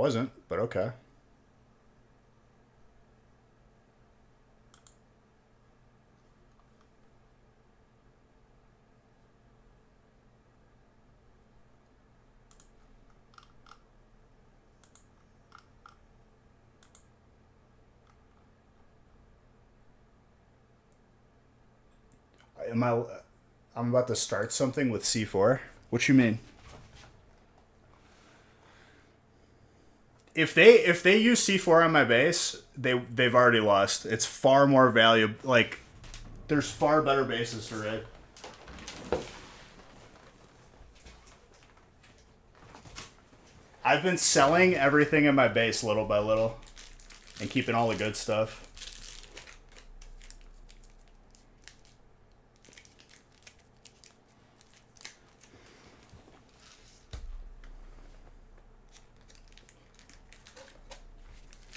wasn't, but okay. Am I? I'm about to start something with C4. What you mean? If they use C4 on my base, they've already lost. It's far more valuable. Like, there's far better bases to raid. I've been selling everything in my base little by little, and keeping all the good stuff.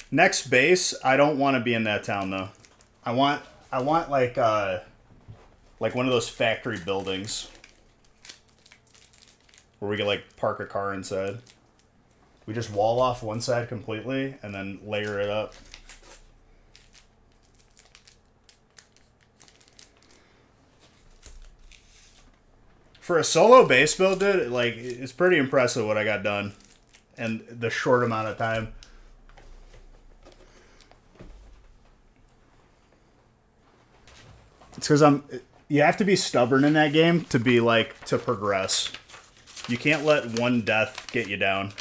Next base, I don't want to be in that town though. I want like one of those factory buildings where we could like park a car inside. We just wall off one side completely and then layer it up. For a solo base build, dude, like, it's pretty impressive what I got done in the short amount of time. It's because you have to be stubborn in that game to be like, to progress. You can't let one death get you down.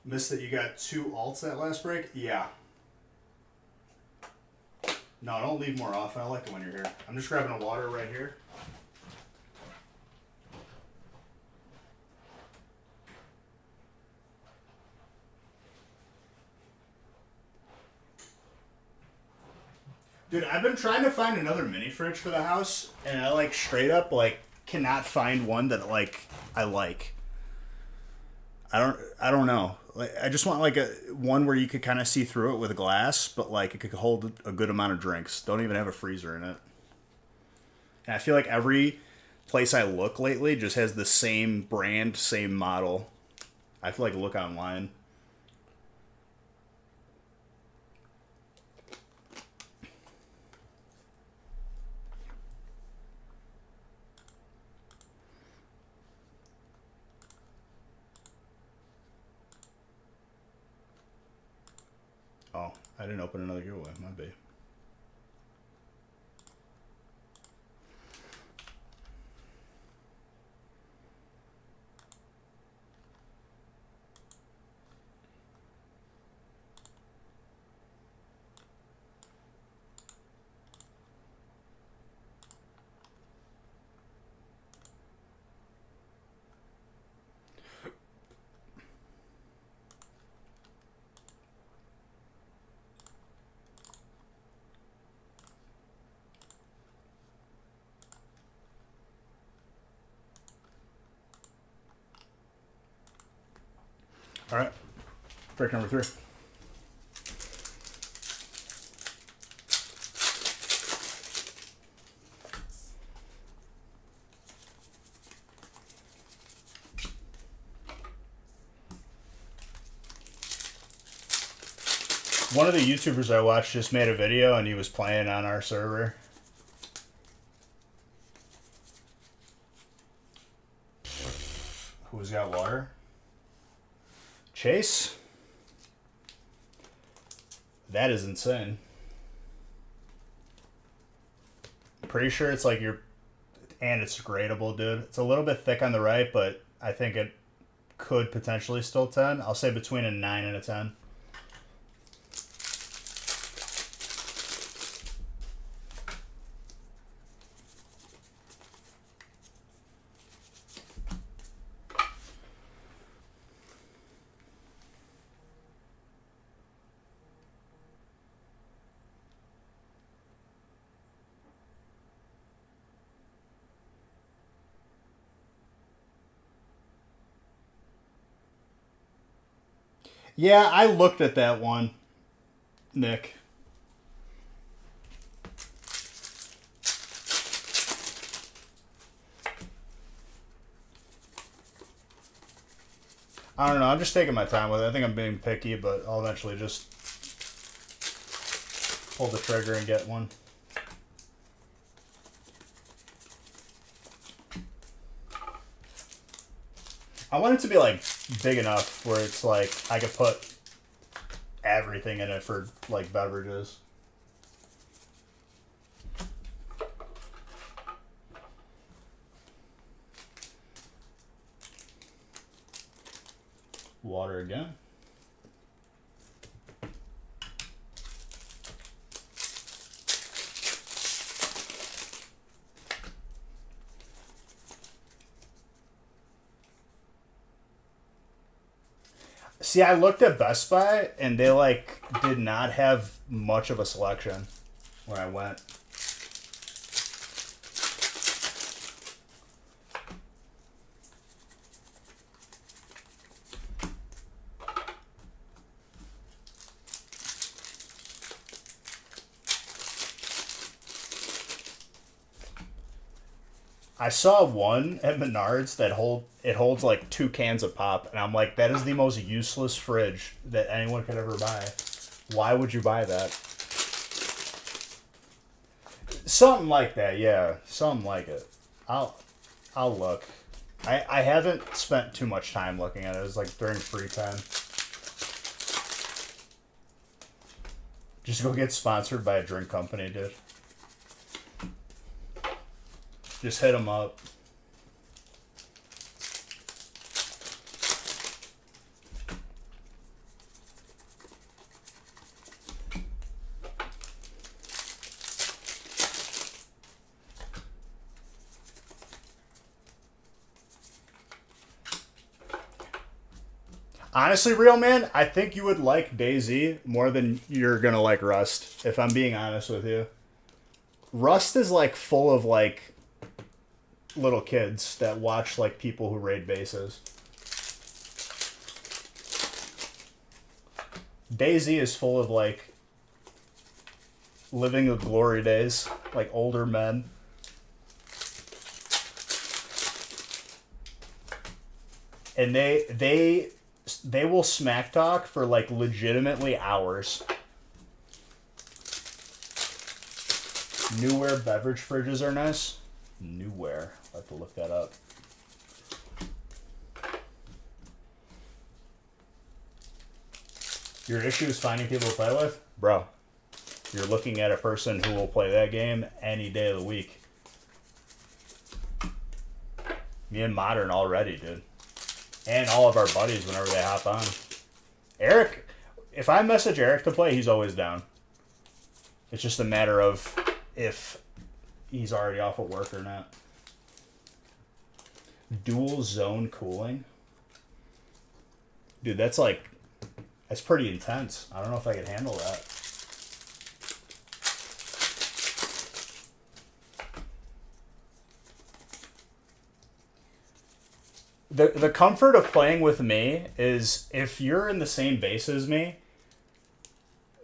Missed that you got 2 alts that last break? Yeah. No, don't leave more often. I like it when you're here. I'm just grabbing a water right here. Dude, I've been trying to find another mini fridge for the house, and I like straight up like cannot find one that like I like. I don't know. Like, I just want like a one where you could kind of see through it with a glass, but like it could hold a good amount of drinks. Don't even have a freezer in it. And I feel like every place I look lately just has the same brand, same model. I feel like look online. Oh, I didn't open another giveaway. My bad. All right, break number 3. One of the YouTubers I watched just made a video and he was playing on our server. Who's got water? Chase? That is insane. I'm pretty sure it's like and it's gradable, dude. It's a little bit thick on the right, but I think it could potentially still 10. I'll say between a 9 and a 10. Yeah, I looked at that one, Nick. I don't know. I'm just taking my time with it. I think I'm being picky, but I'll eventually just pull the trigger and get one. I want it to be like big enough where it's like I could put everything in it for like beverages. Water again. See, I looked at Best Buy and they like did not have much of a selection when I went. I saw one at Menards that holds like 2 cans of pop, and I'm like, that is the most useless fridge that anyone could ever buy. Why would you buy that? Something like that, yeah, something like it. I'll look. I haven't spent too much time looking at it. It was like during free time. Just go get sponsored by a drink company, dude. Just hit them up. Honestly, real man, I think you would like DayZ more than you're gonna like Rust, if I'm being honest with you. Rust is like full of like little kids that watch like people who raid bases. DayZ is full of like living the glory days, like older men. And they will smack talk for like legitimately hours. Newware beverage fridges are nice. Newware. I'll have to look that up. Your issue is finding people to play with? Bro, you're looking at a person who will play that game any day of the week. Me and Modern already, dude. And all of our buddies whenever they hop on. Eric, if I message Eric to play, he's always down. It's just a matter of if he's already off of work or not. Dual zone cooling. Dude, that's pretty intense. I don't know if I could handle that. The comfort of playing with me is if you're in the same base as me,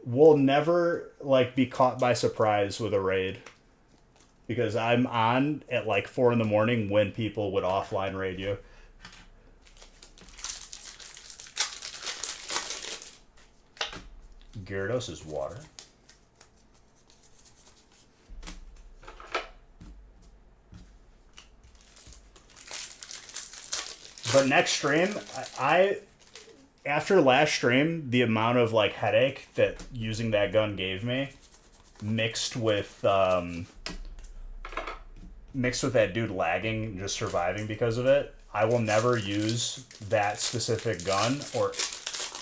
we'll never like be caught by surprise with a raid. Because I'm on at like 4 a.m. when people would offline raid you. Gyarados is water. But next stream, I after last stream, the amount of like headache that using that gun gave me, mixed with that dude lagging and just surviving because of it, I will never use that specific gun.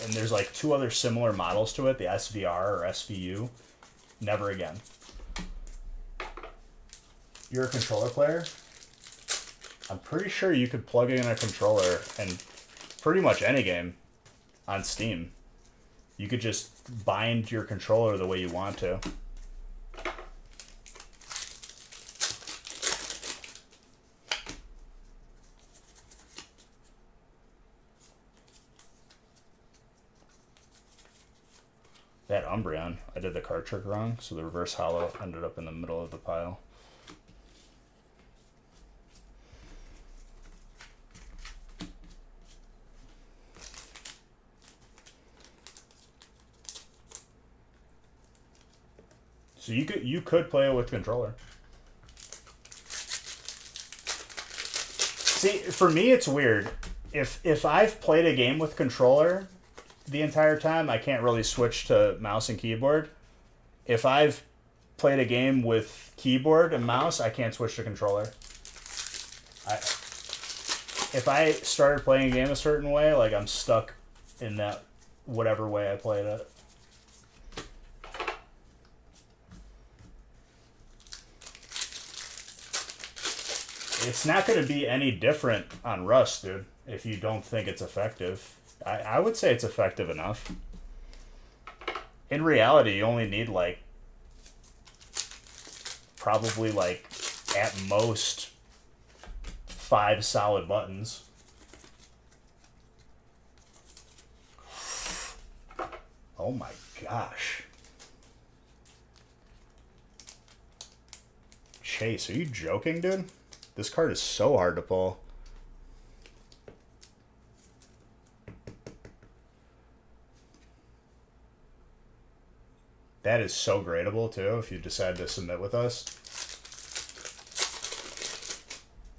And there's like 2 other similar models to it, the SVR or SVU. Never again. You're a controller player? I'm pretty sure you could plug in a controller in pretty much any game on Steam. You could just bind your controller the way you want to. That Umbreon, I did the card trick wrong, so the reverse hollow ended up in the middle of the pile. So you could play it with controller. See, for me it's weird. If I've played a game with controller the entire time, I can't really switch to mouse and keyboard. If I've played a game with keyboard and mouse, I can't switch to controller. If I started playing a game a certain way, like I'm stuck in that whatever way I played it. It's not going to be any different on Rust, dude, if you don't think it's effective. I would say it's effective enough. In reality, you only need, like, probably, like, at most 5 solid buttons. Oh my gosh. Chase, are you joking, dude? This card is so hard to pull. That is so gradable, too, if you decide to submit with us.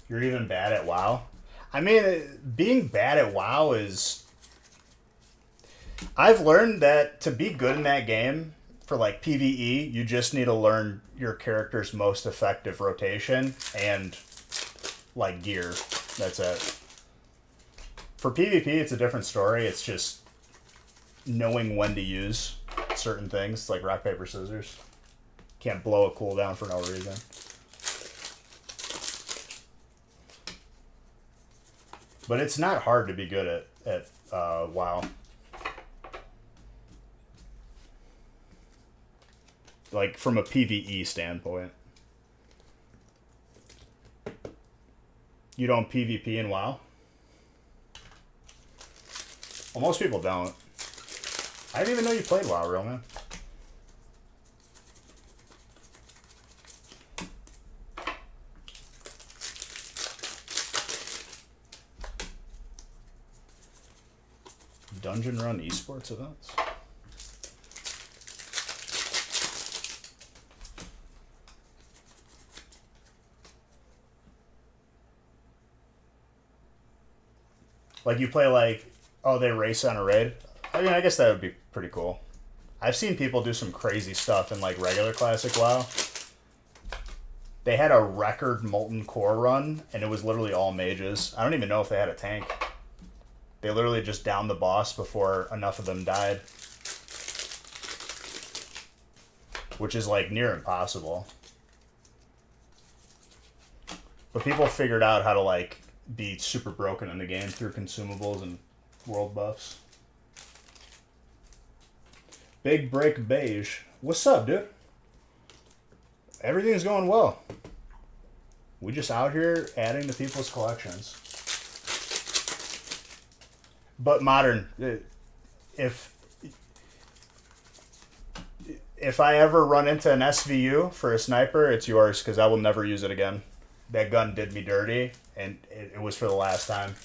You're even bad at WoW. I mean, being bad at WoW is... I've learned that to be good in that game, for like PvE, you just need to learn your character's most effective rotation and like gear. That's it. For PvP, it's a different story. It's just knowing when to use certain things, like rock, paper, scissors. Can't blow a cooldown for no reason. But it's not hard to be good at WoW. Like, from a PvE standpoint. You don't PvP in WoW? Well, most people don't. I didn't even know you played WoW, real man. Dungeon Run esports events. Like, you play, like, oh, they race on a raid? I mean, I guess that would be pretty cool. I've seen people do some crazy stuff in, like, regular Classic WoW. They had a record Molten Core run, and it was literally all mages. I don't even know if they had a tank. They literally just downed the boss before enough of them died. Which is, like, near impossible. But people figured out how to, like, be super broken in the game through consumables and world buffs. Big Break Beige. What's up, dude? Everything's going well. We just out here adding to people's collections. But modern, if I ever run into an SVU for a sniper, it's yours, because I will never use it again. That gun did me dirty, and it was for the last time.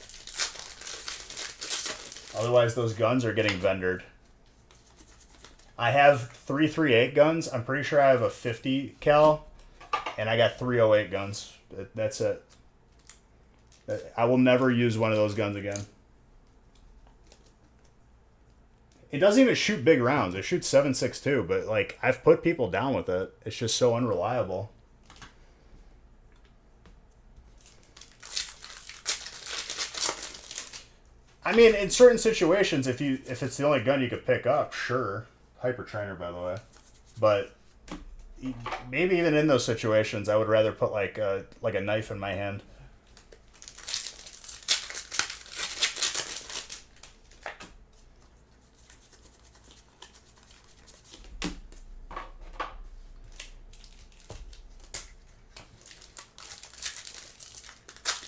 Otherwise, those guns are getting vendored. I have 338 guns. I'm pretty sure I have a 50 cal, and I got 308 guns. That's it. I will never use one of those guns again. It doesn't even shoot big rounds. It shoots 7.62, but like I've put people down with it. It's just so unreliable. I mean, in certain situations, if it's the only gun you could pick up, sure. Hyper Trainer, by the way. But maybe even in those situations, I would rather put like a knife in my hand.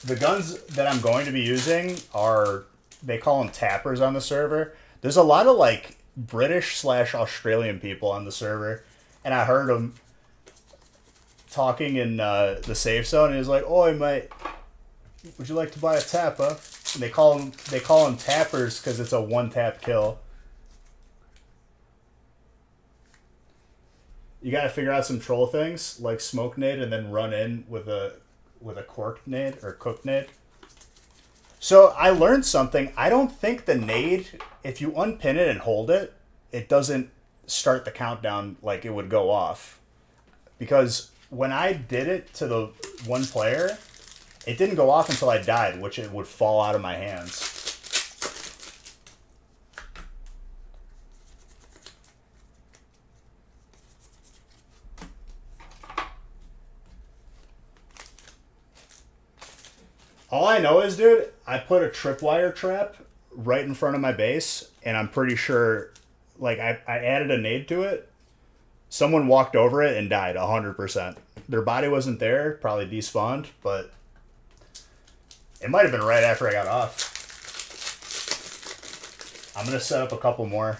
The guns that I'm going to be using are, they call them tappers on the server. There's a lot of like British slash Australian people on the server, and I heard them talking in the safe zone. And he was like, "Oi, mate, would you like to buy a tapper?" And they call them tappers because it's a one tap kill. You got to figure out some troll things like smoke nade and then run in with a cork nade or cook nade. So I learned something. I don't think the nade, if you unpin it and hold it, it doesn't start the countdown like it would go off. Because when I did it to the one player, it didn't go off until I died, which it would fall out of my hands. All I know is, dude, I put a tripwire trap right in front of my base, and I'm pretty sure, like, I added a nade to it. Someone walked over it and died 100%. Their body wasn't there, probably despawned, but it might have been right after I got off. I'm going to set up a couple more.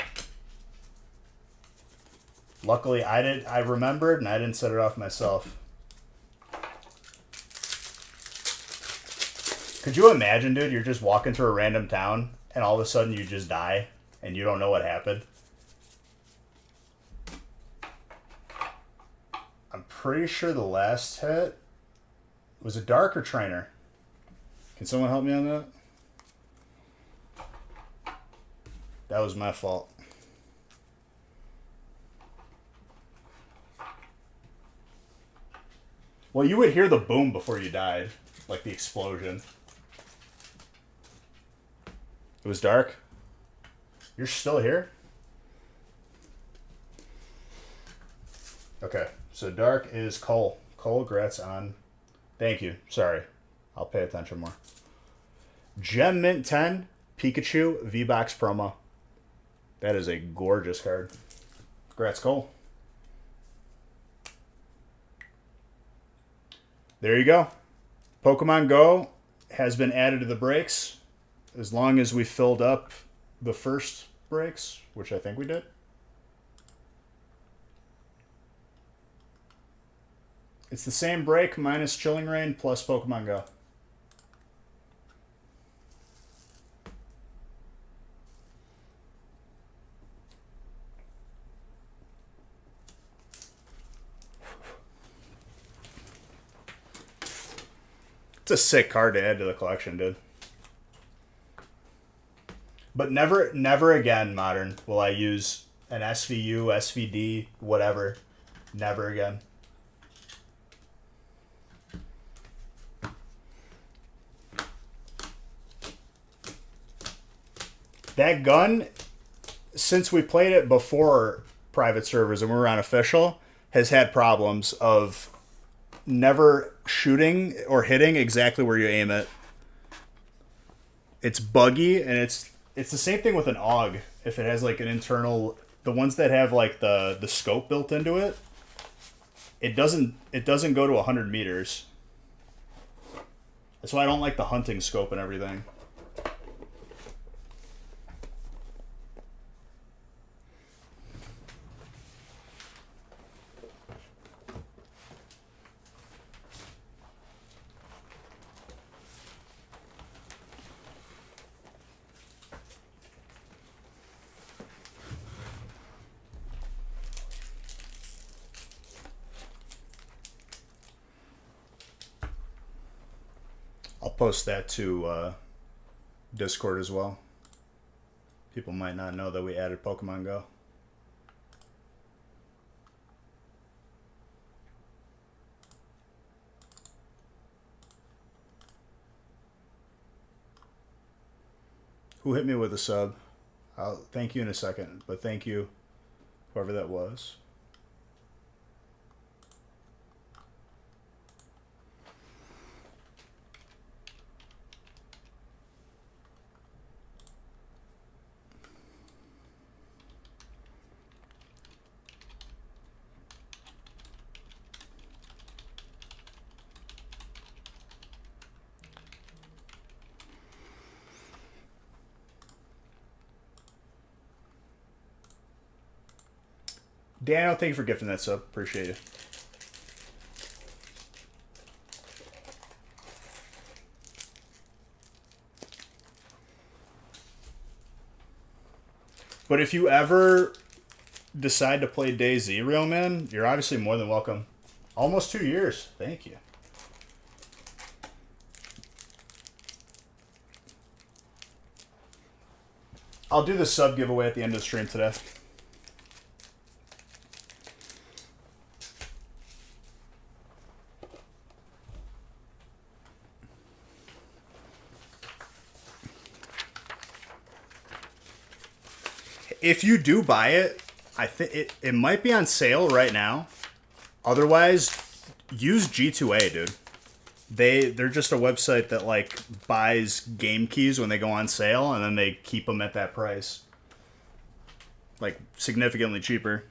Luckily, I remembered, and I didn't set it off myself. Could you imagine, dude, you're just walking through a random town, and all of a sudden you just die, and you don't know what happened? I'm pretty sure the last hit was a Dark or Trainer. Can someone help me on that? That was my fault. Well, you would hear the boom before you died, like the explosion. It was Dark? You're still here? Okay, so Dark is Cole. Cole, grats on. Thank you. Sorry. I'll pay attention more. Gem Mint 10, Pikachu, V-Box promo. That is a gorgeous card. Congrats, Cole. There you go. Pokemon Go has been added to the breaks. As long as we filled up the first breaks, which I think we did. It's the same break minus Chilling Reign plus Pokemon Go. It's a sick card to add to the collection, dude. But never again, Modern, will I use an SVU, SVD, whatever. Never again. That gun, since we played it before private servers and we were on official, has had problems of never shooting or hitting exactly where you aim it. It's buggy, and it's the same thing with an AUG. If it has like an internal, the ones that have like the scope built into it, it doesn't go to 100 meters. That's why I don't like the hunting scope and everything. I'll post that to Discord as well. People might not know that we added Pokemon Go. Who hit me with a sub? I'll thank you in a second, but thank you, whoever that was. Daniel, thank you for gifting that sub. Appreciate you. But if you ever decide to play DayZ, real man, you're obviously more than welcome. Almost 2 years. Thank you. I'll do the sub giveaway at the end of the stream today. If you do buy it, I think it might be on sale right now. Otherwise, use G2A, dude. They're just a website that like buys game keys when they go on sale, and then they keep them at that price, like significantly cheaper.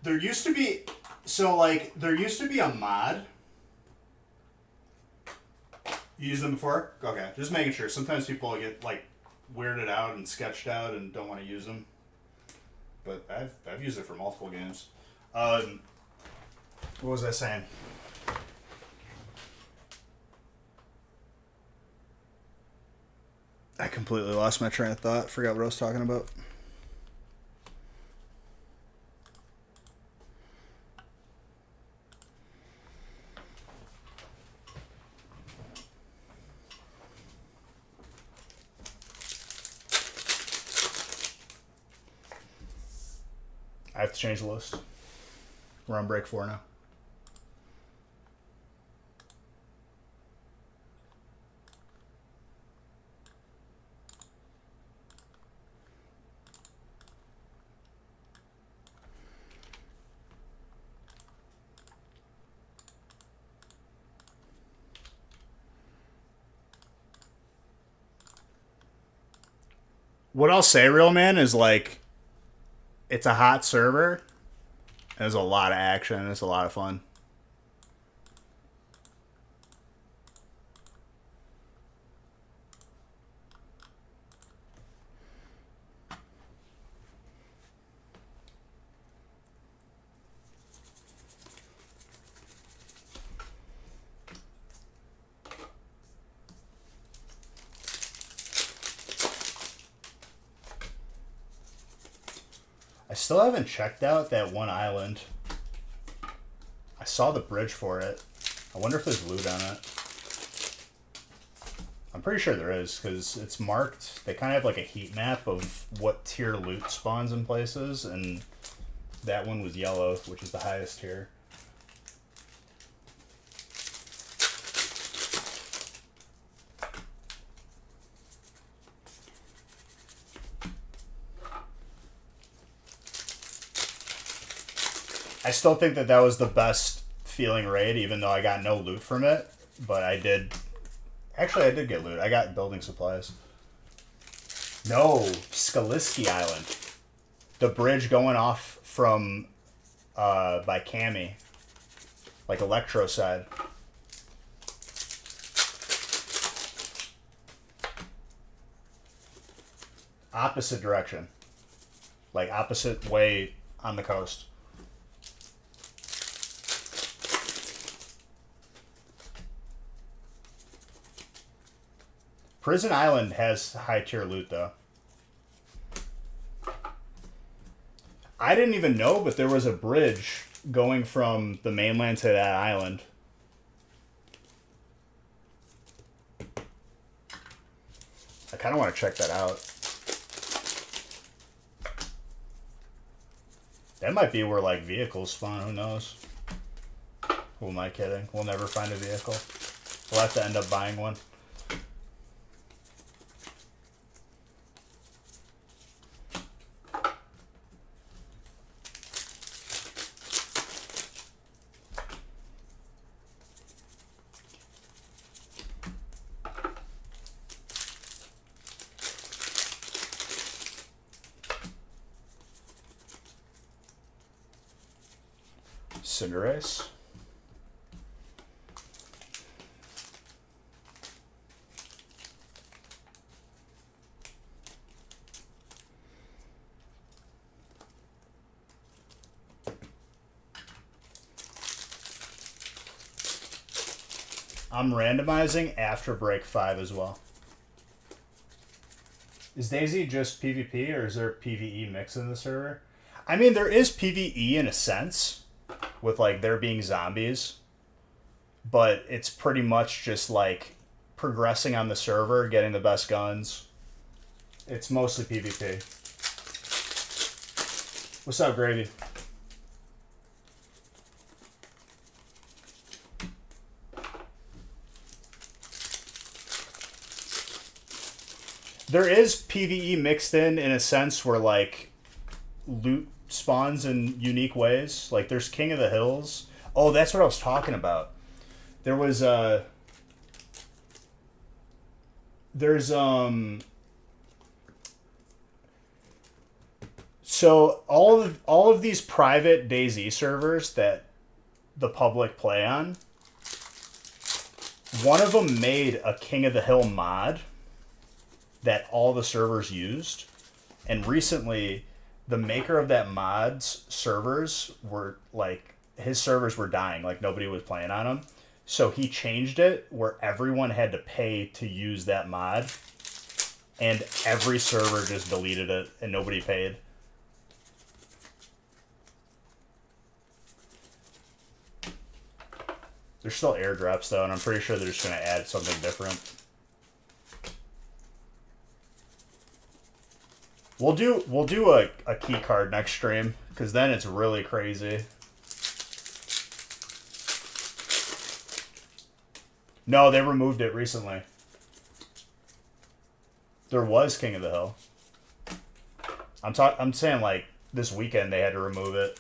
There used to be, there used to be a mod. You used them before? Okay, just making sure. Sometimes people get, like, weirded out and sketched out and don't want to use them. But I've used it for multiple games. What was I saying? I completely lost my train of thought. Forgot what I was talking about. I have to change the list. We're on break 4 now. What I'll say, real man, is like, it's a hot server. There's a lot of action. It's a lot of fun. I still haven't checked out that one island. I saw the bridge for it. I wonder if there's loot on it. I'm pretty sure there is, because it's marked. They kind of have like a heat map of what tier loot spawns in places, and that one was yellow, which is the highest tier. I still think that that was the best feeling raid, even though I got no loot from it. But I did... Actually, I did get loot. I got building supplies. No, Skaliski Island. The bridge going off from... by Cami. Like Electro side. Opposite direction. Like opposite way on the coast. Prison Island has high tier loot though. I didn't even know, but there was a bridge going from the mainland to that island. I kind of want to check that out. That might be where like vehicles spawn, who knows? Who am I kidding? We'll never find a vehicle. We'll have to end up buying one. Cinderace. I'm randomizing after break 5 as well. Is Daisy just PvP or is there PvE mix in the server? I mean, there is PvE in a sense, with like there being zombies, but it's pretty much just like progressing on the server, getting the best guns. It's mostly PvP. What's up, Gravy? There is PvE mixed in a sense where like loot spawns in unique ways. Like there's King of the Hills. Oh, that's what I was talking about. There was so all of these private DayZ servers that the public play on, one of them made a King of the Hill mod that all the servers used, and recently the maker of that mod's servers were like, his servers were dying, like nobody was playing on them, so he changed it where everyone had to pay to use that mod, and every server just deleted it and nobody paid. There's still airdrops though, and I'm pretty sure they're just going to add something different. We'll do a key card next stream, because then it's really crazy. No, they removed it recently. There was King of the Hill. I'm saying like this weekend they had to remove it.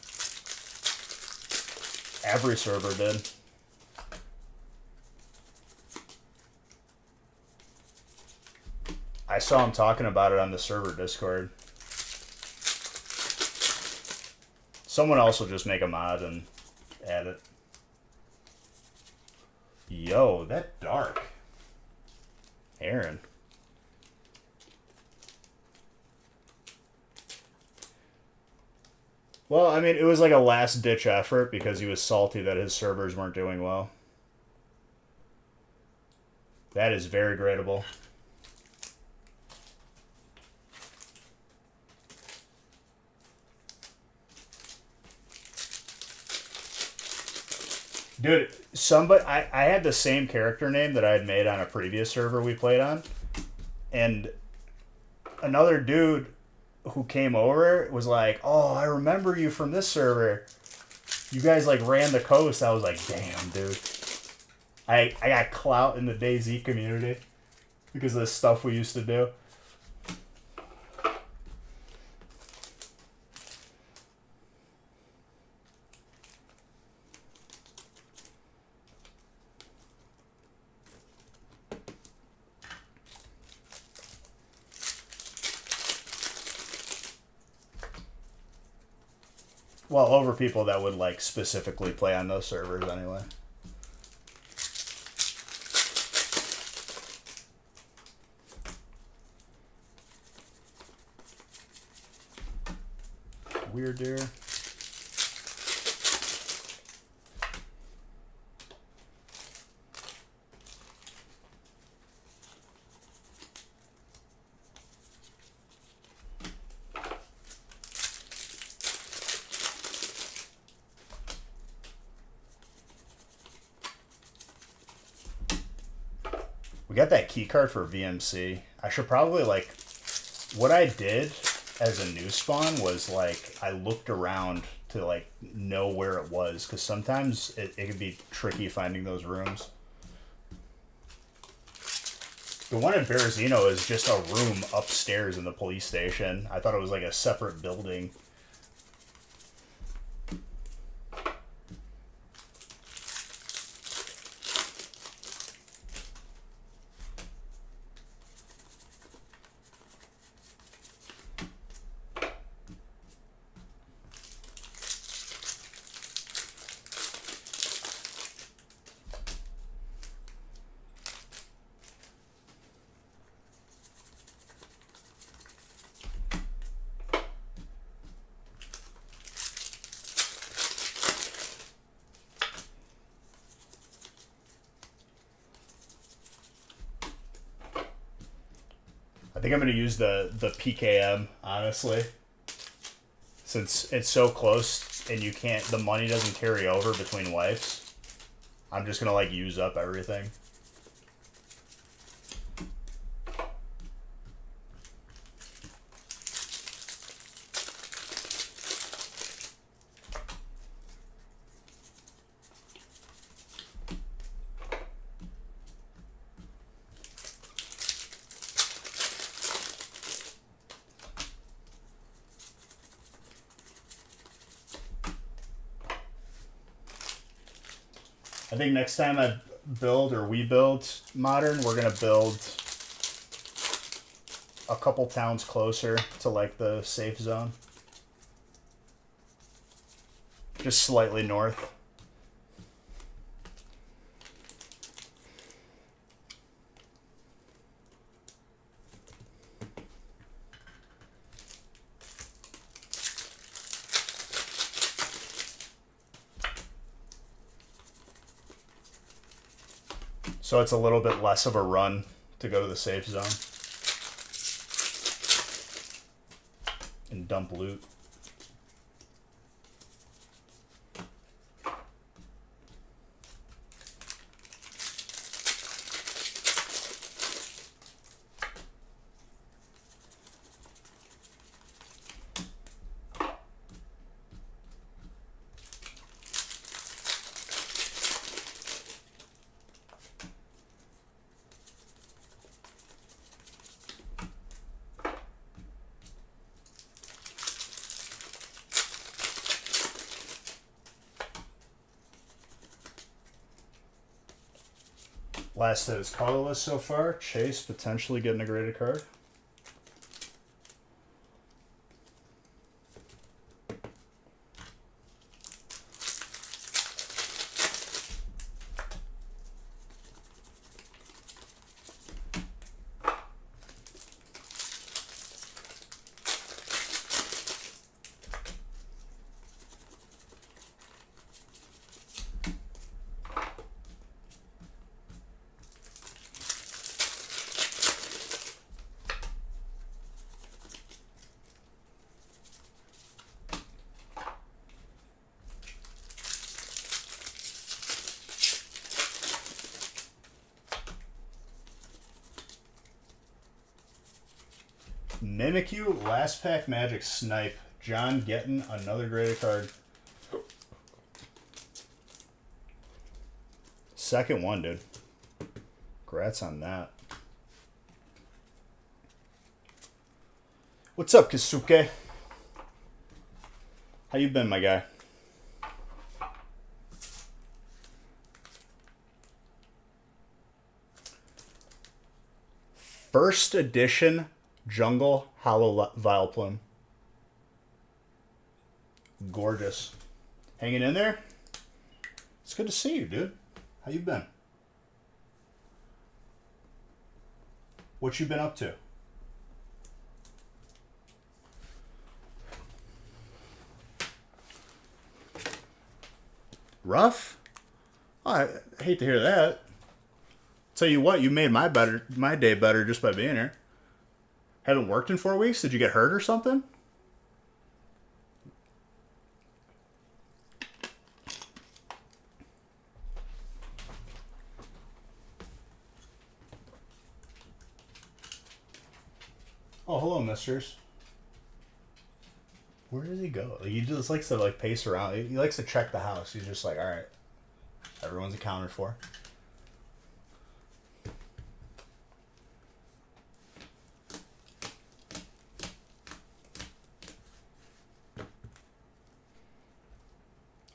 Every server did. I saw him talking about it on the server Discord. Someone else will just make a mod and add it. Yo, that dark. Aaron. Well, I mean, it was like a last-ditch effort because he was salty that his servers weren't doing well. That is very gradable. Dude, I had the same character name that I had made on a previous server we played on, and another dude who came over was like, "Oh, I remember you from this server. You guys like ran the coast." I was like, "Damn, dude." I got clout in the DayZ community because of the stuff we used to do. Well, over people that would like specifically play on those servers anyway. Weird deer. We got that key card for VMC. I should probably like, what I did as a new spawn was like, I looked around to like know where it was, because sometimes it can be tricky finding those rooms. The one in Berezino is just a room upstairs in the police station. I thought it was like a separate building. think I'm going to use the PKM, honestly. Since it's so close and you can't, the money doesn't carry over between wipes. I'm just going to like use up everything. I think next time I build or we build Modern, we're going to build a couple towns closer to like the safe zone. Just slightly north. So it's a little bit less of a run to go to the safe zone and dump loot. Last that is colorless so far. Chase potentially getting a graded card. Mimikyu, last pack magic snipe. John getting another graded card. Second one, dude. Congrats on that. What's up, Kisuke? How you been, my guy? First edition Jungle Hollow Vileplume. Gorgeous. Hanging in there? It's good to see you, dude. How you been? What you been up to? Rough? Oh, I hate to hear that. Tell you what, you made my day better just by being here. Haven't worked in 4 weeks? Did you get hurt or something? Oh, hello, misters. Where does he go? He just likes to like pace around. He likes to check the house. He's just like, all right, everyone's accounted for.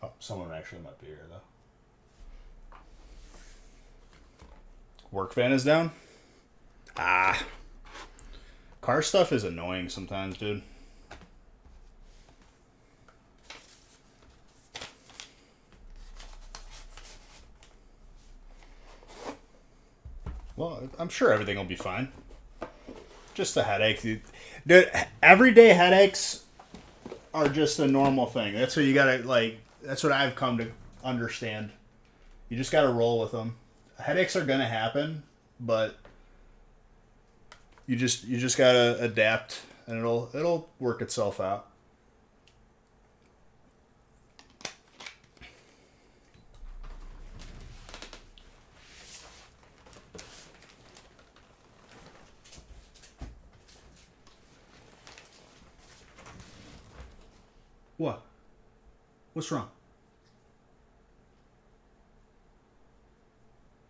Oh, someone actually might be here though. Work van is down? Ah. Car stuff is annoying sometimes, dude. Well, I'm sure everything will be fine. Just a headache. Dude, everyday headaches are just a normal thing. That's what you gotta, like, that's what I've come to understand. You just gotta roll with them. Headaches are gonna happen, but You just gotta adapt, and it'll work itself out. What? What's wrong?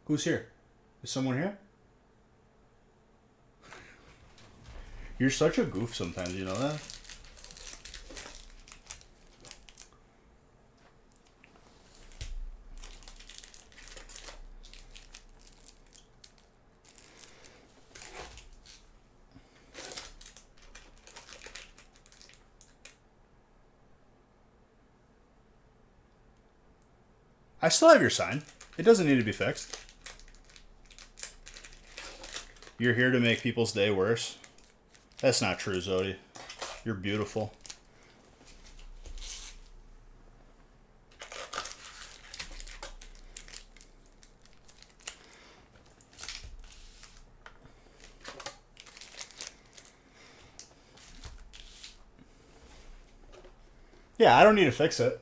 Who's here? Is someone here? You're such a goof sometimes, you know that? I still have your sign. It doesn't need to be fixed. You're here to make people's day worse. That's not true, Zodi. You're beautiful. Yeah, I don't need to fix it.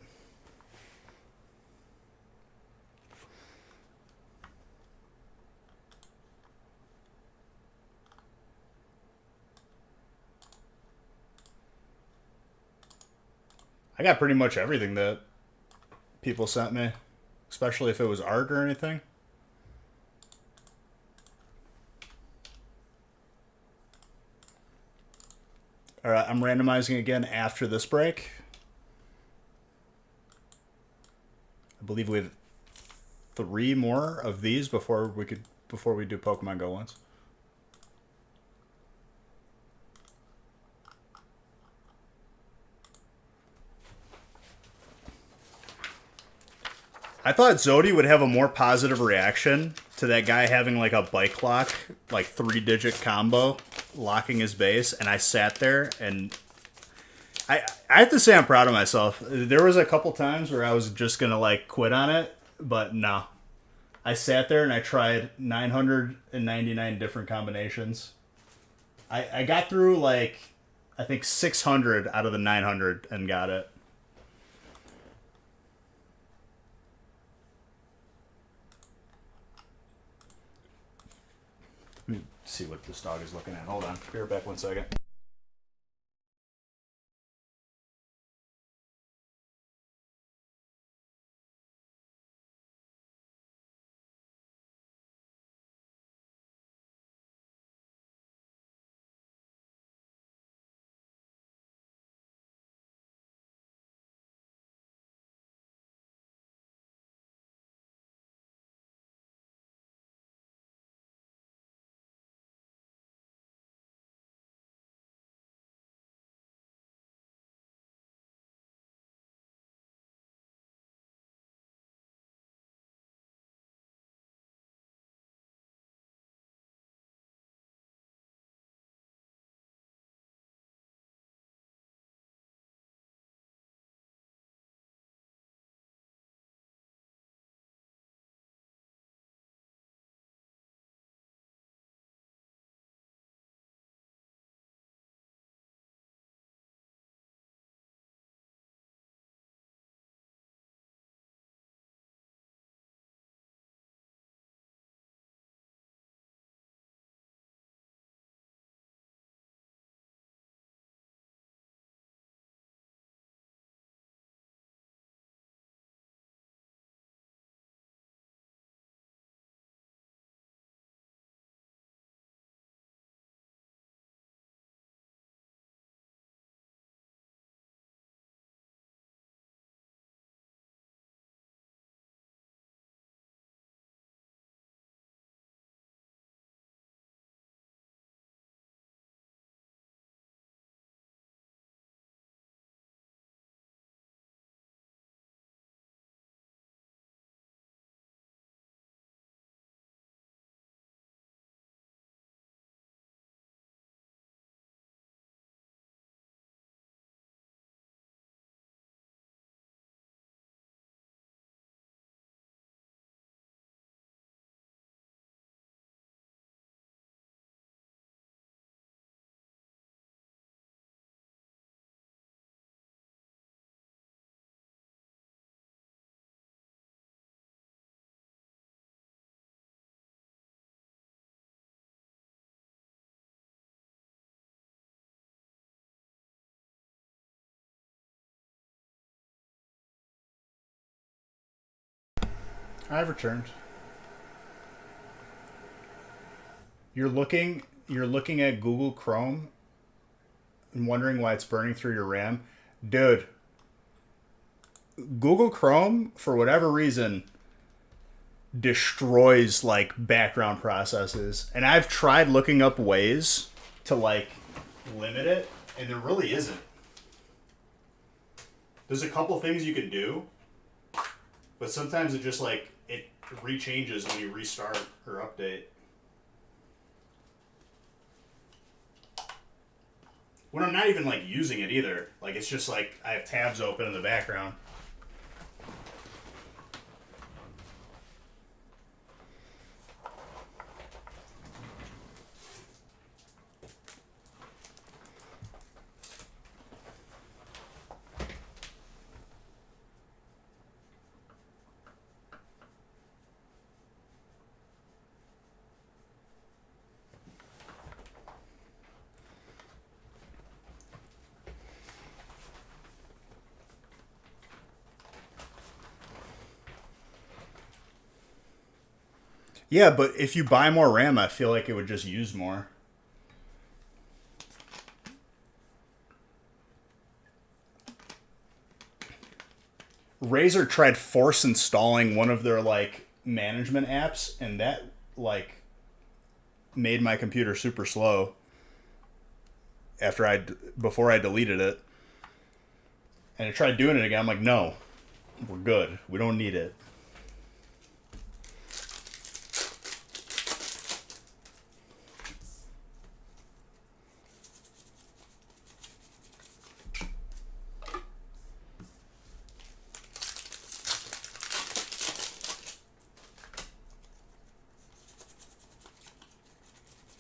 I got pretty much everything that people sent me, especially if it was art or anything. All right, I'm randomizing again after this break. I believe we have 3 more of these before we do Pokemon Go once. I thought Zodi would have a more positive reaction to that guy having like a bike lock, like 3-digit combo, locking his base, and I sat there and I have to say I'm proud of myself. There was a couple times where I was just gonna like quit on it, but no. I sat there and I tried 999 different combinations. I got through like I think 600 out of the 900 and got it. Let me see what this dog is looking at. Hold on. Be right back 1 second. I've returned. You're looking at Google Chrome and wondering why it's burning through your RAM. Dude, Google Chrome, for whatever reason, destroys like background processes. And I've tried looking up ways to like limit it, and there really isn't. There's a couple things you can do, but sometimes it just like it rechanges when you restart or update. When I'm not even like using it either. Like it's just like I have tabs open in the background. Yeah, but if you buy more RAM, I feel like it would just use more. Razer tried force installing one of their like management apps, and that like made my computer super slow before I deleted it. And I tried doing it again. I'm like, no, we're good. We don't need it.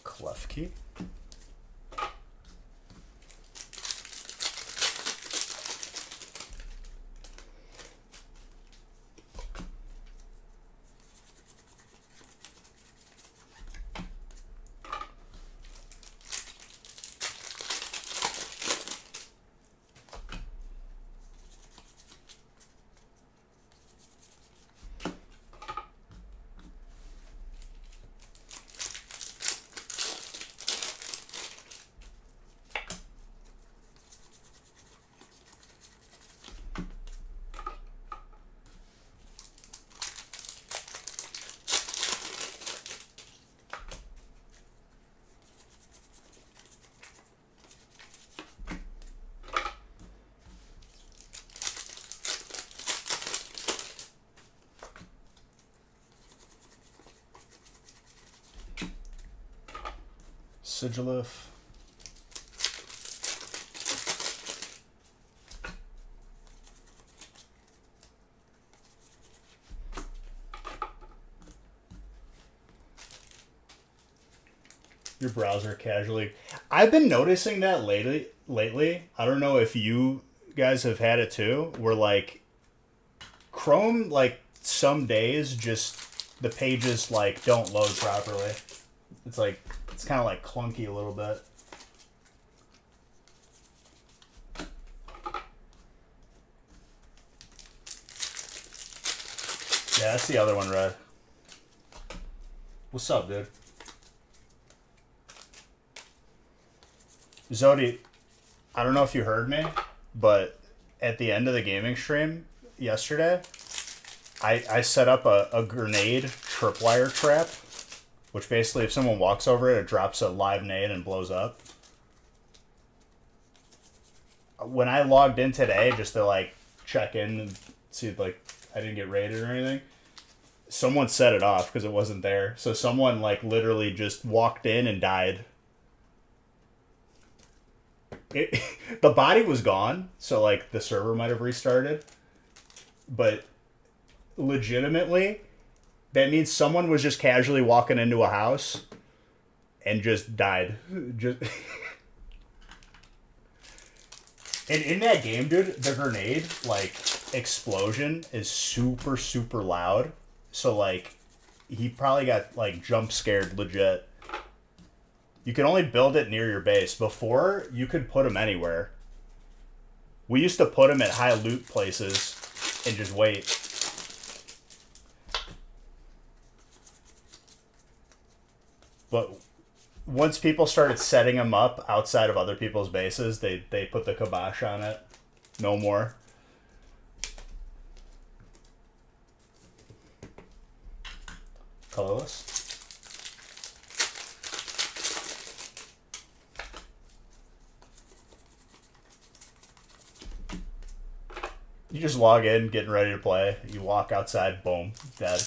Clef key. Sigilif. Your browser casually. I've been noticing that lately. I don't know if you guys have had it too, where like Chrome, like some days just the pages like don't load properly. It's like it's kind of like clunky a little bit. Yeah, that's the other one, Red. What's up, dude? Zodi, I don't know if you heard me, but at the end of the gaming stream yesterday, I set up a grenade tripwire trap, which basically if someone walks over it, it drops a live nade and blows up. When I logged in today just to like check in and see if like I didn't get raided or anything, someone set it off because it wasn't there. So someone like literally just walked in and died. The body was gone, so like the server might have restarted, but legitimately that means someone was just casually walking into a house and just died. Just and in that game, dude, the grenade like explosion is super super loud, so like he probably got like jump scared legit. You can only build it near your base. Before, you could put them anywhere. We used to put them at high loot places and just wait. But once people started setting them up outside of other people's bases, they put the kibosh on it. No more. Colorless. You just log in, getting ready to play. You walk outside, boom, dead.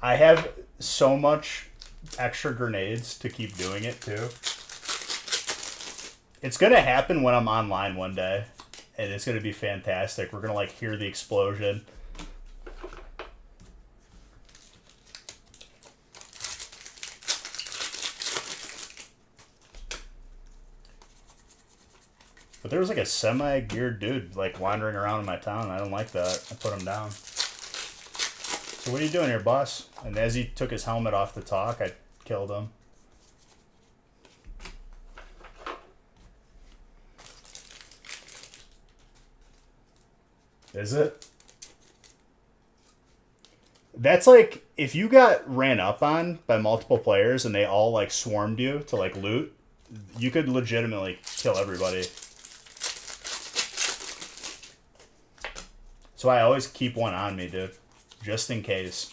I have so much extra grenades to keep doing it too. It's gonna happen when I'm online one day, and it's gonna be fantastic. We're gonna like hear the explosion. But there was like a semi-geared dude like wandering around in my town. I don't like that. I put him down. So what are you doing here, boss? And as he took his helmet off to talk, I killed him. Is it? That's like, if you got ran up on by multiple players and they all like swarmed you to like loot, you could legitimately kill everybody. So I always keep one on me, dude. Just in case.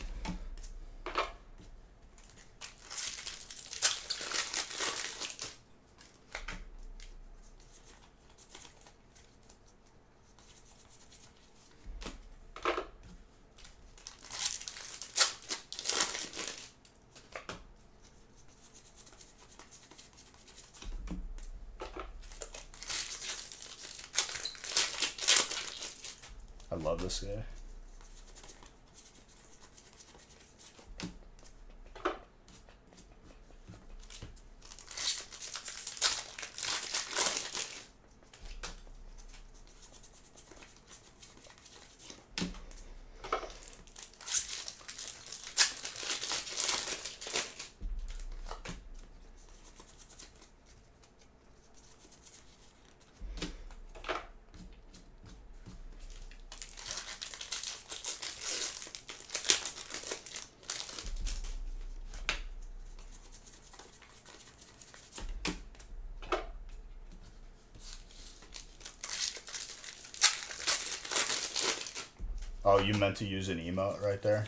I love this guy. Oh, you meant to use an emote right there?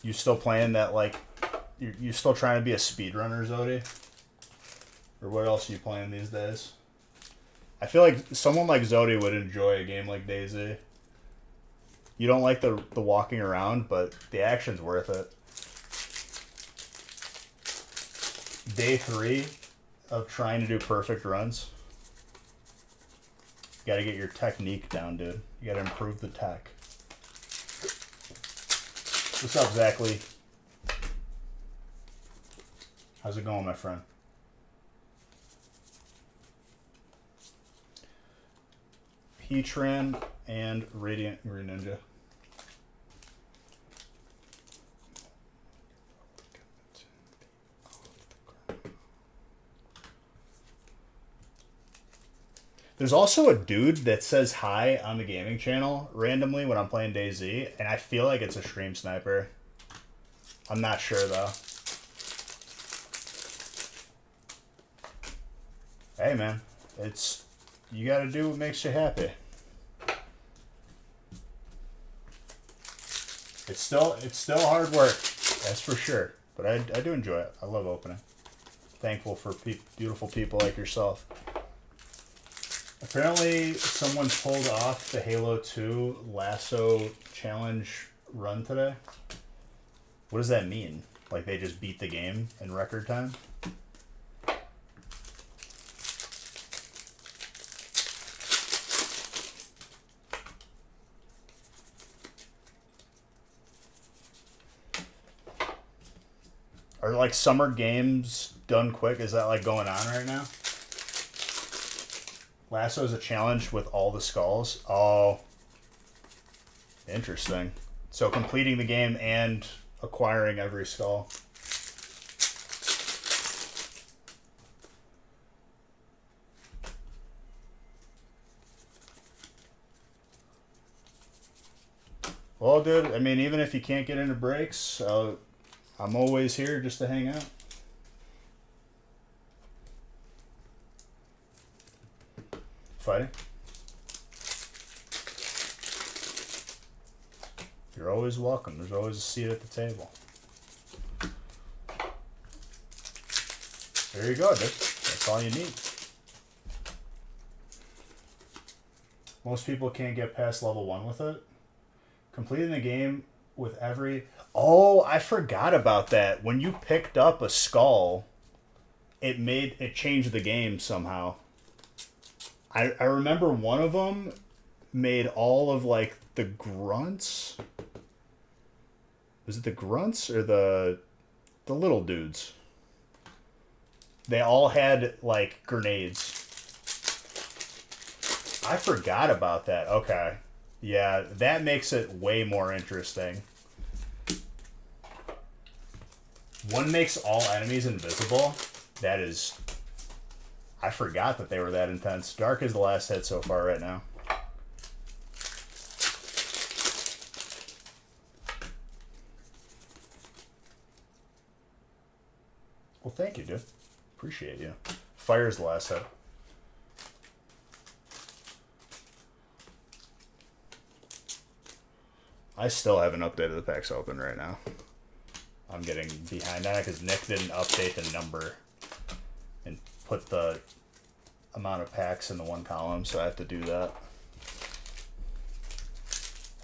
You still playing that, like, you still trying to be a speedrunner, Zodi? Or what else are you playing these days? I feel like someone like Zodi would enjoy a game like DayZ. You don't like the walking around, but the action's worth it. Day 3 of trying to do perfect runs. You gotta get your technique down, dude. You gotta improve the tech. What's up, Zachary? How's it going, my friend? Heatran and Radiant Green Ninja. There's also a dude that says hi on the gaming channel randomly when I'm playing DayZ, and I feel like it's a stream sniper. I'm not sure, though. Hey, man. You gotta do what makes you happy. It's still hard work, that's for sure. But I do enjoy it. I love opening. Thankful for beautiful people like yourself. Apparently, someone pulled off the Halo 2 Lasso Challenge run today. What does that mean? Like they just beat the game in record time? Are like summer games done quick? Is that like going on right now? Lasso is a challenge with all the skulls. Oh, interesting. So completing the game and acquiring every skull. Well, dude, I mean, even if you can't get into breaks, I'm always here just to hang out. Fighting? You're always welcome. There's always a seat at the table. There you go, dude. That's all you need. Most people can't get past level 1 with it. Completing the game with every... Oh, I forgot about that. When you picked up a skull, it changed the game somehow. I remember one of them made all of, like, the grunts. Was it the grunts or the little dudes? They all had, like, grenades. I forgot about that. Okay. Yeah, that makes it way more interesting. One makes all enemies invisible. That is... I forgot that they were that intense. Dark is the last hit so far right now. Well, thank you, dude. Appreciate you. Fire's the last hit. I still haven't updated the packs open right now. I'm getting behind that because Nick didn't update the number and put the amount of packs in the one column, so I have to do that.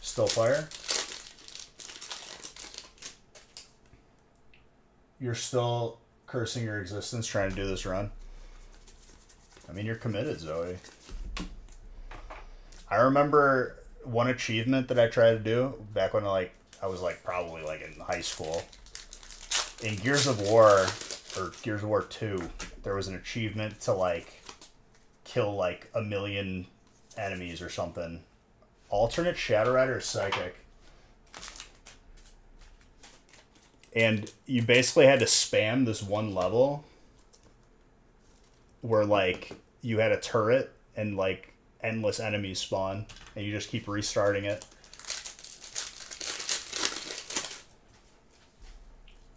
Still fire? You're still cursing your existence trying to do this run? I mean, you're committed, Zoe. I remember one achievement that I tried to do back when I was probably in high school. In Gears of War, or Gears of War 2, there was an achievement to kill 1 million enemies or something. Alternate Shadow Rider or Psychic. And you basically had to spam this one level where you had a turret and endless enemies spawn and you just keep restarting it.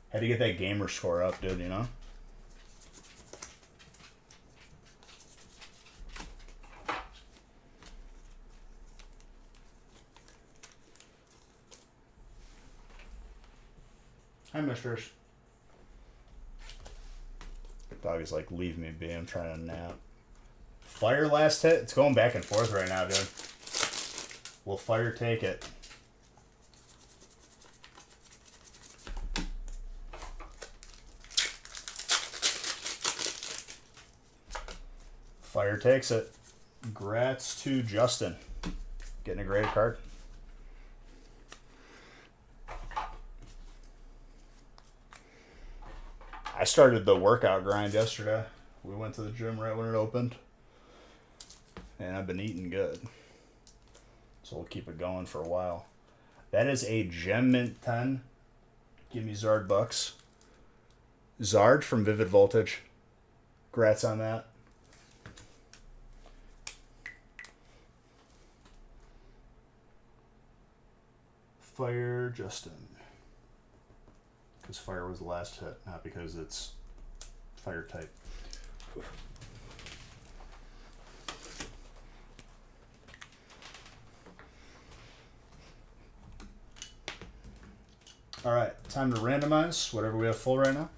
Had to get that gamer score up, dude, you know? Hi, mistress. Dog is leave me be. I'm trying to nap. Fire last hit? It's going back and forth right now, dude. Will fire take it? Fire takes it. Grats to Justin. Getting a graded card. I started the workout grind yesterday. We went to the gym right when it opened. And I've been eating good. So we'll keep it going for a while. That is a Gem Mint 10. Give me Zard bucks. Zard from Vivid Voltage. Grats on that. Fire Justin. Because fire was the last hit, not because it's fire type. Alright, time to randomize whatever we have full right now,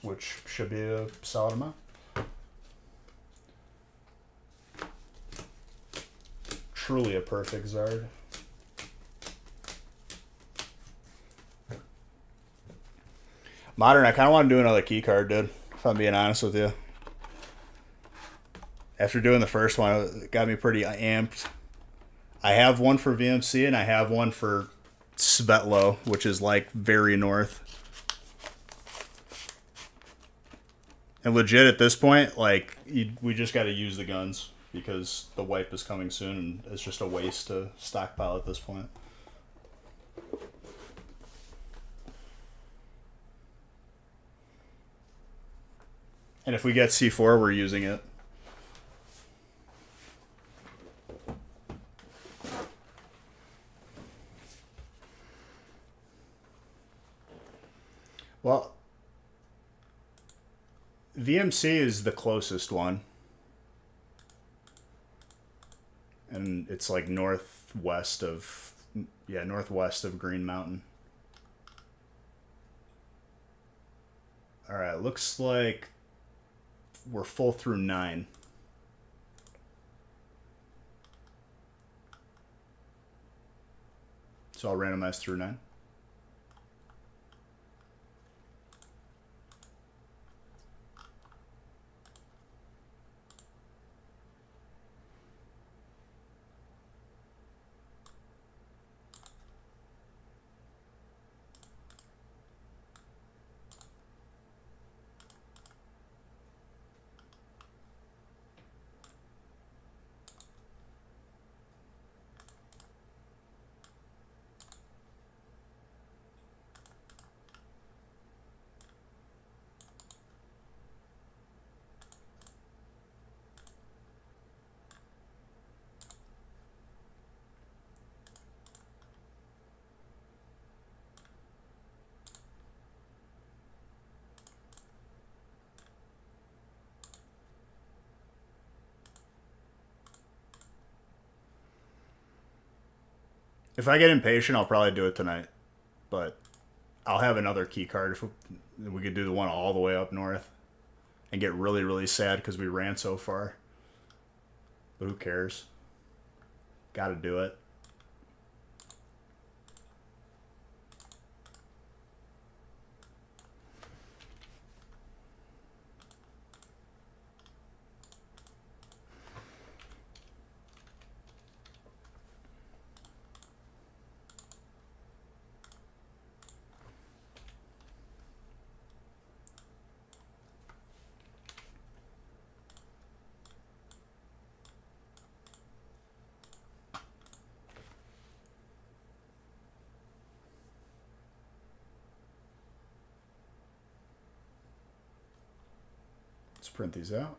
which should be a solid amount. Truly a perfect Zard. Modern, I kind of want to do another key card, dude, if I'm being honest with you. After doing the first one, it got me pretty amped. I have one for VMC, and I have one for Svetlo, which is very north. And legit at this point, we just got to use the guns because the wipe is coming soon, and it's just a waste to stockpile at this point. And if we get C4, we're using it. Well, VMC is the closest one. And it's like northwest of Green Mountain. Alright, looks like we're full through 9. So I'll randomize through 9. If I get impatient, I'll probably do it tonight. But I'll have another key card if we could do the one all the way up north and get really, really sad because we ran so far. But who cares? Gotta do it. Let's print these out.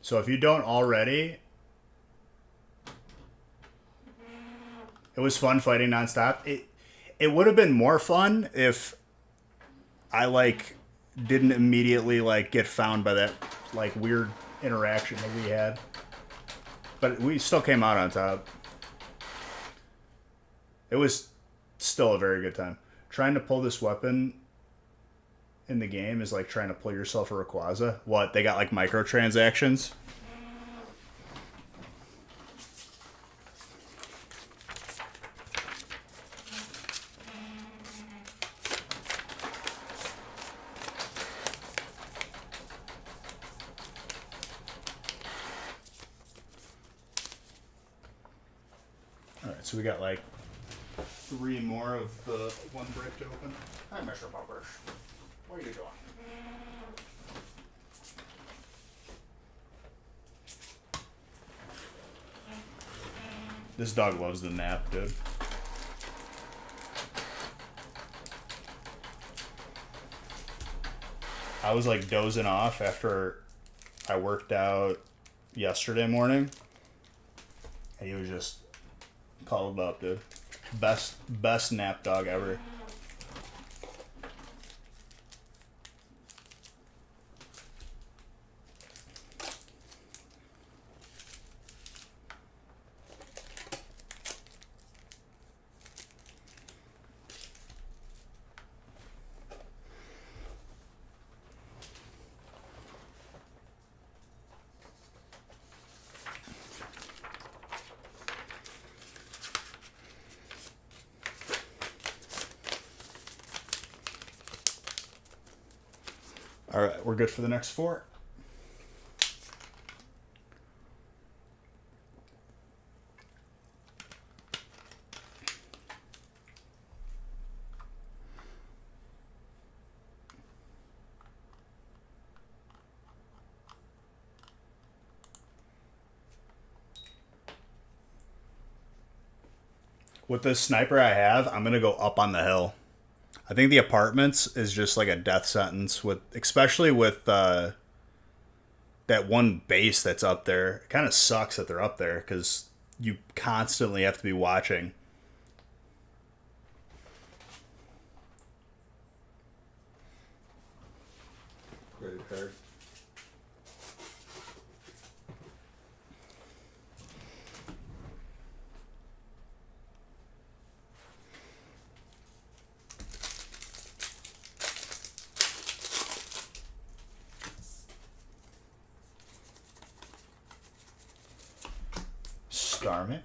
So if you don't already, it was fun fighting nonstop. It would have been more fun if I didn't immediately get found by that weird interaction that we had. But we still came out on top. It was still a very good time. Trying to pull this weapon in the game is like trying to pull yourself a Rayquaza. What? They got microtransactions? Alright, so we got 3 more of the one brick to open. Hi, Mr. Bumpers. What are you doing? This dog loves the nap, dude. I was dozing off after I worked out yesterday morning. And he was just cuddled up, dude. Best nap dog ever. All right, we're good for the next 4. With this sniper I have, I'm gonna go up on the hill. I think the apartments is just like a death sentence with, especially with that one base that's up there. It kind of sucks that they're up there because you constantly have to be watching. Credit card. Starmit.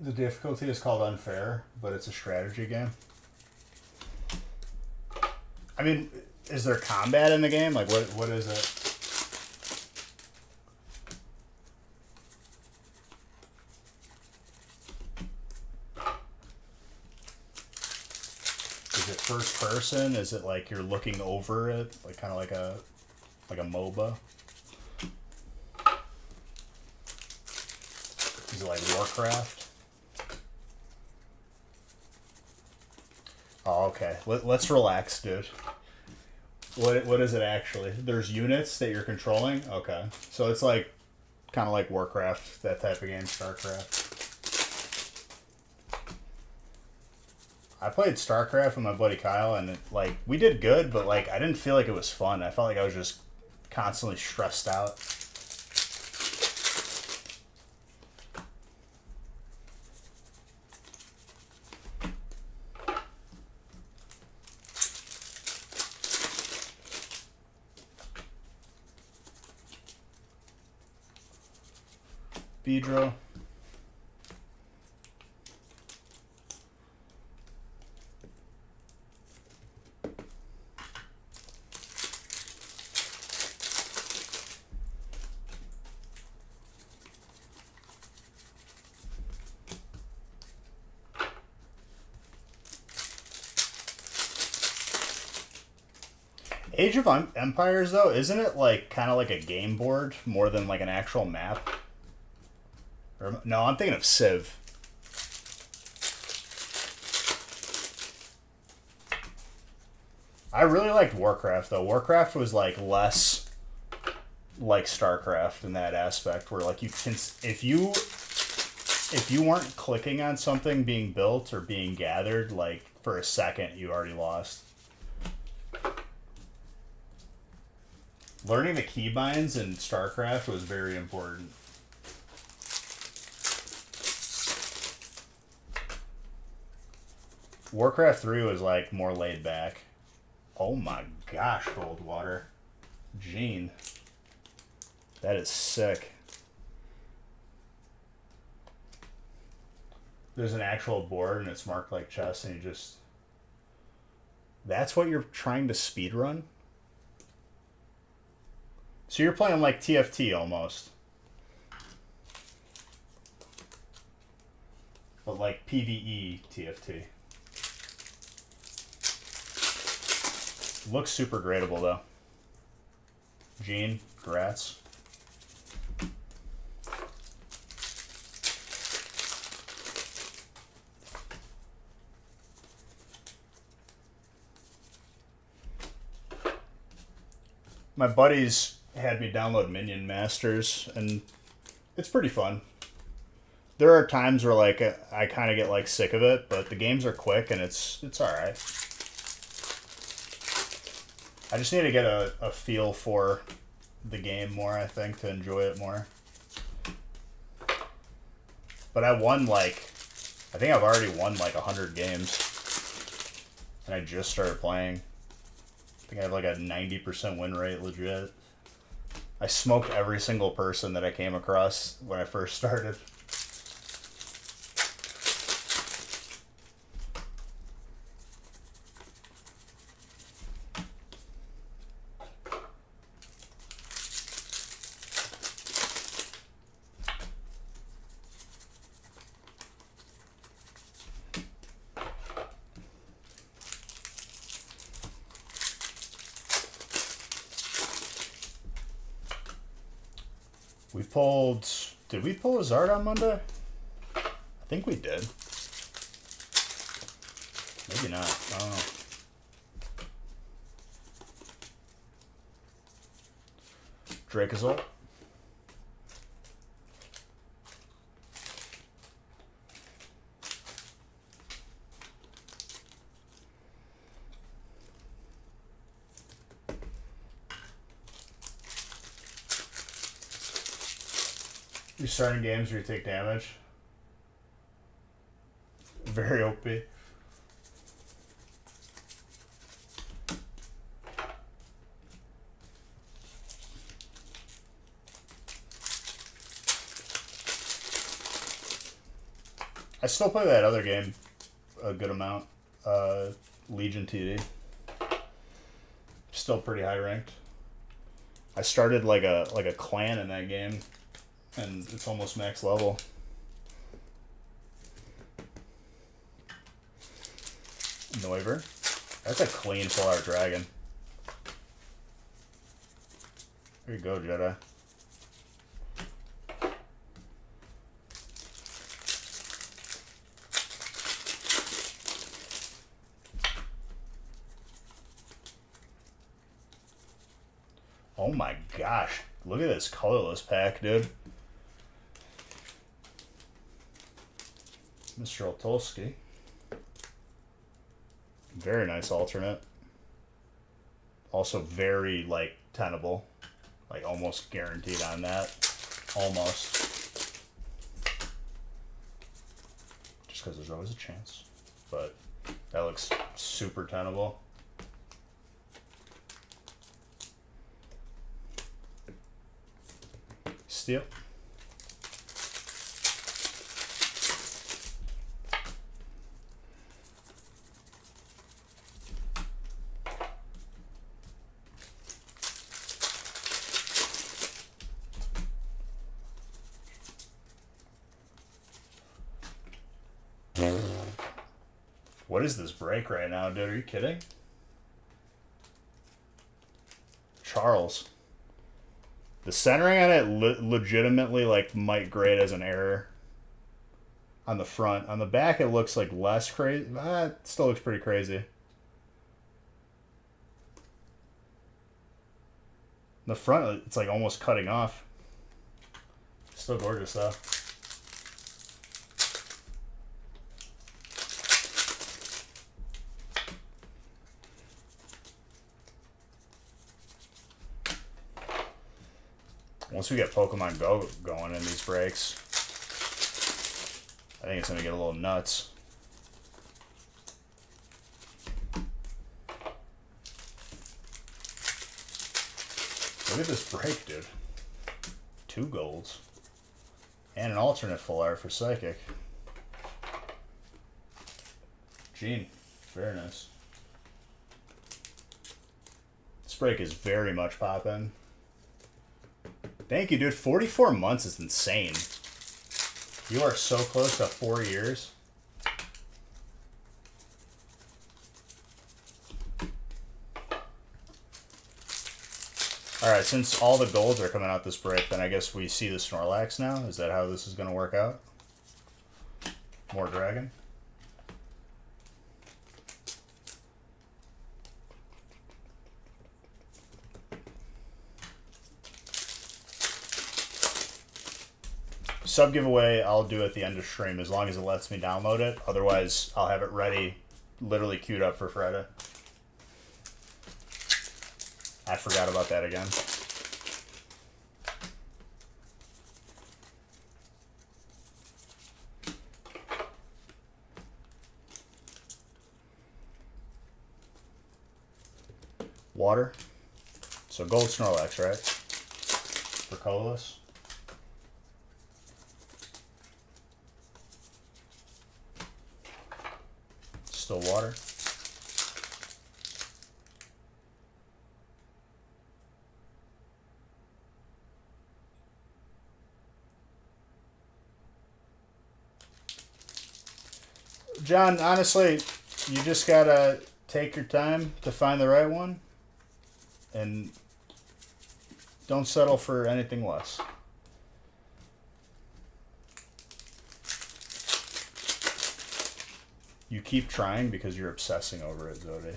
The difficulty is called unfair, but it's a strategy game. I mean, is there combat in the game? Like, what is it? Is it first person? Is it like you're looking over it, like kind of like a MOBA? Is it like Warcraft? Oh, okay. Let's relax, dude. What is it actually? There's units that you're controlling? Okay. So it's like kind of like Warcraft, that type of game, StarCraft. I played StarCraft with my buddy Kyle, and like we did good, but like I didn't feel like it was fun. I felt like I was just constantly stressed out. Bedro. Age of Empires, though, isn't it like kind of like a game board more than like an actual map? Or, no, I'm thinking of Civ. I really liked Warcraft, though. Warcraft was like less like StarCraft in that aspect, where like you can, if you weren't clicking on something being built or being gathered, like for a second, you already lost. Learning the keybinds in StarCraft was very important. Warcraft 3 was like more laid back. Oh my gosh, Goldwater. Gene. That is sick. There's an actual board and it's marked like chess and you just... That's what you're trying to speedrun? So you're playing like TFT almost. But like PvE TFT. Looks super gradable though. Gene, congrats. My buddies had me download Minion Masters, and it's pretty fun. There are times where like I kind of get like sick of it, but the games are quick and it's all right. I just need to get a feel for the game more, I think, to enjoy it more. But I won like, I think I've already won like 100 games. And I just started playing. I think I have like a 90% win rate, legit. I smoked every single person that I came across when I first started. We pulled... Did we pull a Zard on Monday? I think we did. Maybe not. I don't know. Drakazol. You're starting games where you take damage. Very OP. I still play that other game a good amount. Legion TD. Still pretty high ranked. I started like a clan in that game, and it's almost max level. Noiver. That's a clean full art dragon. There you go, Jedi. Oh my gosh. Look at this colorless pack, dude. Mr. Oltolsky. Very nice alternate. Also very, like, tenable. Like, almost guaranteed on that. Almost. Just because there's always a chance. But that looks super tenable. Steel. What is this break right now, dude? Are you kidding? Charles. The centering on it legitimately like might grade as an error on the front. On the back, it looks like less crazy. It still looks pretty crazy. The front, it's like almost cutting off. Still gorgeous though. Once we get Pokemon Go going in these breaks, I think it's going to get a little nuts. Look at this break, dude. 2 golds. And an alternate full art for Psychic. Gene. Very nice. This break is very much poppin'. Thank you, dude. 44 months is insane. You are so close to 4 years. Alright, since all the golds are coming out this break, then I guess we see the Snorlax now? Is that how this is going to work out? More dragon? Sub giveaway I'll do at the end of stream as long as it lets me download it. Otherwise, I'll have it ready, literally queued up for Friday. I forgot about that again. Water. So gold Snorlax, right? For colorless. Still water. John, honestly, you just gotta take your time to find the right one and don't settle for anything less. You keep trying because you're obsessing over it, Zodi.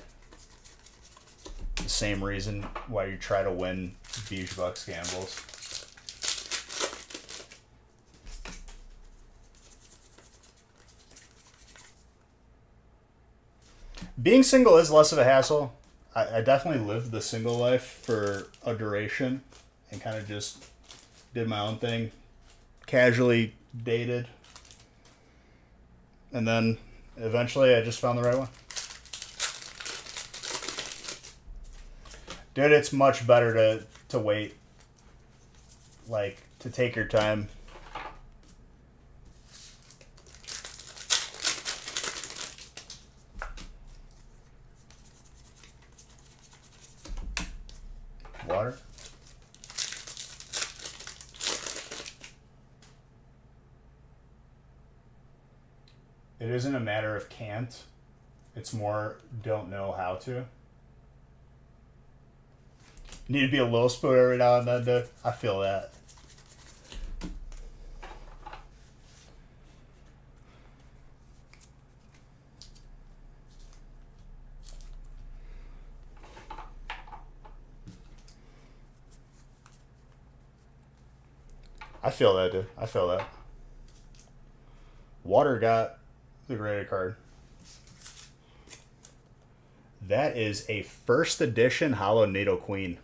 The same reason why you try to win Beach Bucks gambles. Being single is less of a hassle. I definitely lived the single life for a duration and kind of just did my own thing. Casually dated. And then eventually I just found the right one. Dude, it's much better to wait. Like, to take your time. Water. It isn't a matter of can't. It's more don't know how to. Need to be a little spoon every now and then, dude. I feel that. I feel that, dude. I feel that. Water got the graded card. That is a first edition Hollow Nido Queen.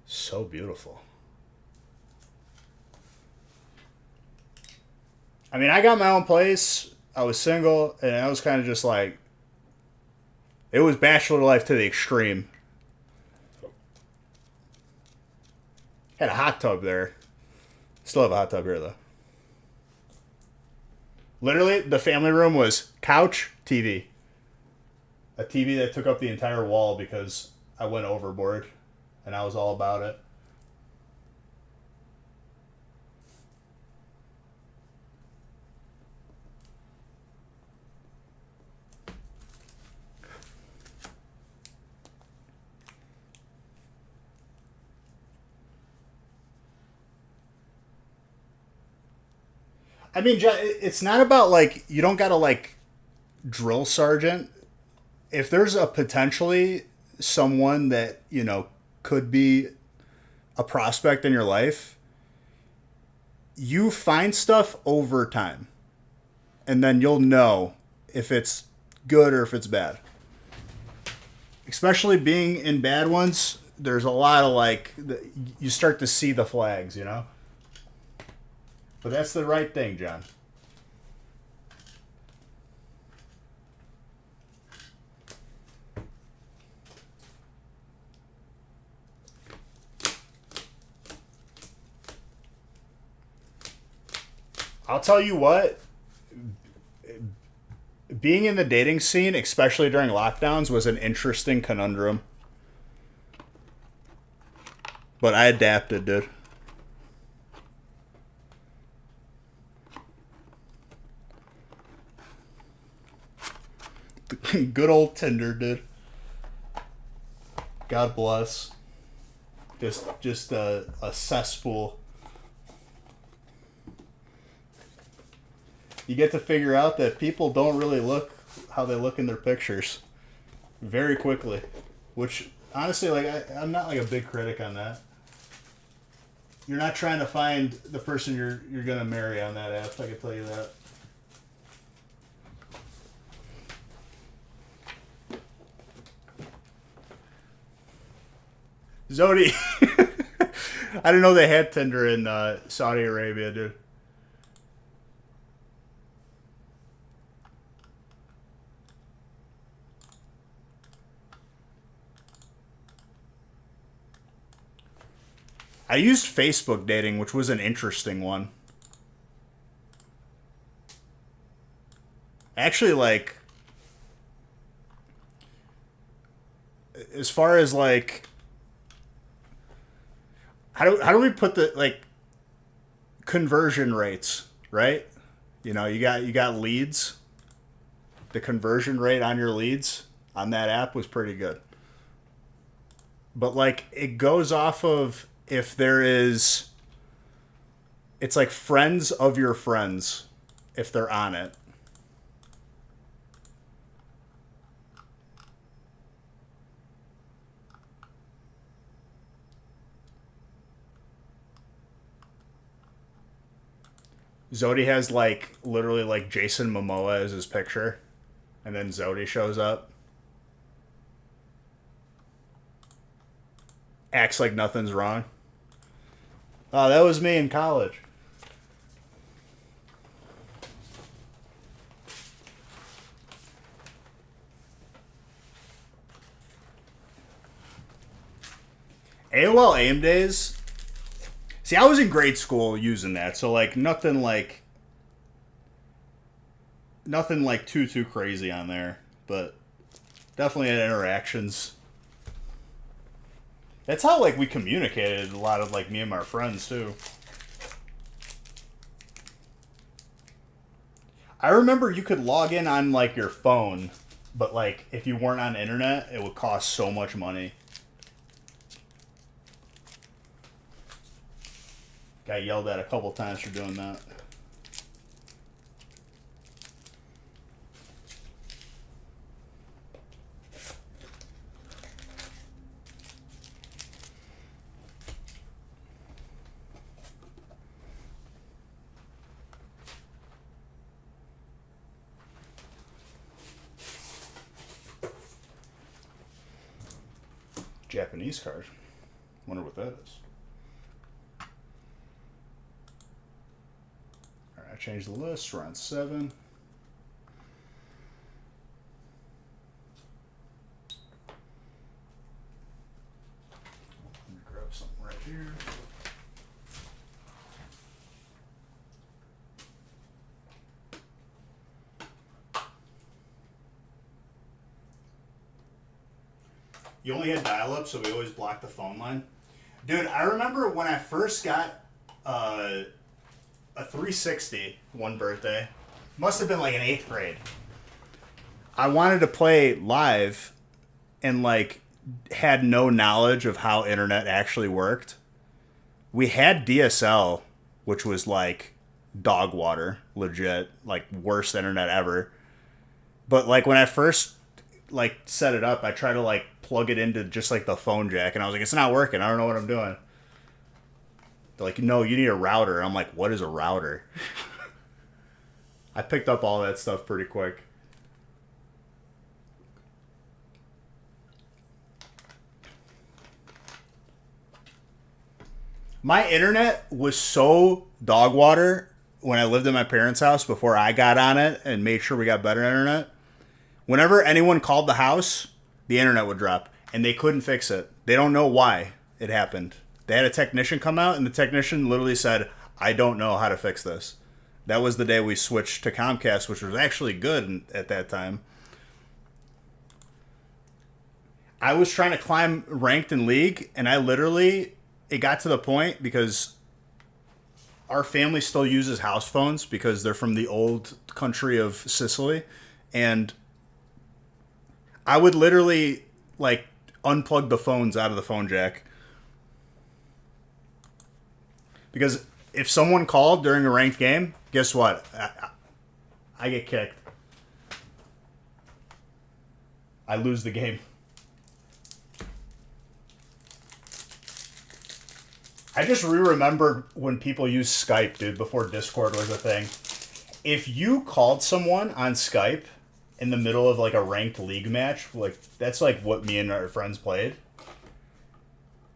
So beautiful. I mean, I got my own place. I was single, and I was kind of just like, it was bachelor life to the extreme. Had a hot tub there. Still have a hot tub here, though. Literally, the family room was couch, TV. A TV that took up the entire wall because I went overboard, and I was all about it. I mean, it's not about, like, you don't gotta, like, drill sergeant. If there's a potentially someone that, you know, could be a prospect in your life, you find stuff over time. And then you'll know if it's good or if it's bad. Especially being in bad ones, there's a lot of, like, you start to see the flags, you know? But that's the right thing, John. I'll tell you what, being in the dating scene, especially during lockdowns, was an interesting conundrum. But I adapted, dude. Good old Tinder, dude. God bless. Just a cesspool. You get to figure out that people don't really look how they look in their pictures very quickly. Which, honestly, like, I'm not like a big critic on that. You're not trying to find the person you're gonna marry on that app, I can tell you that. Zodi. I didn't know they had Tinder in Saudi Arabia, dude. I used Facebook dating, which was an interesting one. Actually, like, as far as like, how do we put the like conversion rates, right? You know, you got leads. The conversion rate on your leads on that app was pretty good. But like it goes off of if there is, it's like friends of your friends if they're on it. Zodi has like literally like Jason Momoa as his picture, and then Zodi shows up. Acts like nothing's wrong. Oh, that was me in college. AOL AIM days. See, I was in grade school using that, so like nothing like too crazy on there, but definitely had interactions. That's how like we communicated a lot of like me and my friends too. I remember you could log in on like your phone, but like if you weren't on internet, it would cost so much money. Got yelled at a couple times for doing that. Japanese card. Wonder what that is. Alright, I changed the list. We're on 7. Let me grab something right here. You only had dial-up, so we always blocked the phone line. Dude, I remember when I first got a 360 one birthday. Must have been like in 8th grade. I wanted to play live and like had no knowledge of how internet actually worked. We had DSL, which was like dog water, legit, like worst internet ever. But like when I first like set it up, I tried to like plug it into just like the phone jack, and I was like, it's not working. I don't know what I'm doing. They're like, no, you need a router. And I'm like, what is a router? I picked up all that stuff pretty quick. My internet was so dog water when I lived in my parents' house before I got on it and made sure we got better internet. Whenever anyone called the house, the internet would drop, and they couldn't fix it. They don't know why it happened. They had a technician come out, and the technician literally said, I don't know how to fix this. That was the day we switched to Comcast, which was actually good at that time. I was trying to climb ranked in League, and it got to the point because our family still uses house phones because they're from the old country of Sicily, and I would literally like unplug the phones out of the phone jack. Because if someone called during a ranked game, guess what? I get kicked. I lose the game. I just remembered when people used Skype, dude, before Discord was a thing. If you called someone on Skype in the middle of like a ranked league match, like that's like what me and our friends played,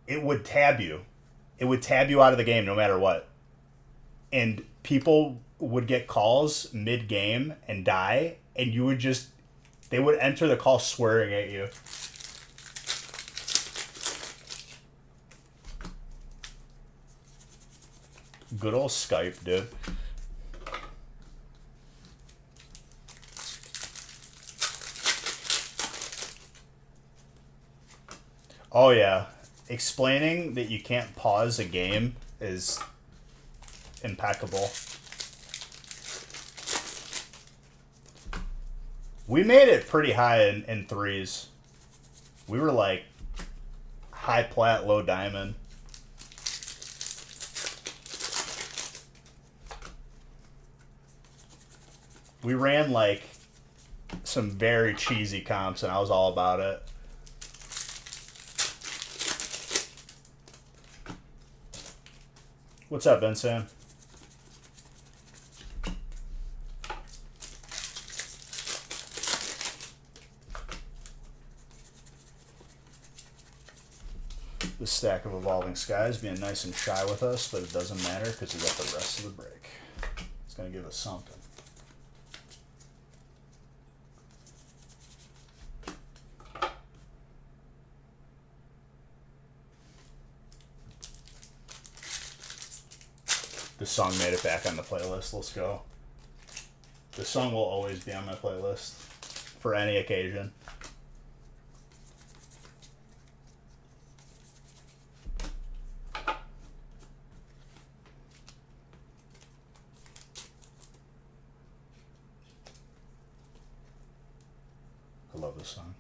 it would tab you. It would tab you out of the game no matter what. And people would get calls mid-game and die, and you would just... They would enter the call swearing at you. Good old Skype, dude. Oh yeah. Explaining that you can't pause a game is impeccable. We made it pretty high in threes. We were like high plat, low diamond. We ran like some very cheesy comps and I was all about it. What's up, Vincent? This stack of Evolving Skies being nice and shy with us, but it doesn't matter because we got the rest of the break. It's going to give us something. This song made it back on the playlist. Let's go. This song will always be on my playlist for any occasion. I love this song.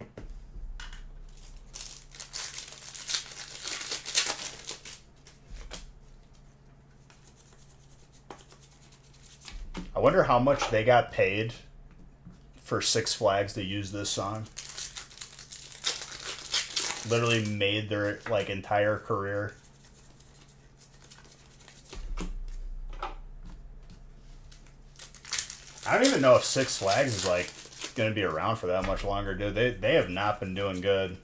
I wonder how much they got paid for Six Flags to use this song. Literally made their like entire career. I don't even know if Six Flags is like going to be around for that much longer, dude. They have not been doing good.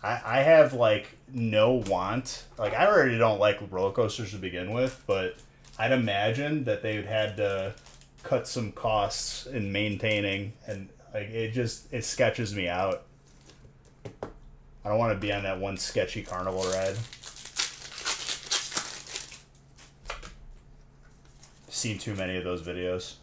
I have like no want. Like I already don't like roller coasters to begin with, but I'd imagine that they'd had to cut some costs in maintaining, and like it sketches me out. I don't want to be on that one sketchy carnival ride. Seen too many of those videos.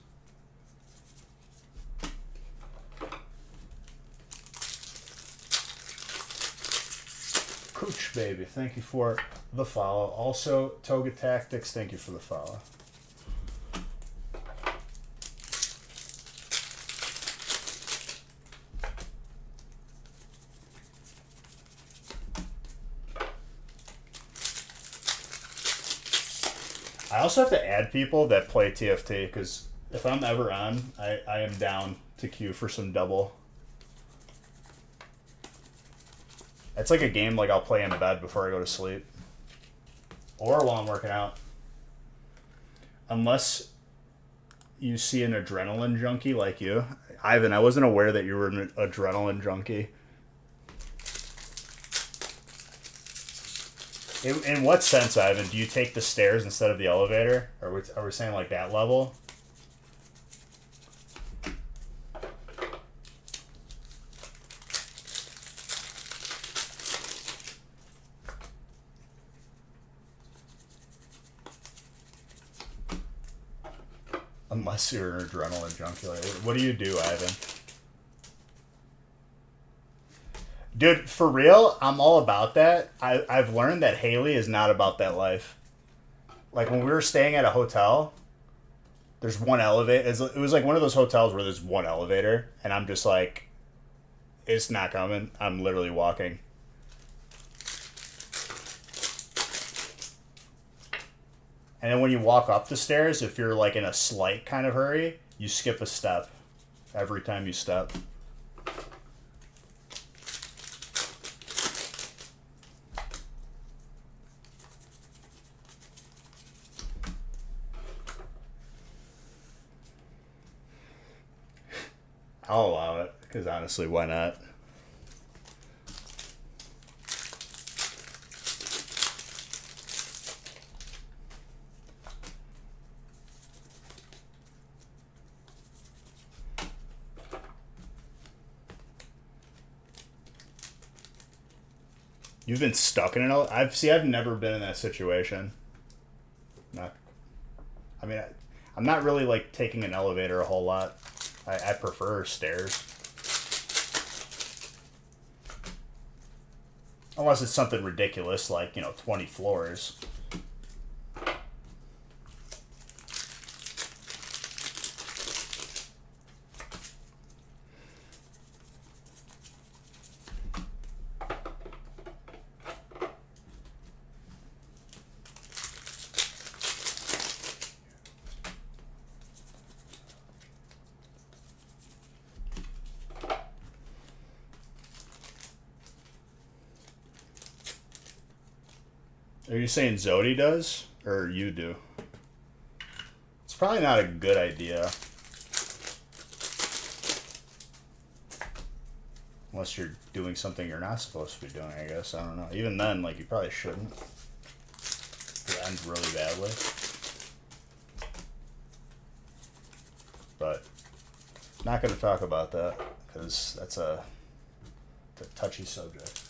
Cooch baby, thank you for the follow. Also, Toga Tactics, thank you for the follow. I also have to add people that play TFT because if I'm ever on, I am down to queue for some double. It's like a game like I'll play in bed before I go to sleep. Or while I'm working out. Unless you see an adrenaline junkie like you. Ivan, I wasn't aware that you were an adrenaline junkie. In what sense, Ivan? Do you take the stairs instead of the elevator? Are we saying like that level? Unless you're an adrenaline junkie. Like, what do you do, Ivan? Dude, for real, I'm all about that. I've learned that Haley is not about that life. Like, when we were staying at a hotel, there's one elevator. It was like one of those hotels where there's one elevator, and I'm just like, it's not coming. I'm literally walking. And then when you walk up the stairs, if you're like in a slight kind of hurry, you skip a step every time you step. I'll allow it, because honestly, why not? You've been stuck in it. I've never been in that situation. I mean, I'm not really like taking an elevator a whole lot. I prefer stairs. Unless it's something ridiculous like, 20 floors. Are you saying Zodi does? Or you do? It's probably not a good idea. Unless you're doing something you're not supposed to be doing, I guess. I don't know. Even then, like, you probably shouldn't. It ends really badly. But, not going to talk about that, because that's a touchy subject.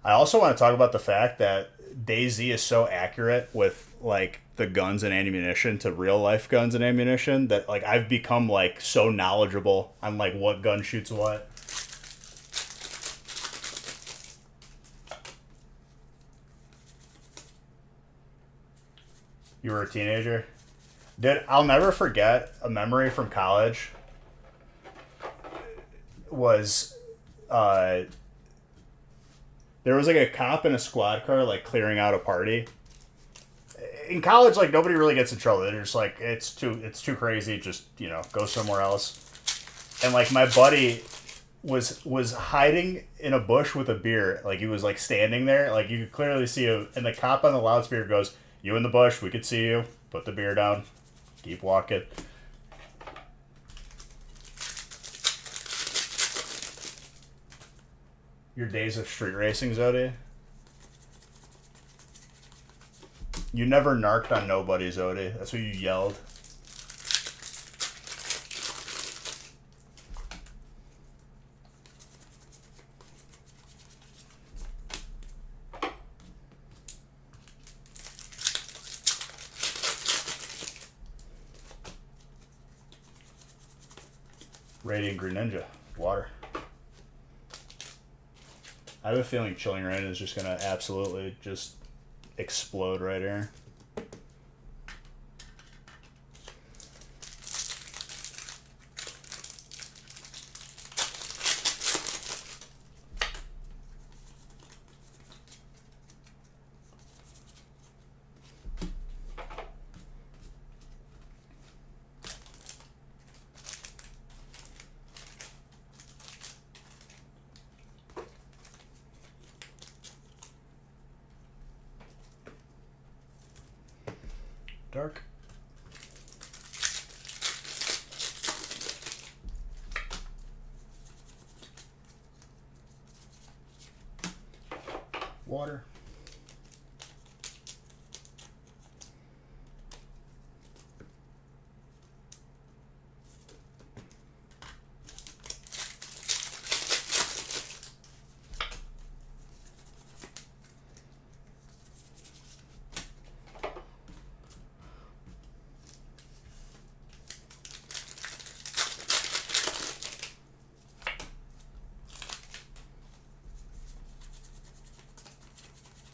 I also want to talk about the fact that DayZ is so accurate with like the guns and ammunition to real life guns and ammunition that like I've become like so knowledgeable on like what gun shoots what. You were a teenager? Dude, I'll never forget a memory from college was there was like a cop in a squad car like clearing out a party. In college, like nobody really gets in trouble. They're just like it's too crazy. Just go somewhere else. And like my buddy was hiding in a bush with a beer. Like he was like standing there. Like you could clearly see him. And the cop on the loudspeaker goes, "You in the bush? We could see you. Put the beer down. Keep walking." Your days of street racing, Zodi? You never narked on nobody, Zodi. That's what you yelled. Radiant Green Ninja. Water. I have a feeling Chilling Rain is just going to absolutely just explode right here. Dark. Water.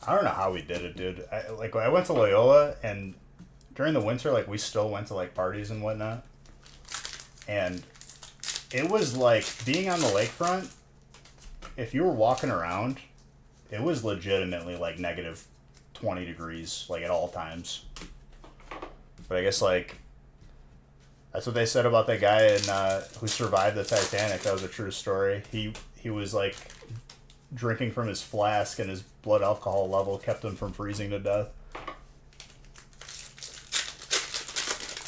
I don't know how we did it, dude. I went to Loyola, and during the winter, like, we still went to, like, parties and whatnot. And it was, like, being on the lakefront, if you were walking around, it was legitimately, like, negative 20 degrees, like, at all times. But I guess, like, that's what they said about that guy who survived the Titanic. That was a true story. He was, like, drinking from his flask, and his blood alcohol level kept him from freezing to death.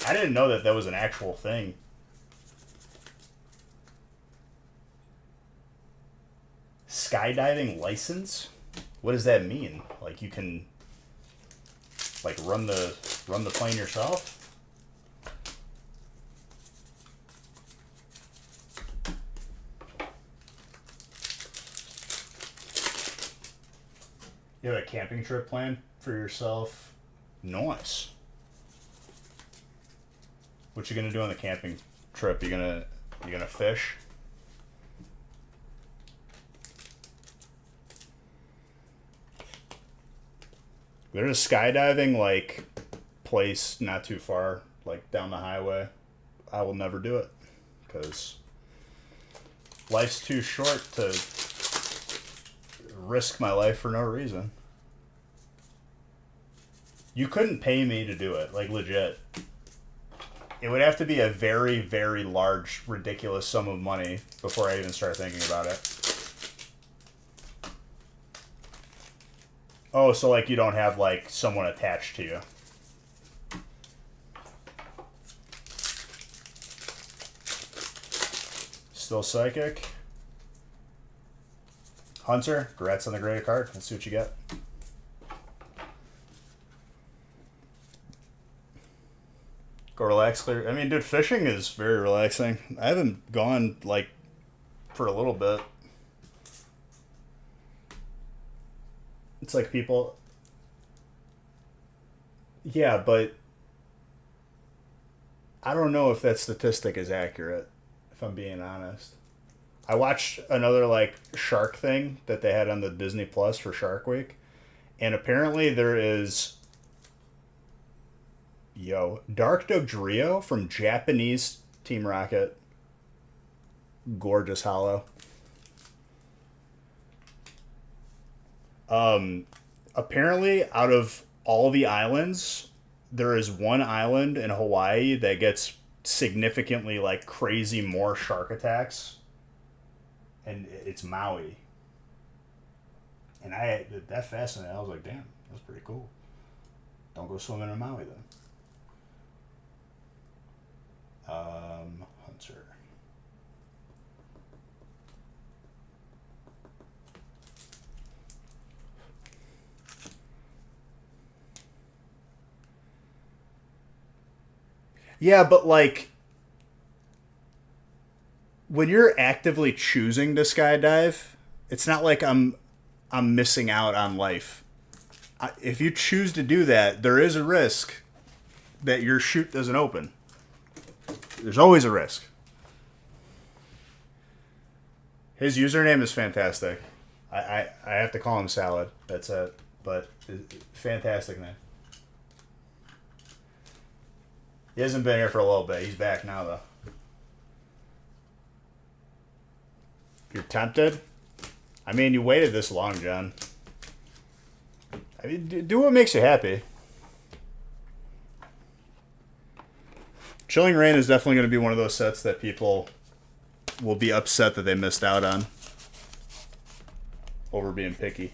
I didn't know that was an actual thing. Skydiving license? What does that mean? Like you can like run the plane yourself? You have a camping trip planned for yourself? Nice. What you gonna do on the camping trip? You gonna fish? There's a skydiving like place not too far, like down the highway. I will never do it because life's too short to risk my life for no reason. You couldn't pay me to do it, like legit. It would have to be a very, very large, ridiculous sum of money before I even start thinking about it. Oh, so like you don't have like someone attached to you. Still psychic. Hunter, congrats on the great card. Let's see what you get. Go relax, clear. I mean, dude, fishing is very relaxing. I haven't gone like for a little bit. It's like people. Yeah, but I don't know if that statistic is accurate, if I'm being honest. I watched another like shark thing that they had on the Disney Plus for Shark Week, and apparently there is Dark Dodrio from Japanese Team Rocket. Gorgeous hollow. Apparently out of all the islands, there is one island in Hawaii that gets significantly like crazy more shark attacks, and it's Maui. And that fascinated. I was like, damn, that's pretty cool. Don't go swimming in Maui then. Hunter. Yeah, but like when you're actively choosing to skydive, it's not like I'm missing out on life. If you choose to do that, there is a risk that your chute doesn't open. There's always a risk. His username is fantastic. I have to call him Salad. That's it. But fantastic name. He hasn't been here for a little bit. He's back now, though. If you're tempted, I mean, you waited this long, John. I mean, do what makes you happy. Chilling Reign is definitely going to be one of those sets that people will be upset that they missed out on over being picky.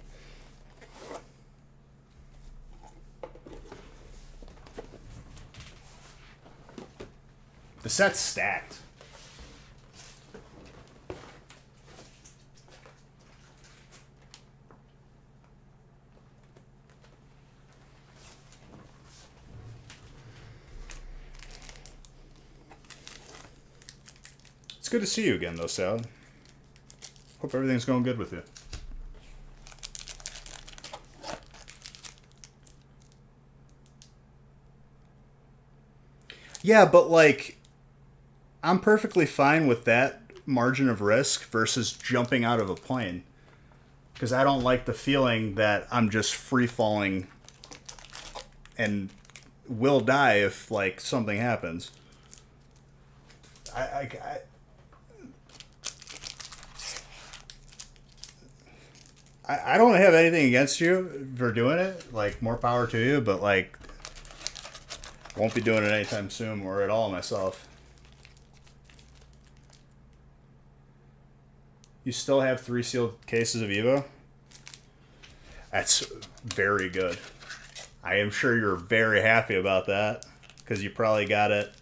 The set's stacked. It's good to see you again, though, Sal. Hope everything's going good with you. Yeah, but like, I'm perfectly fine with that margin of risk versus jumping out of a plane. Because I don't like the feeling that I'm just free falling and will die if like something happens. I don't have anything against you for doing it. Like, more power to you, but like, won't be doing it anytime soon or at all myself. You still have 3 sealed cases of Evo? That's very good. I am sure you're very happy about that because you probably got it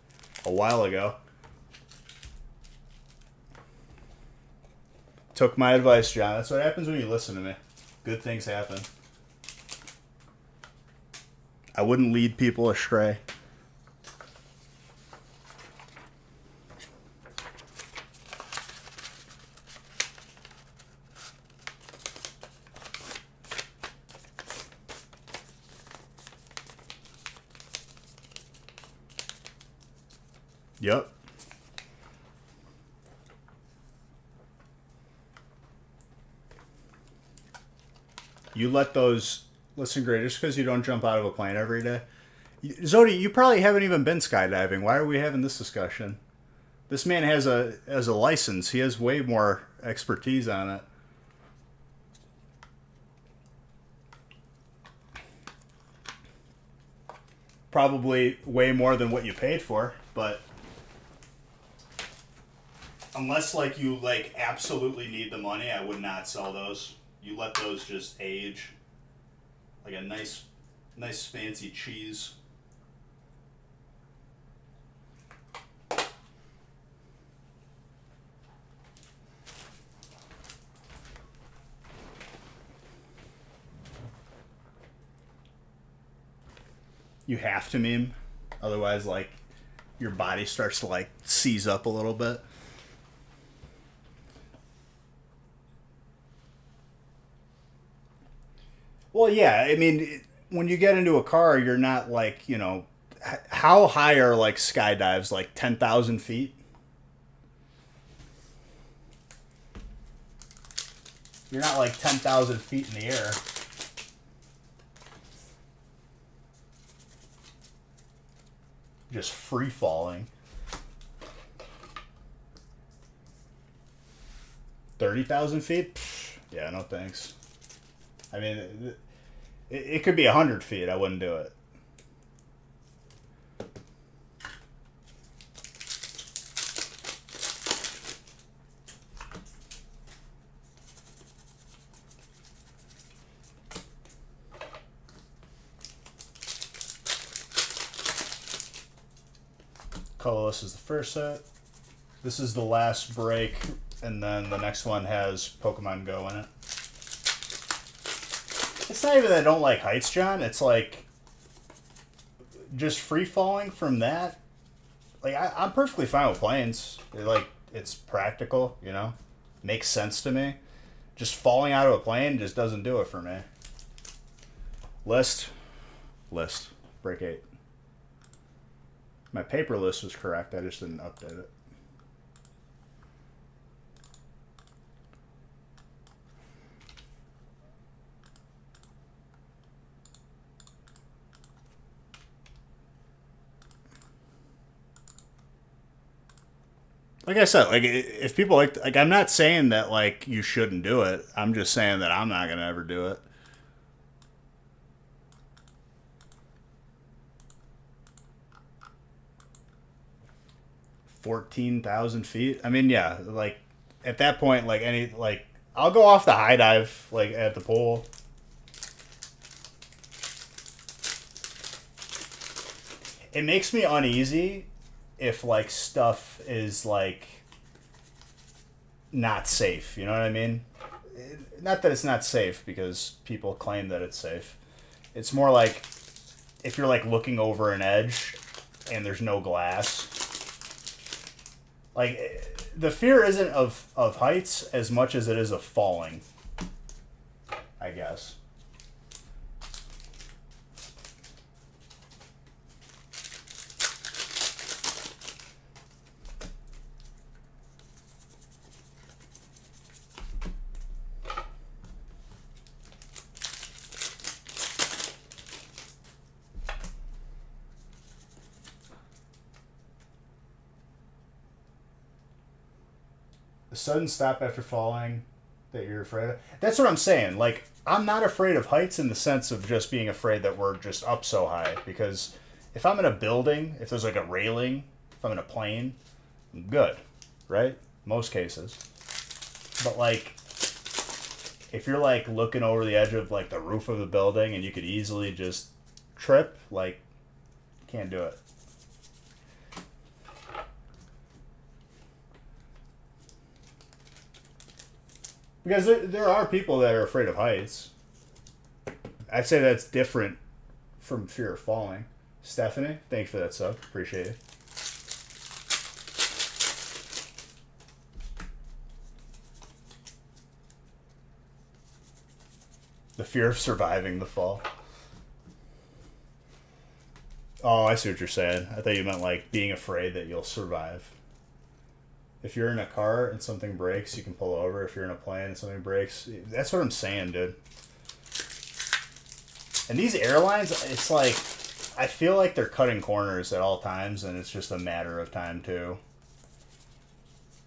a while ago. Took my advice, John. That's what happens when you listen to me. Good things happen. I wouldn't lead people astray. Yep. You let those... Listen, Gray, just because you don't jump out of a plane every day. Zodi, you probably haven't even been skydiving. Why are we having this discussion? This man has a license. He has way more expertise on it. Probably way more than what you paid for, but unless like you like absolutely need the money, I would not sell those. You let those just age like a nice fancy cheese. You have to meme, otherwise like your body starts to like seize up a little bit. Well, yeah, I mean, when you get into a car, you're not like, how high are like skydives? Like 10,000 feet? You're not like 10,000 feet in the air. Just free falling. 30,000 feet? Pfft, yeah, no thanks. I mean, it could be 100 feet. I wouldn't do it. Colorless is the first set. This is the last break, and then the next one has Pokemon Go in it. It's not even that I don't like heights, John. It's like just free falling from that. Like I'm perfectly fine with planes. It's practical, makes sense to me. Just falling out of a plane just doesn't do it for me. List, break 8. My paper list was correct. I just didn't update it. Like I said, like if people like I'm not saying that like you shouldn't do it. I'm just saying that I'm not gonna ever do it. $14,000 feet. I mean, yeah, like at that point, I'll go off the high dive like at the pool. It makes me uneasy if like stuff is like not safe. You know what I mean? Not that it's not safe because people claim that it's safe. It's more like if you're like looking over an edge and there's no glass. Like, the fear isn't of heights as much as it is of falling, I guess. A sudden stop after falling that you're afraid of. That's what I'm saying. Like, I'm not afraid of heights in the sense of just being afraid that we're just up so high. Because if I'm in a building, if there's like a railing, if I'm in a plane, I'm good, right? Most cases. But like, if you're like looking over the edge of like the roof of the building and you could easily just trip, like, can't do it. Because there are people that are afraid of heights. I'd say that's different from fear of falling. Stephanie, thanks for that sub. Appreciate it. The fear of surviving the fall. Oh, I see what you're saying. I thought you meant like being afraid that you'll survive. If you're in a car and something breaks, you can pull over. If you're in a plane and something breaks, that's what I'm saying, dude. And these airlines, it's like, I feel like they're cutting corners at all times, and it's just a matter of time, too.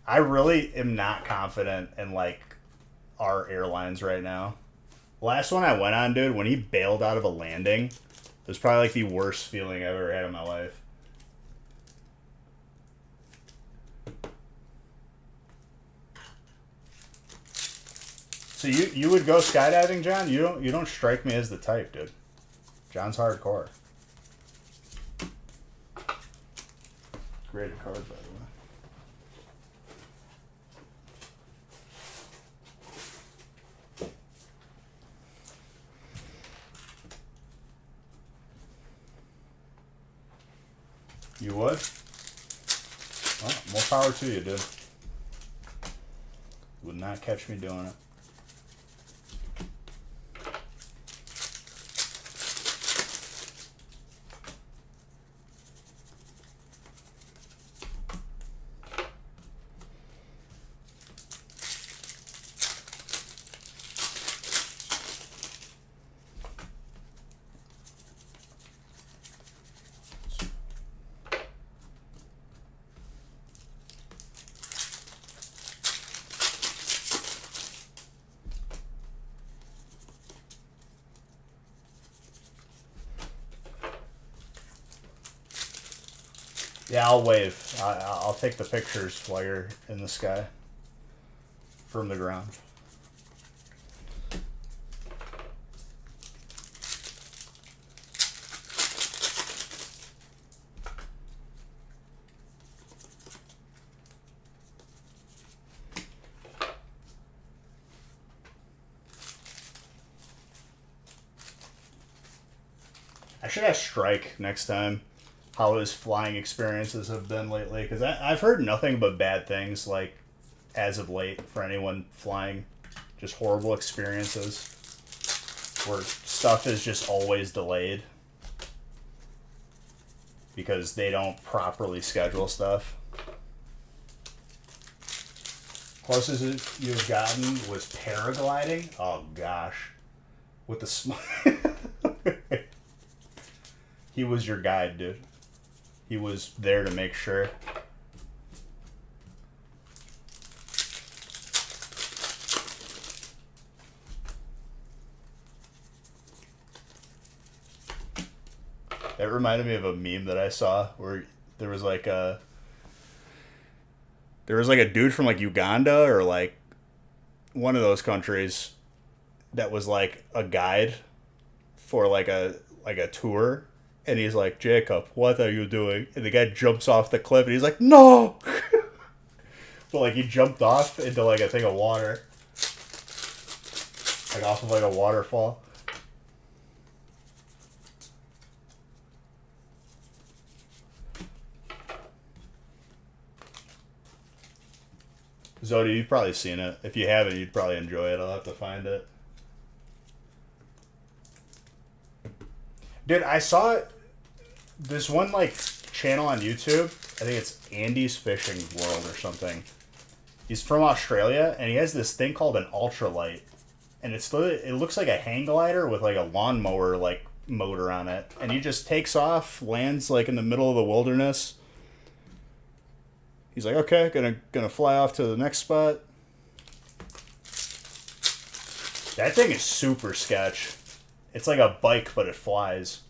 I really am not confident in, like, our airlines right now. Last one I went on, dude, when he bailed out of a landing, it was probably, like, the worst feeling I've ever had in my life. So you would go skydiving, John? You don't strike me as the type, dude. John's hardcore. Graded card, by the way. You would? Well, more power to you, dude. Would not catch me doing it. Yeah, I'll wave. I'll take the pictures while you're in the sky. From the ground. I should ask Strike next time how his flying experiences have been lately, because I've heard nothing but bad things, like, as of late, for anyone flying. Just horrible experiences where stuff is just always delayed because they don't properly schedule stuff. Closest you've gotten was paragliding. Oh gosh, with the he was your guide, dude. He was there to make sure. That reminded me of a meme that I saw where there was like a dude from like Uganda or like one of those countries that was like a guide for like a tour, and he's like, Jacob, what are you doing? And the guy jumps off the cliff and he's like, no. But like he jumped off into like a thing of water, like off of like a waterfall. Zodi, you've probably seen it. If you haven't, you'd probably enjoy it. I'll have to find it. Dude, I saw this one like channel on YouTube. I think it's Andy's Fishing World or something. He's from Australia, and he has this thing called an ultralight, and it looks like a hang glider with like a lawnmower like motor on it, and he just takes off, lands like in the middle of the wilderness. He's like, okay, gonna fly off to the next spot. That thing is super sketch. It's like a bike, but it flies.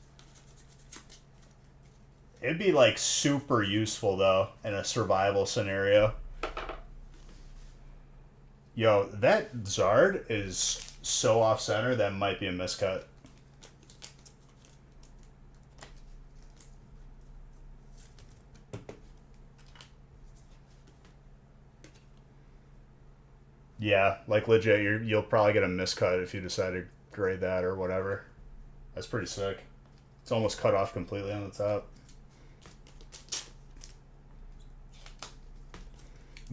It'd be like super useful though in a survival scenario. Yo, that Zard is so off center that might be a miscut. Yeah, like legit, you'll probably get a miscut if you decide to grade that or whatever. That's pretty sick. It's almost cut off completely on the top.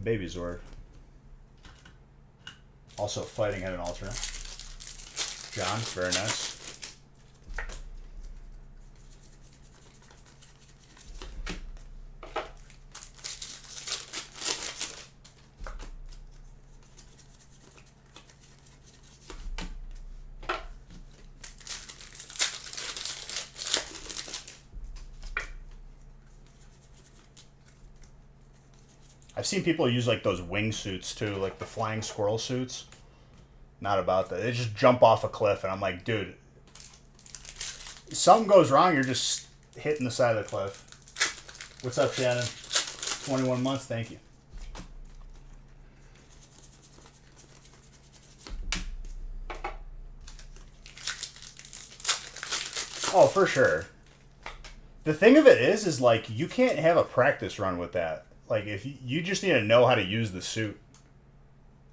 Baby Zord. Also fighting at an alternate. John, very nice. I've seen people use like those wing suits too, like the flying squirrel suits. Not about that. They just jump off a cliff, and I'm like, dude, something goes wrong, you're just hitting the side of the cliff. What's up, Shannon? 21 months, thank you. Oh, for sure. The thing of it is like, you can't have a practice run with that. Like, if you just need to know how to use the suit.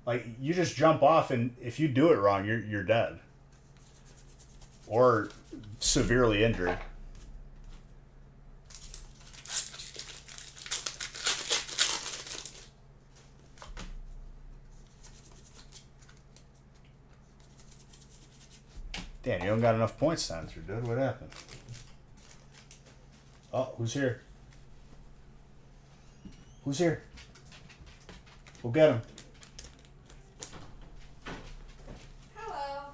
Like, you just jump off, and if you do it wrong, you're dead. Or severely injured. Dan, you don't got enough points to answer, dude. What happened? Oh, who's here? Who's here? We'll get him. Hello.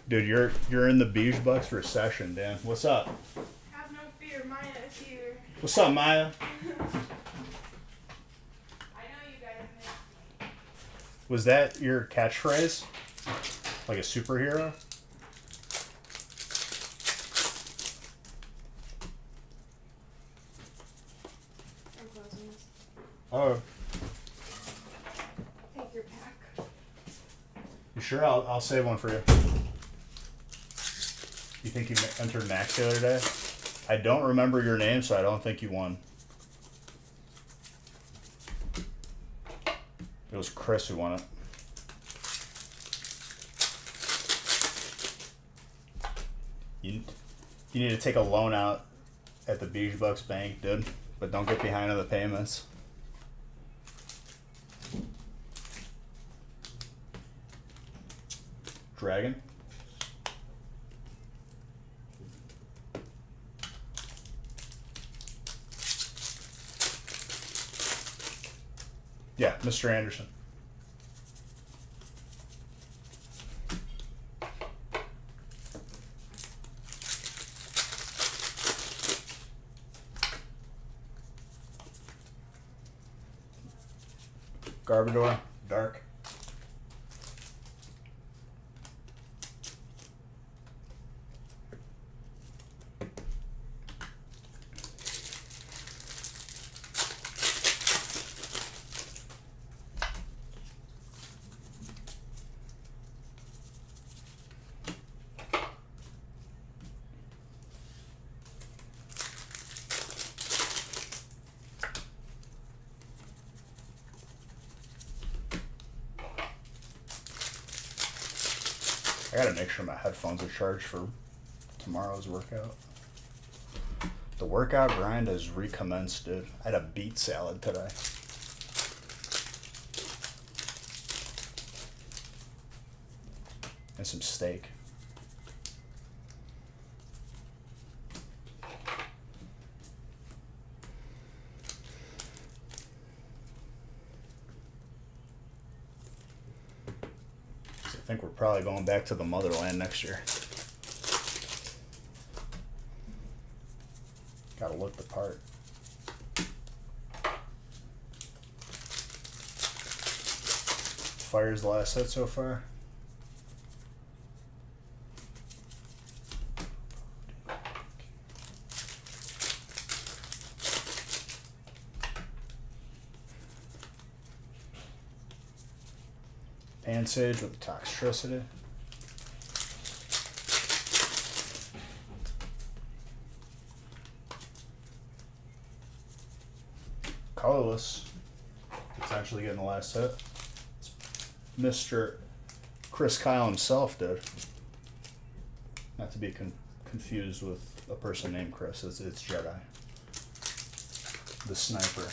Dude, you're in the Beige Bucks recession, Dan. What's up? Have no fear, Maya is here. What's up, Maya? I know you guys missed me. Was that your catchphrase? Like a superhero? I'm closing this. Oh, Take your pack. you sure? I'll save one for you. You think you entered Max the other day? I don't remember your name, so I don't think you won. It was Chris who won it. You need to take a loan out at the Beige Bucks Bank, dude. But don't get behind on the payments. Dragon? Yeah, Mr. Anderson. Garbador, dark. I gotta make sure my headphones are charged for tomorrow's workout. The workout grind has recommenced, dude. I had a beet salad today. And some steak. I think we're probably going back to the motherland next year. Gotta look the part. Fire's the last hit so far. Pan Sage with Toxtricity. Colorless. Potentially getting the last hit. It's Mr. Chris Kyle himself, dude. Not to be confused with a person named Chris. It's Jedi. The sniper.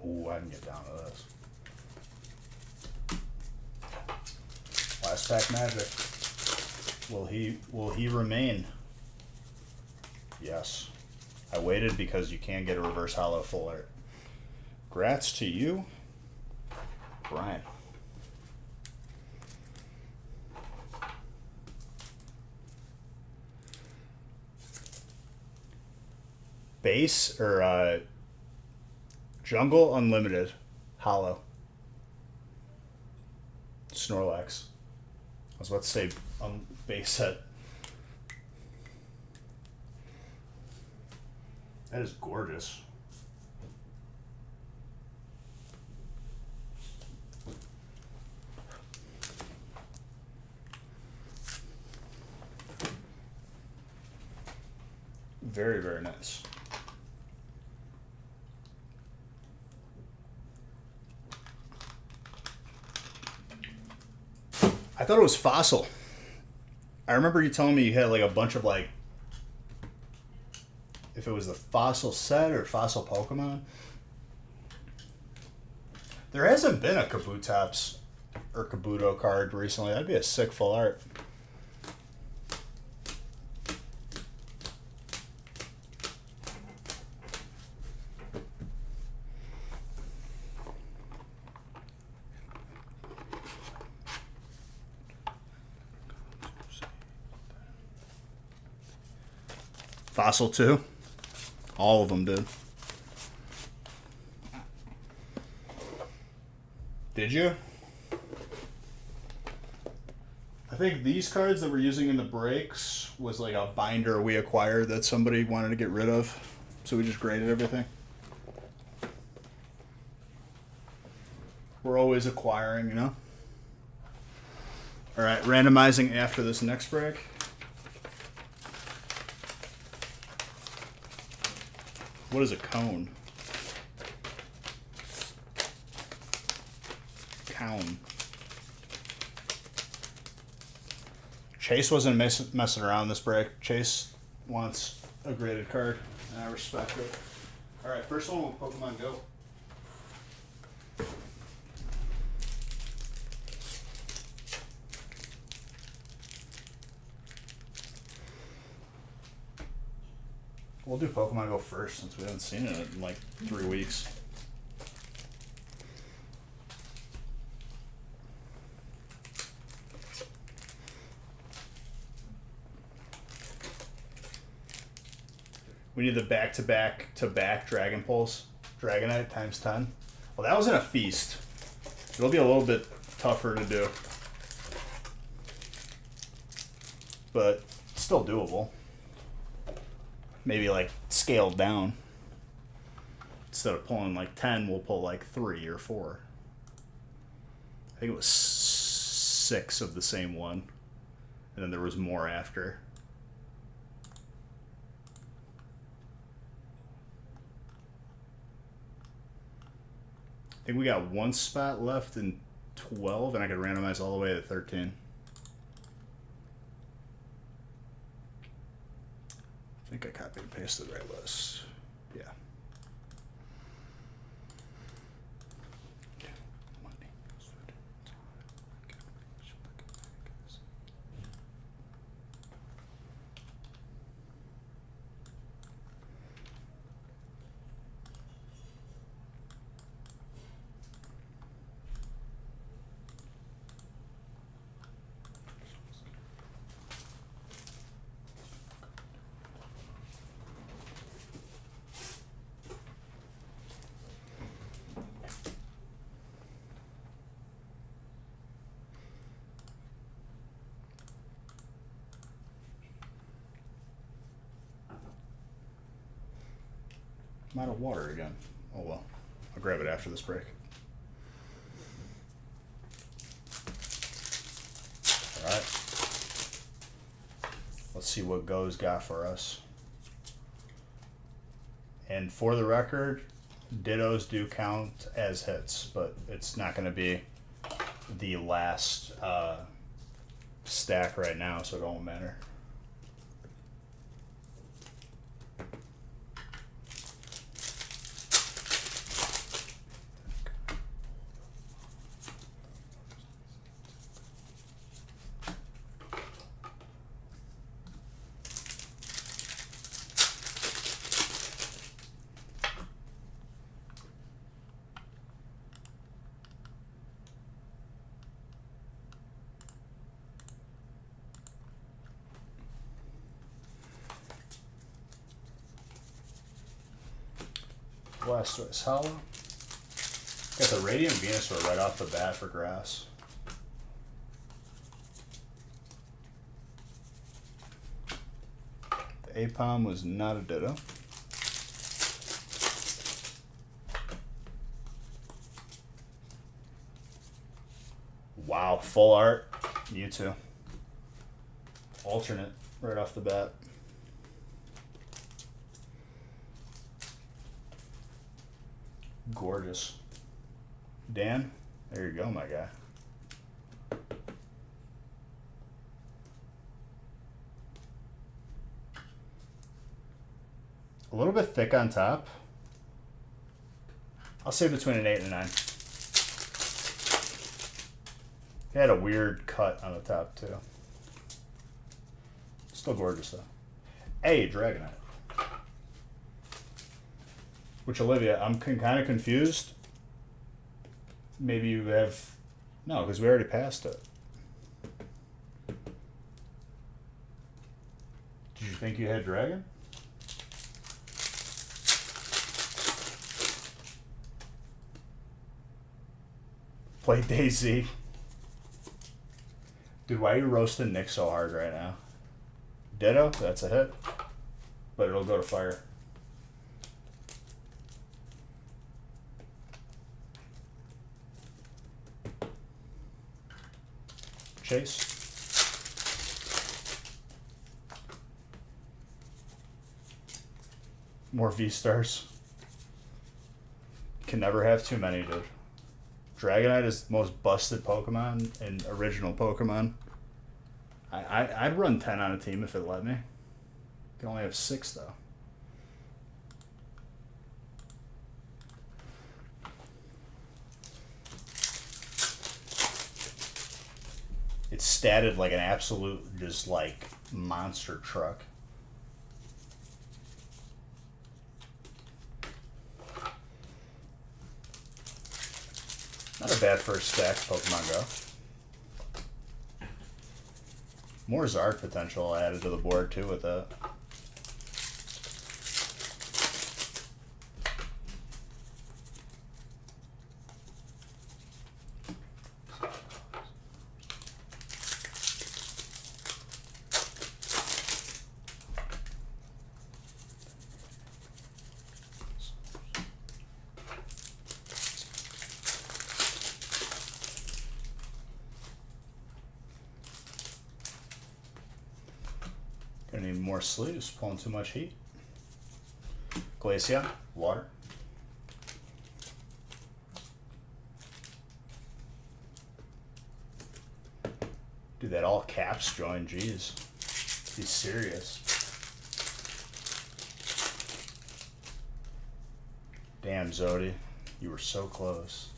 Ooh, I can get down to this. Last pack magic. Will he remain? Yes. I waited because you can get a reverse hollow full art. Congrats to you, Brian. Base or Jungle Unlimited Hollow Snorlax. I was about to say base set. That is gorgeous. Very, very nice. I thought it was Fossil. I remember you telling me you had like a bunch of like, if it was the Fossil set or Fossil Pokemon. There hasn't been a Kabutops or Kabuto card recently. That'd be a sick full art. Fossil 2. All of them did. Did you? I think these cards that we're using in the breaks was like a binder we acquired that somebody wanted to get rid of. So we just graded everything. We're always acquiring, you know? Alright, randomizing after this next break. What is a cone? Cone. Chase wasn't messing around this break. Chase wants a graded card, and I respect it. Alright, first one with Pokemon Go. We'll do Pokemon Go first since we haven't seen it in like 3 weeks. We need the back-to-back Dragon Pulse. Dragonite times 10. Well, that was in a feast. It'll be a little bit tougher to do. But still doable. Maybe like scaled down. Instead of pulling like 10, we'll pull like 3 or 4. I think it was 6 of the same one. And then there was more after. I think we got 1 spot left in 12, and I could randomize all the way to 13. I think I copied and pasted the right list. Yeah. I'm out of water again. Oh well. I'll grab it after this break. Alright. Let's see what Go's got for us. And for the record, Dittos do count as hits, but it's not going to be the last stack right now, so it won't matter. Blastoise Hollow. Got the Radiant Venusaur right off the bat for grass. The Apom was not a Ditto. Wow, full art. Mewtwo. Alternate right off the bat. Gorgeous. Dan, there you go, my guy. A little bit thick on top. I'll say between an 8 and a 9. It had a weird cut on the top, too. Still gorgeous, though. Hey, Dragonite. Which, Olivia, I'm kind of confused. Maybe you have... No, because we already passed it. Did you think you had Dragon? Play Daisy. Dude, why are you roasting Nick so hard right now? Ditto, that's a hit. But it'll go to fire. Chase. More V-Stars. Can never have too many, dude. Dragonite is the most busted Pokemon in original Pokemon. I'd run 10 on a team if it let me. You can only have 6, though. It's statted like an absolute, just like, monster truck. Not a bad first stack, Pokemon Go. More Zark potential added to the board, too, with that. Gonna need more sleeves, pulling too much heat. Glacia, water. Dude, that all caps join, jeez. Be serious. Damn, Zodi, you were so close.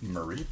Mareep.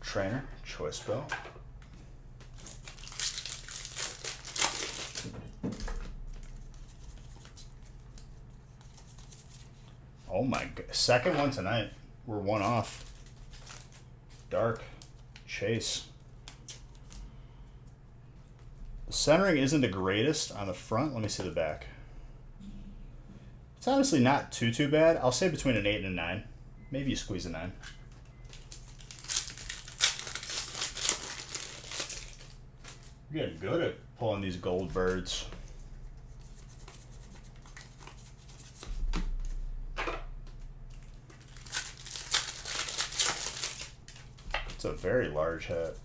Trainer, Choice Bell. Oh my god, second one tonight. We're one off. Dark, Chase. The centering isn't the greatest on the front. Let me see the back. It's honestly not too bad. I'll say between an 8 and a 9. Maybe you squeeze a 9. You're getting good at pulling these gold birds. It's a very large hit.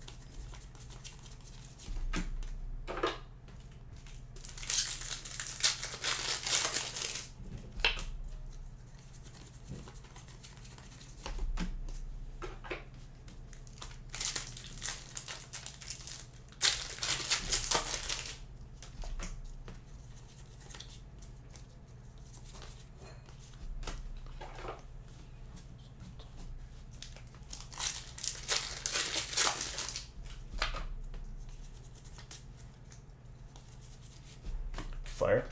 fire.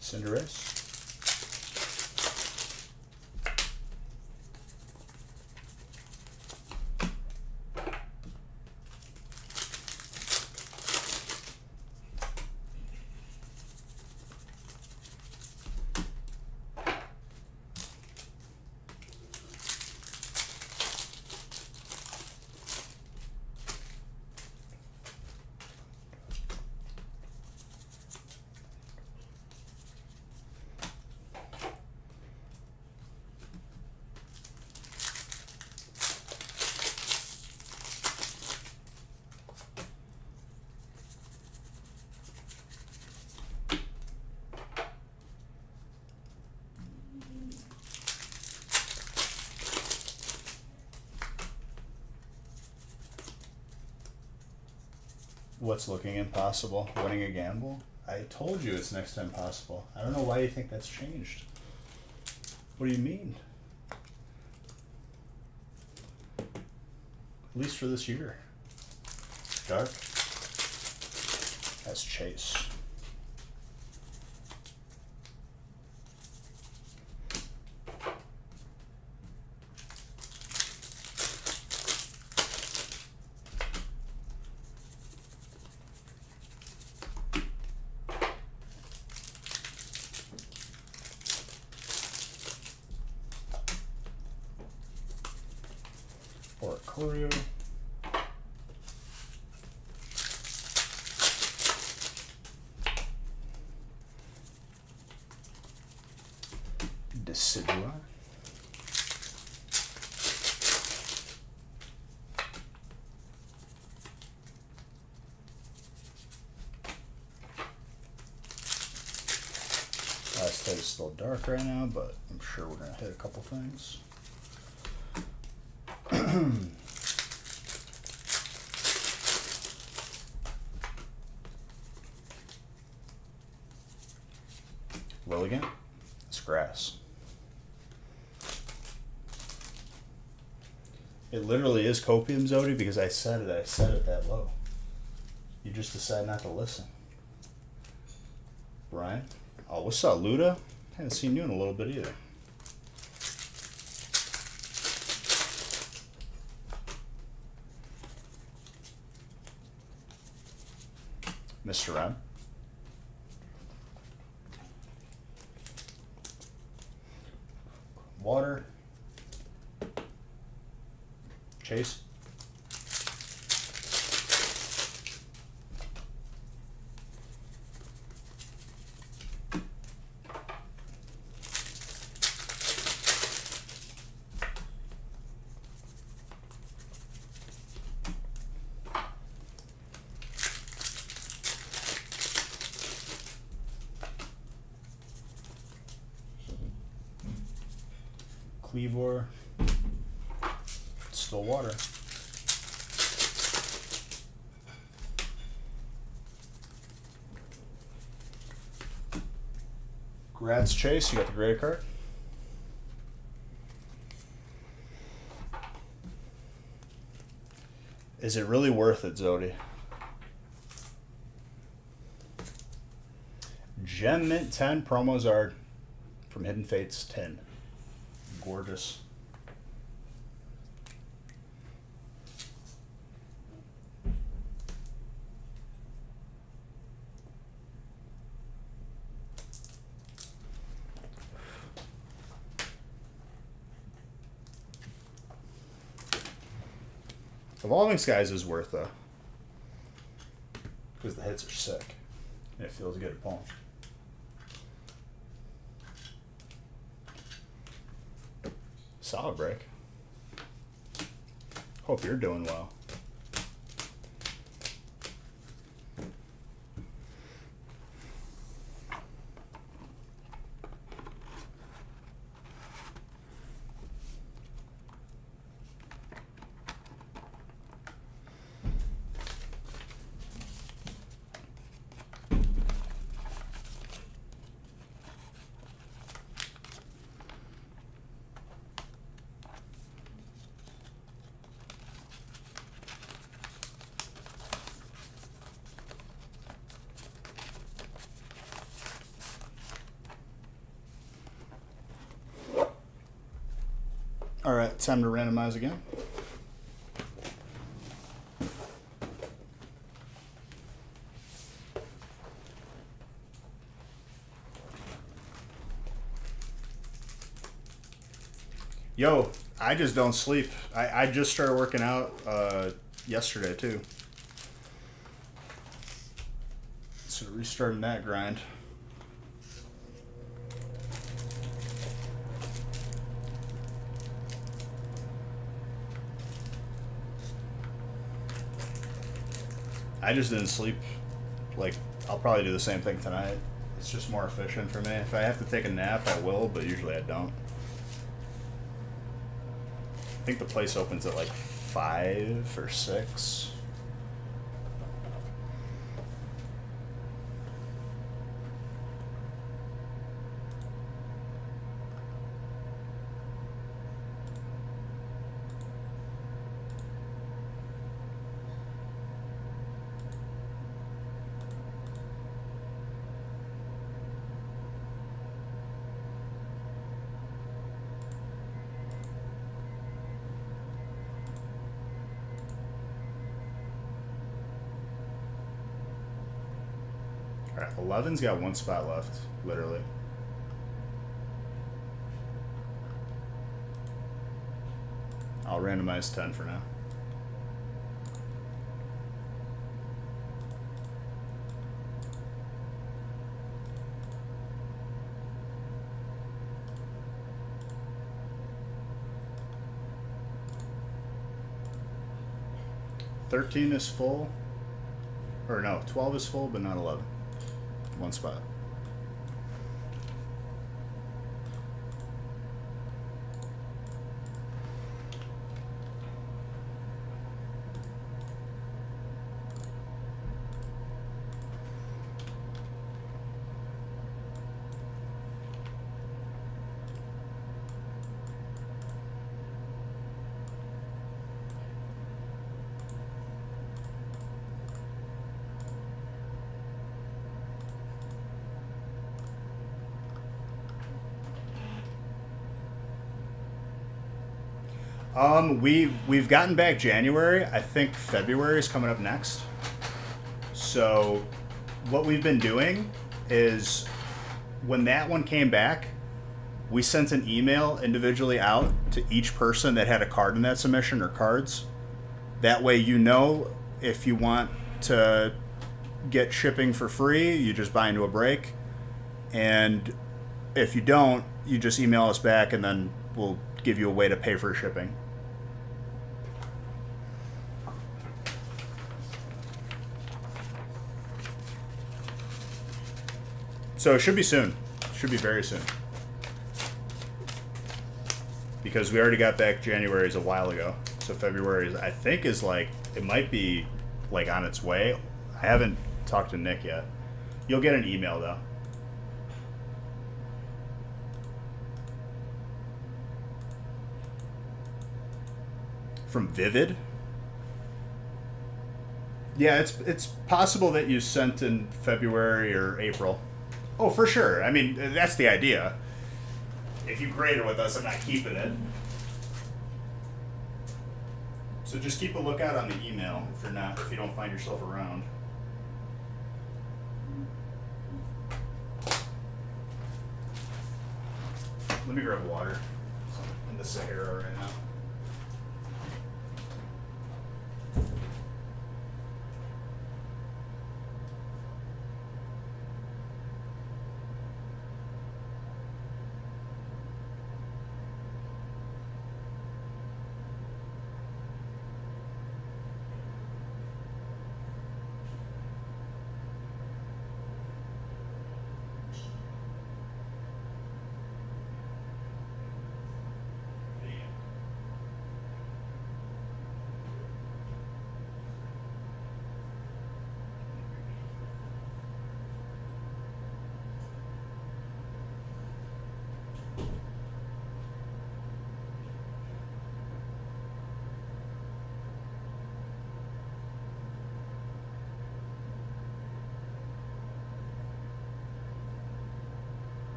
Cinderace. What's looking impossible? Winning a gamble? I told you it's next to impossible. I don't know why you think that's changed. What do you mean? At least for this year. Dark. That's Chase. Or Corio. Decidua. Last hit is still dark right now, but I'm sure we're gonna hit a couple things. Lilligan, it's grass. It literally is copium, Zodi, because I said it. I said it that low. You just decide not to listen. Brian, oh, what's up, Luda? Haven't seen you in a little bit either. Mr. M. Water. Chase. Cleavor, still water. Congrats, Chase, you got the graded card. Is it really worth it, Zodi? Gem Mint 10 promos are from Hidden Fates 10. Gorgeous. Evolving Skies is worth though. because the hits are sick. And it feels good to pull. Solid break. Hope you're doing well. All right, time to randomize again. Yo, I just don't sleep. I just started working out yesterday too. So restarting that grind. I just didn't sleep. Like, I'll probably do the same thing tonight. It's just more efficient for me. If I have to take a nap, I will, but usually I don't. I think the place opens at like 5 or 6. Alright, 11's got one spot left, literally. I'll randomize 10 for now. $13 is full. Or no, 12 is full, but not 11. One spot. We've gotten back January. I think February is coming up next. So what we've been doing is when that one came back, we sent an email individually out to each person that had a card in that submission or cards. That way you know if you want to get shipping for free, you just buy into a break. And if you don't, you just email us back and then we'll give you a way to pay for shipping. So it should be soon. Should be very soon. Because we already got back January's a while ago. So February's, I think, is like, it might be like on its way. I haven't talked to Nick yet. You'll get an email though. From Vivid? Yeah, it's possible that you sent in February or April. Oh, for sure. I mean, that's the idea. If you grade it with us, I'm not keeping it. So just keep a lookout on the email if you don't find yourself around. Let me grab water. I'm in the Sahara right now.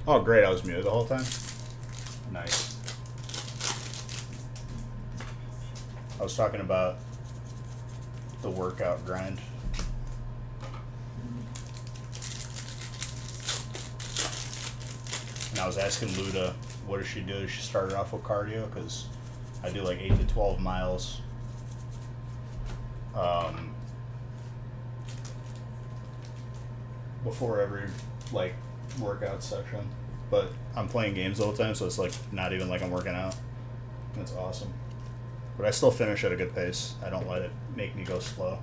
Oh, great. I was muted the whole time. Nice. I was talking about the workout grind. And I was asking Luda, what does she do? She started off with cardio because I do like 8 to 12 miles. Before every like workout section, but I'm playing games all the time, so it's like not even like I'm working out. That's awesome. But I still finish at a good pace. I don't let it make me go slow.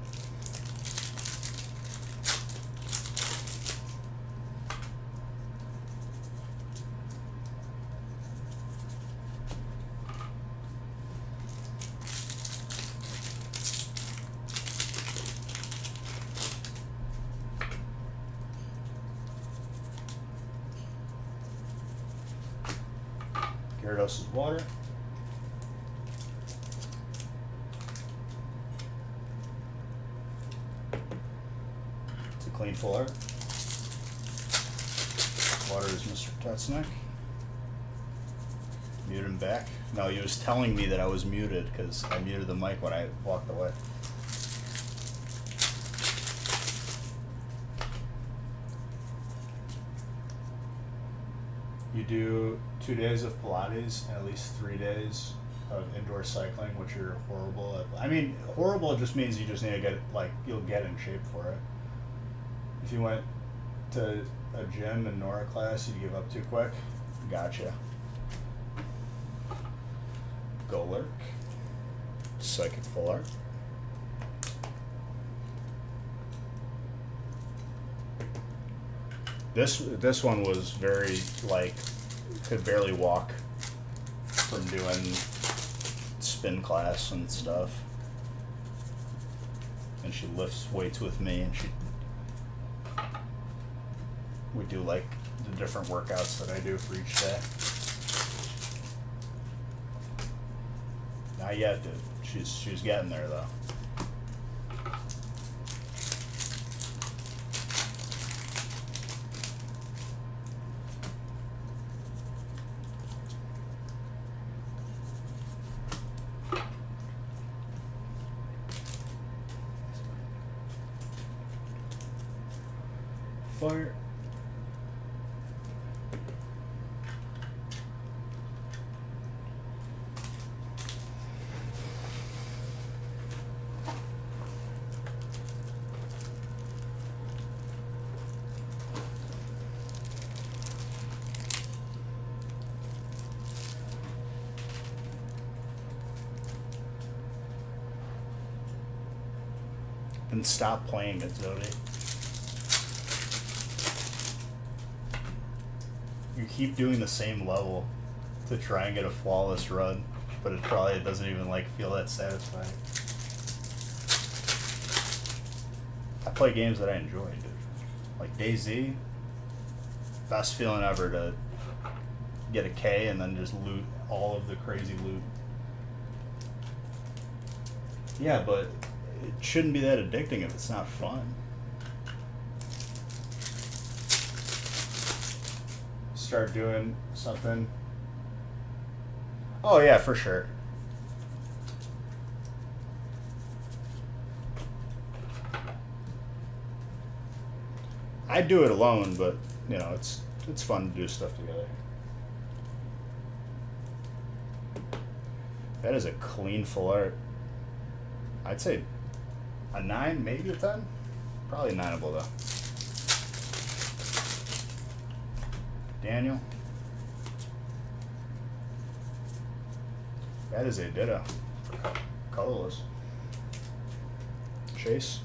Gyarados' water. It's a clean full art. Water is Mr. Tutsnick. Mute him back. No, he was telling me that I was muted because I muted the mic when I walked away. You do 2 days of Pilates and at least 3 days of indoor cycling, which you're horrible at. I mean, horrible just means you just need to get, like, you'll get in shape for it. If you went to a gym and Nora class, you'd give up too quick. Gotcha. Go lurk. Psychic full art. This one was very, like, could barely walk from doing spin class and stuff. And she lifts weights with me, and we do like the different workouts that I do for each day. Not yet, dude. She's getting there though. Fire. Then stop playing it, Zodi. You keep doing the same level to try and get a flawless run, but it probably doesn't even like feel that satisfying. I play games that I enjoy, dude. Like DayZ, best feeling ever to get a K and then just loot all of the crazy loot. Yeah, but it shouldn't be that addicting if it's not fun. Start doing something. Oh yeah, for sure. I do it alone, but you know, it's fun to do stuff together. That is a clean full art. I'd say a 9, maybe a 10. Probably 9able though. Daniel. That is a Ditto. Colorless. Chase.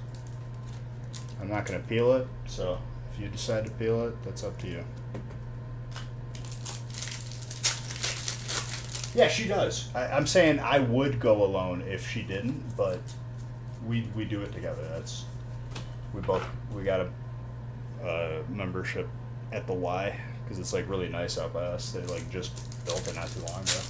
I'm not going to peel it, so if you decide to peel it, that's up to you. Yeah, she does. I'm saying I would go alone if she didn't, but we do it together. We got a membership at the Y because it's like really nice out by us. They like just built it not too long ago.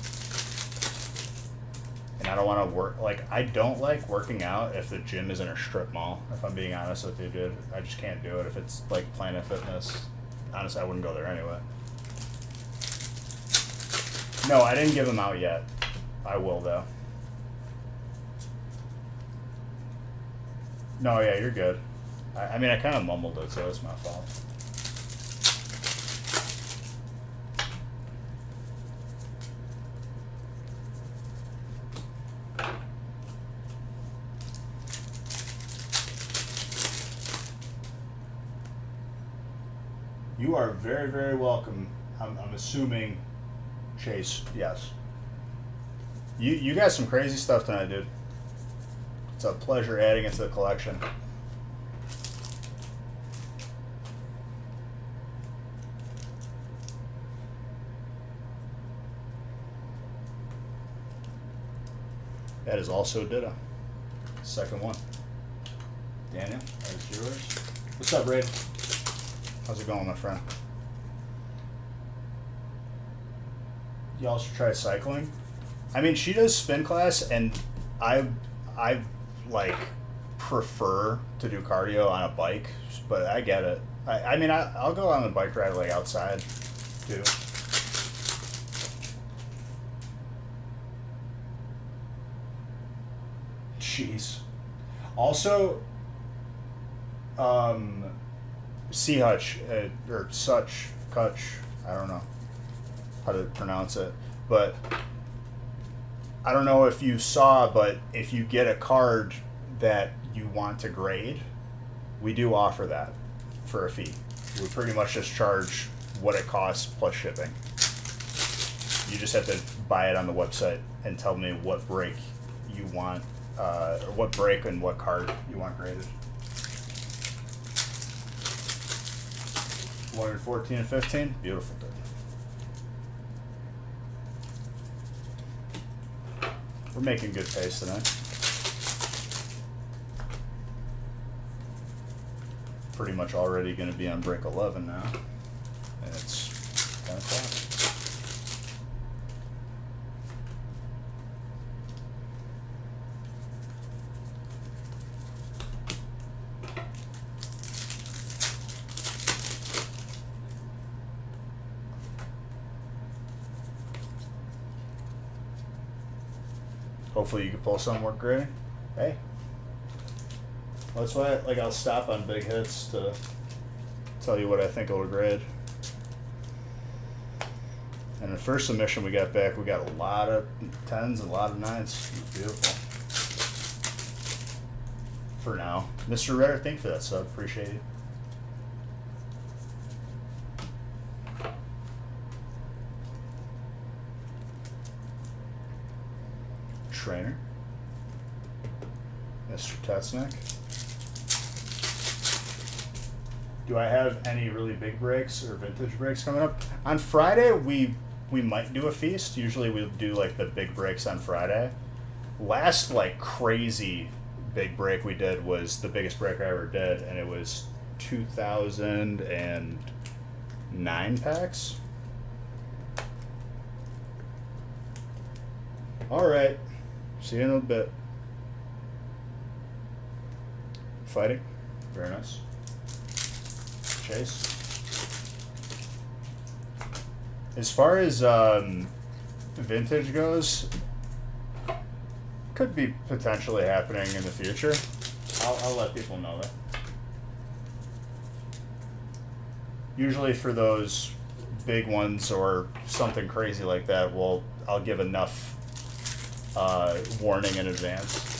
And I don't want to work, like, I don't like working out if the gym is in a strip mall, if I'm being honest with you, dude. I just can't do it if it's like Planet Fitness. Honestly, I wouldn't go there anyway. No, I didn't give them out yet. I will though. No, yeah, you're good. I mean, I kind of mumbled it, so it's my fault. You are very, very welcome. I'm assuming, Chase, yes. You got some crazy stuff tonight, dude. It's a pleasure adding it to the collection. That is also ditto. Second one. Daniel, that's yours. What's up, Ray? How's it going, my friend? Y'all should try cycling. I mean, she does spin class, and I like prefer to do cardio on a bike, but I get it. I mean, I'll go on the bike ride like outside, too. Jeez. Also, Sea Hutch, or Such, Kutch, I don't know how to pronounce it, but I don't know if you saw, but if you get a card that you want to grade, we do offer that for a fee. We pretty much just charge what it costs plus shipping. You just have to buy it on the website and tell me what break you want, or what break and what card you want graded. 114 and 15, beautiful, dude. We're making good pace tonight. Pretty much already going to be on break 11 now, and it's 10 o'clock. Hopefully you can pull some work grading. Hey. Well, that's why I'll stop on big hits to tell you what I think it'll grade. And the first submission we got back, we got a lot of 10s and a lot of 9s. Beautiful. For now. Mr. Redder, thank you for that sub. Appreciate it. Trainer. Mr. Tetznick. Do I have any really big breaks or vintage breaks coming up? On Friday, we might do a feast. Usually we do like the big breaks on Friday. Last like crazy big break we did was the biggest break I ever did, and it was 2009 packs. All right. See you in a bit. Fighting. Very nice. Chase. As far as vintage goes, could be potentially happening in the future. I'll let people know that. Usually for those big ones or something crazy like that, I'll give enough warning in advance.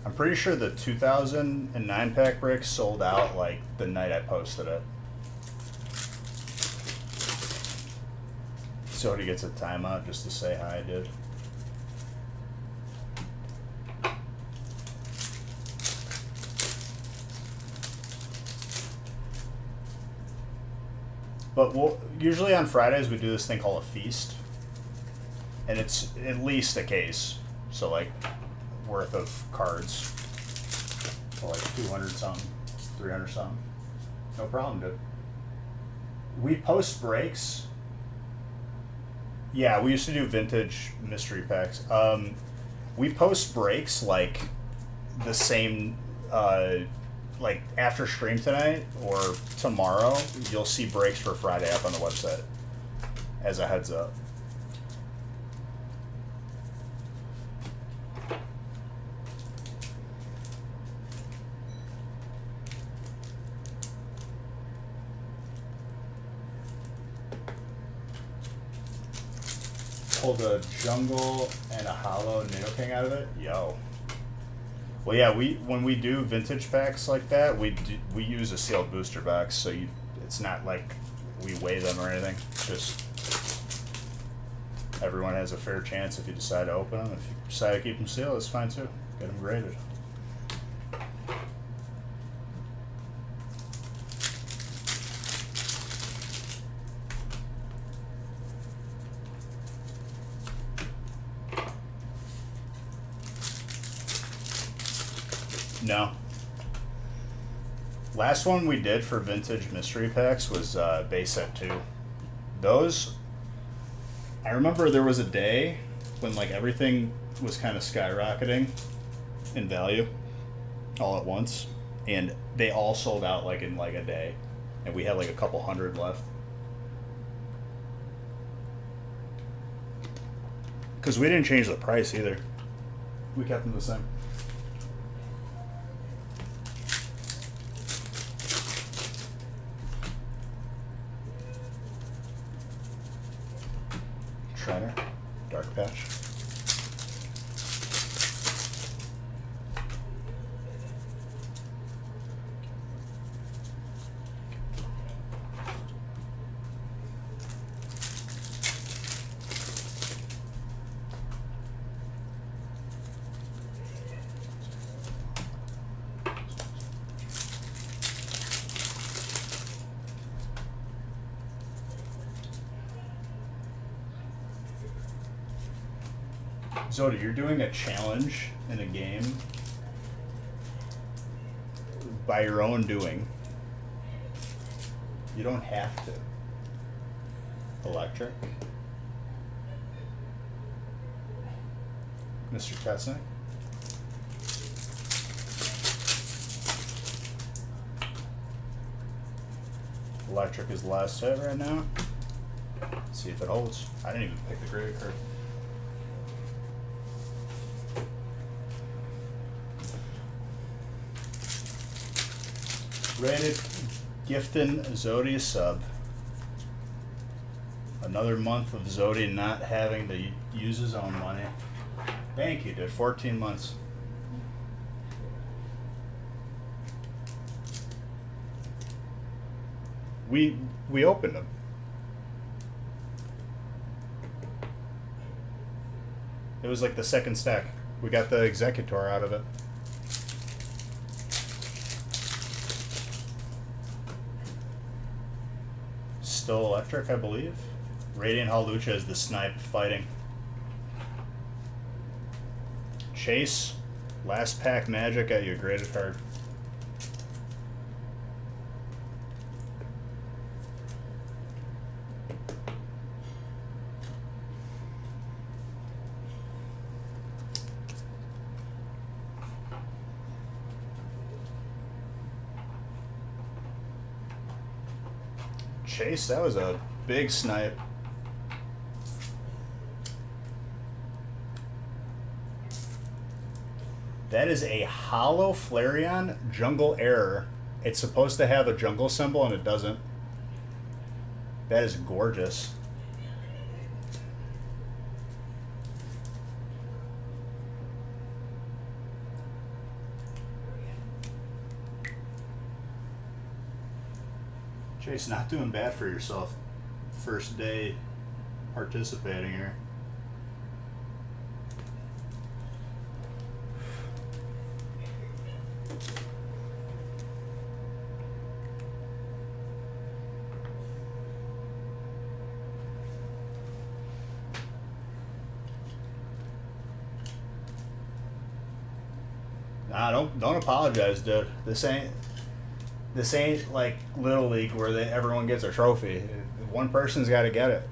I'm pretty sure the 2009 pack break sold out like the night I posted it. So he gets a timeout just to say hi, dude. But usually on Fridays we do this thing called a feast. And it's at least a case, so like worth of cards for like 200 something, 300 something. No problem, dude. We post breaks. Yeah, we used to do vintage mystery packs. We post breaks like the same, like after stream tonight or tomorrow. You'll see breaks for Friday up on the website. as a heads up. Pulled a jungle and a hollow Nidoking out of it. Yo. Well, yeah, when we do vintage packs like that, we use a sealed booster box, so it's not like we weigh them or anything. Just everyone has a fair chance if you decide to open them. If you decide to keep them sealed, it's fine too. Get them graded. No. Last one we did for vintage mystery packs was base set 2. Those, I remember there was a day when like everything was kind of skyrocketing in value all at once, and they all sold out like in like a day, and we had like a couple hundred left. Because we didn't change the price either. We kept them the same. Trainer, Dark Patch. Zoda, you're doing a challenge in a game by your own doing. You don't have to. Electric. Mr. Kessing. Electric is the last hit right now. Let's see if it holds. I didn't even pick the graded card. Rated Giftin Zodi sub. Another month of Zodi not having to use his own money. Thank you, dude. 14 months. We opened them. It was like the second stack. We got the Executor out of it. Still electric, I believe. Radiant Hawlucha is the snipe fighting. Chase, last pack magic at your graded card. Chase, that was a big snipe. That is a hollow Flareon jungle error. It's supposed to have a jungle symbol and it doesn't. That is gorgeous. Chase, not doing bad for yourself. First day participating here. Nah, don't apologize, dude. This ain't like Little League where everyone gets a trophy. One person's got to get it.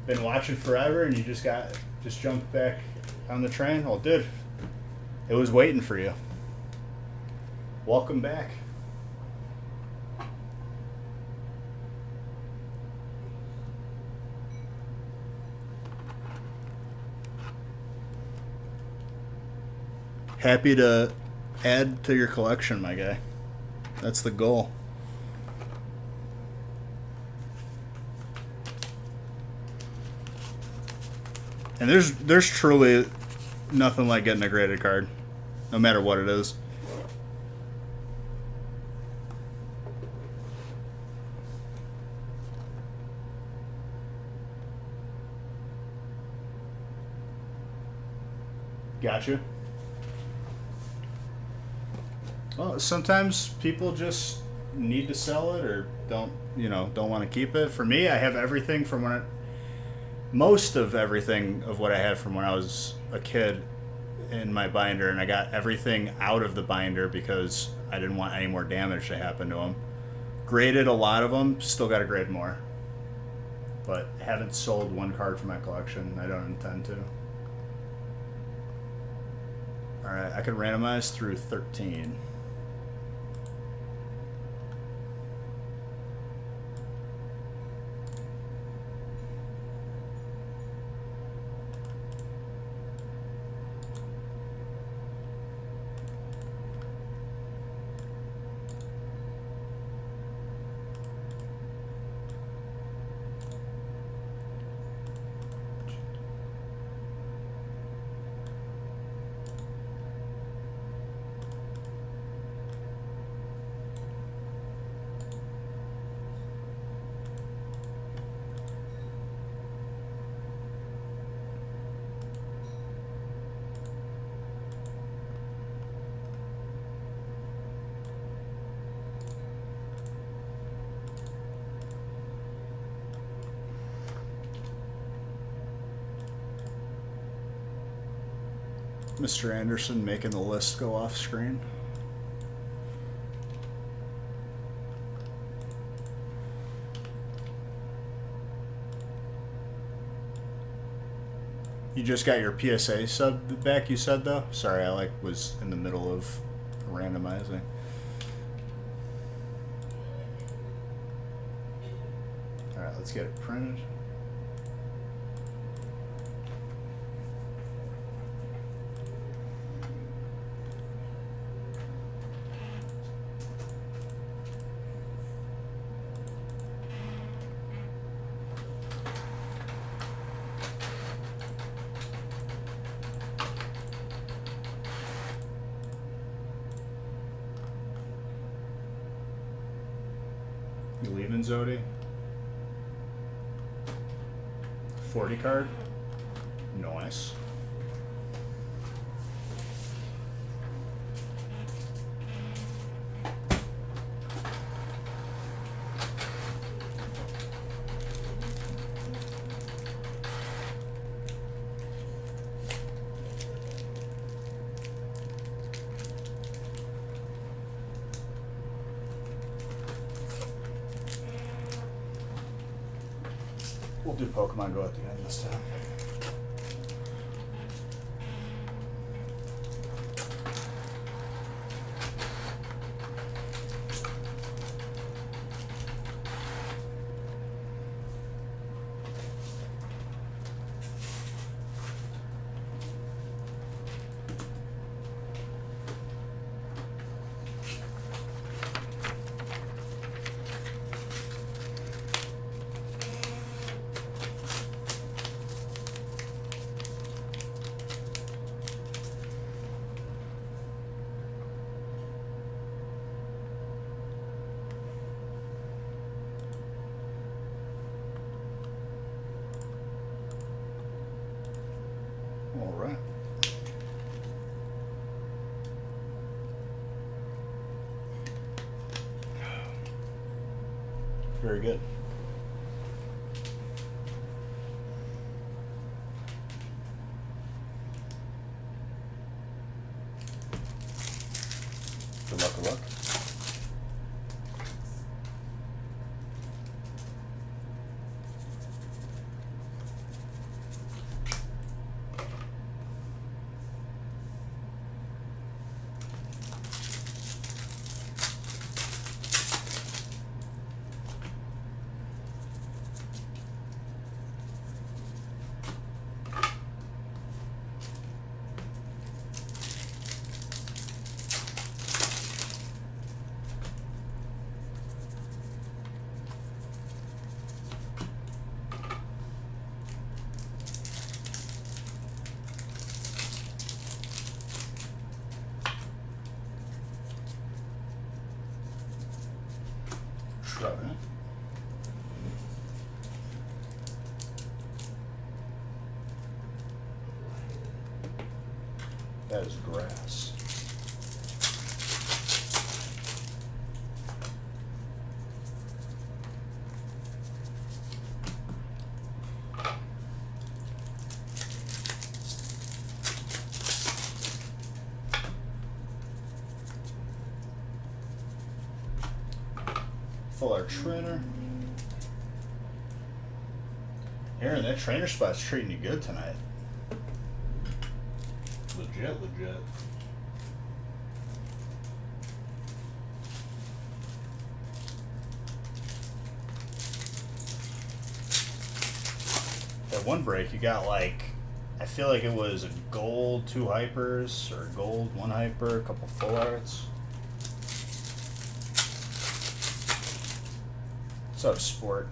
Been watching forever, and you just jumped back on the train. Well, dude, it was waiting for you. Welcome back. happy to add to your collection, my guy. That's the goal. And there's truly nothing like getting a graded card, no matter what it is. Gotcha. Well, sometimes people just need to sell it or don't want to keep it. For me, I have everything from most of everything of what I had from when I was a kid in my binder, and I got everything out of the binder because I didn't want any more damage to happen to them. Graded a lot of them, still got to grade more. But haven't sold one card from my collection. I don't intend to. Alright, I can randomize through 13. Mr. Anderson making the list go off screen. You just got your PSA sub back, you said, though? Sorry, I was in the middle of randomizing. Alright, let's get it printed. You leaving, Zodi? 40 card? Nice. We'll do Pokemon Go at the end this time. All right. Very good. Good luck, good luck. Shrubbing it. That is grass. Full art trainer. Aaron, that trainer spot's treating you good tonight. Legit, legit. That one break, you got like, I feel like it was a gold 2 hypers or gold 1 hyper, a couple full arts. What's up, sport?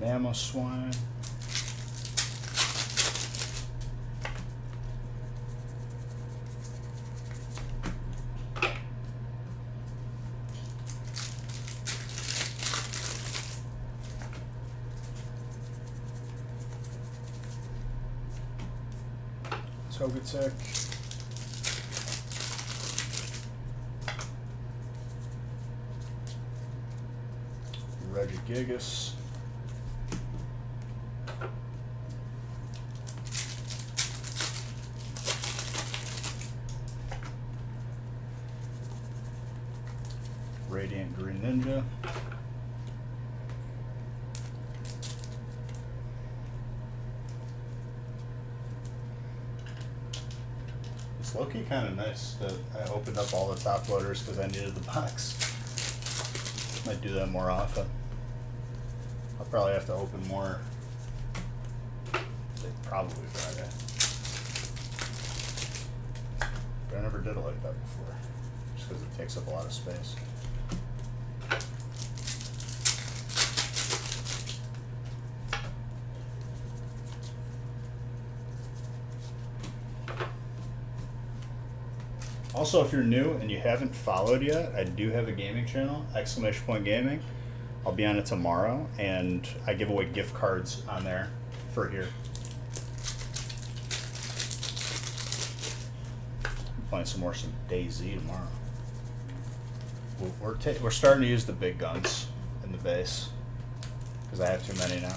Mammoth swine. Togetic. Regigigas. Radiant Green Ninja. It's low-key kind of nice that I opened up all the top loaders because I needed the box. Might do that more often. I'll probably have to open more. Probably Friday. But I never did it like that before. Just because it takes up a lot of space. Also, if you're new and you haven't followed yet, I do have a gaming channel, ! Gaming. I'll be on it tomorrow, and I give away gift cards on there for here. I'm playing some DayZ tomorrow. We're starting to use the big guns in the base because I have too many now.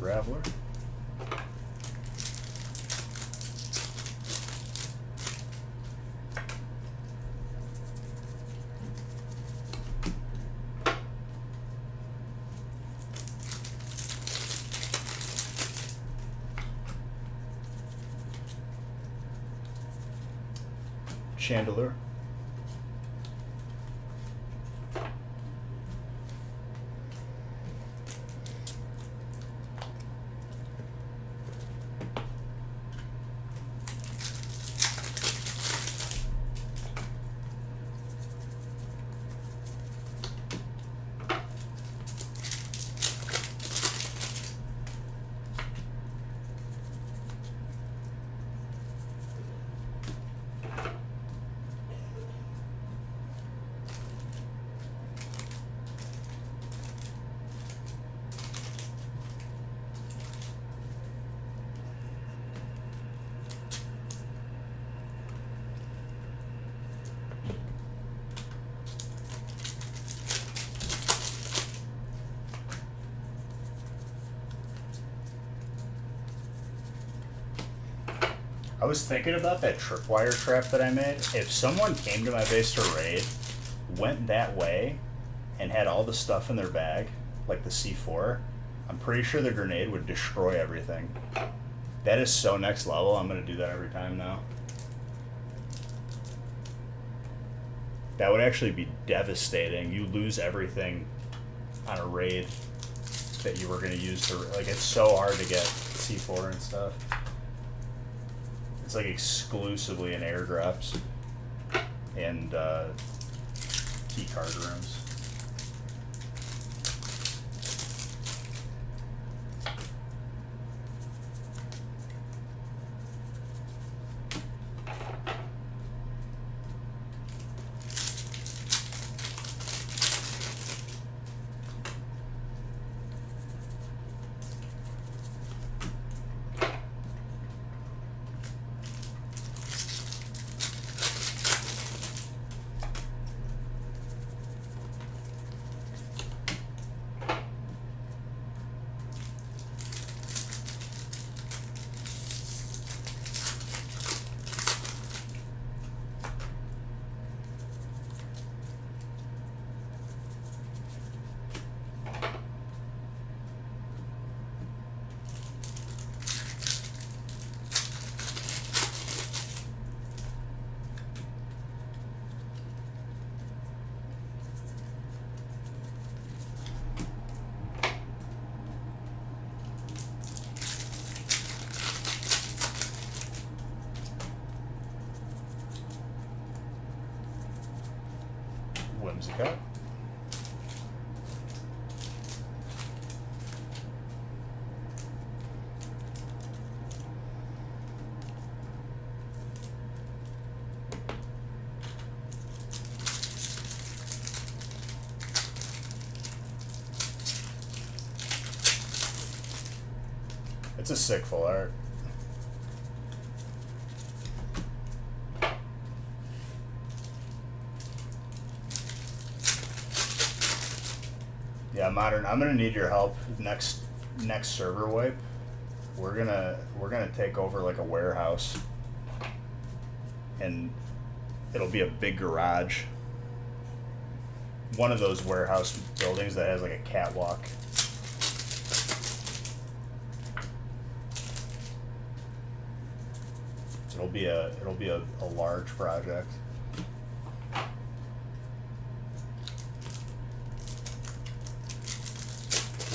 Graveler. Chandelier. I was thinking about that tripwire trap that I made. If someone came to my base to raid, went that way, and had all the stuff in their bag, like the C4, I'm pretty sure the grenade would destroy everything. That is so next level. I'm going to do that every time now. That would actually be devastating. You lose everything on a raid that you were going to use to... Like, it's so hard to get C4 and stuff. It's like exclusively in airdrops and key card rooms. Whimsical. It's a sick full art. Yeah, Modern, I'm gonna need your help next server wipe. We're gonna take over like a warehouse, and it'll be a big garage. One of those warehouse buildings that has like a catwalk. It'll be a large project.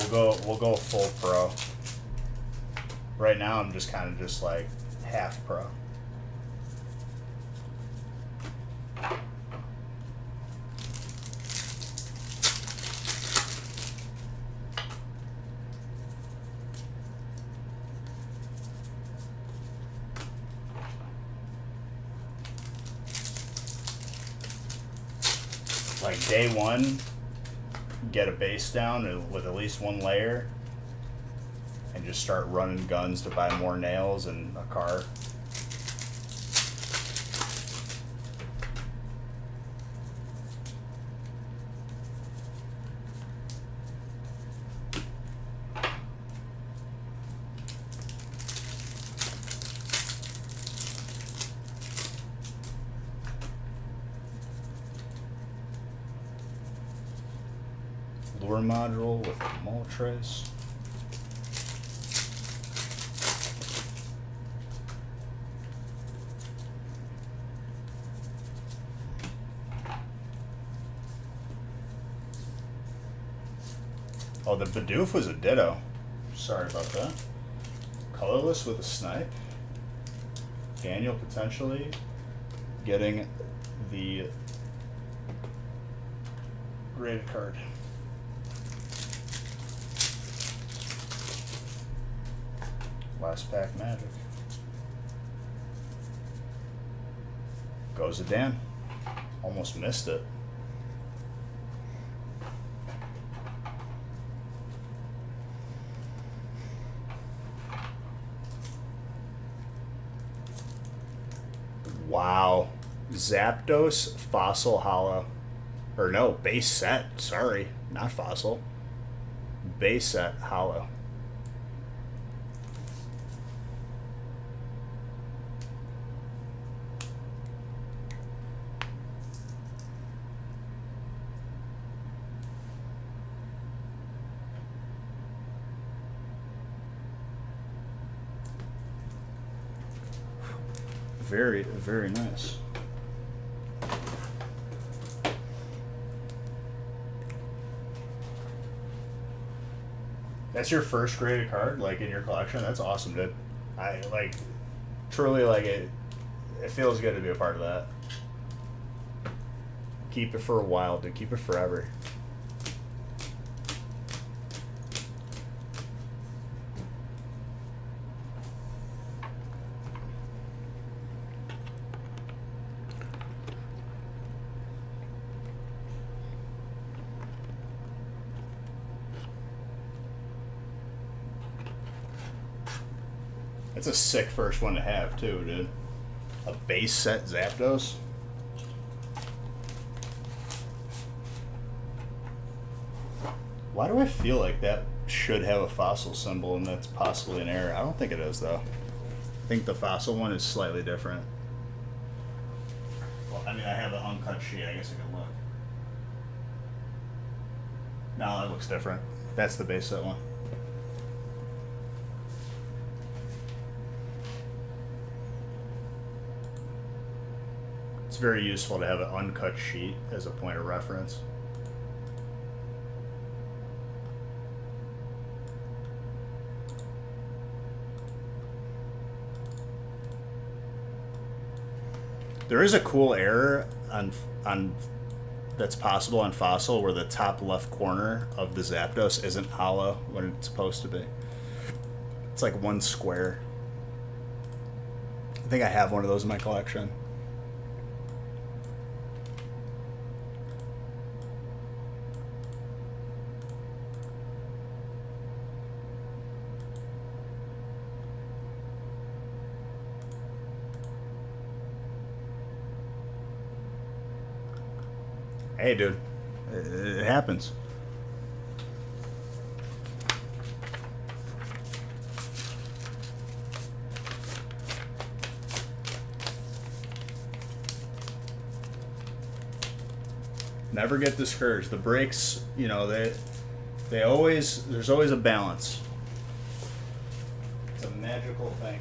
We'll go full pro. Right now I'm just kind of just like half pro. Like day one, get a base down with at least one layer and just start running guns to buy more nails and a car. Lure module with a Moltres. Oh, the Bidoof was a ditto. Sorry about that. Colorless with a snipe. Daniel potentially getting the graded card. Last pack magic. Goes to Dan. Almost missed it. Wow. Zapdos Fossil Hollow. Or no, base set. Sorry, not fossil. Base set Hollow. very, very nice. That's your first graded card, like in your collection. That's awesome, dude. I like, truly like it. It feels good to be a part of that. Keep it for a while, dude. Keep it forever. That's a sick first one to have, too, dude. A base set Zapdos. Why do I feel like that should have a fossil symbol and that's possibly an error? I don't think it is, though. I think the fossil one is slightly different. Well, I mean, I have the uncut sheet. I guess I can look. No, that looks different. That's the base set one. It's very useful to have an uncut sheet as a point of reference. There is a cool error on that's possible on Fossil where the top left corner of the Zapdos isn't hollow when it's supposed to be. It's like one square. I think I have one of those in my collection. Hey, dude, it happens. Never get discouraged. The breaks, you know, they always, there's always a balance. It's a magical thing.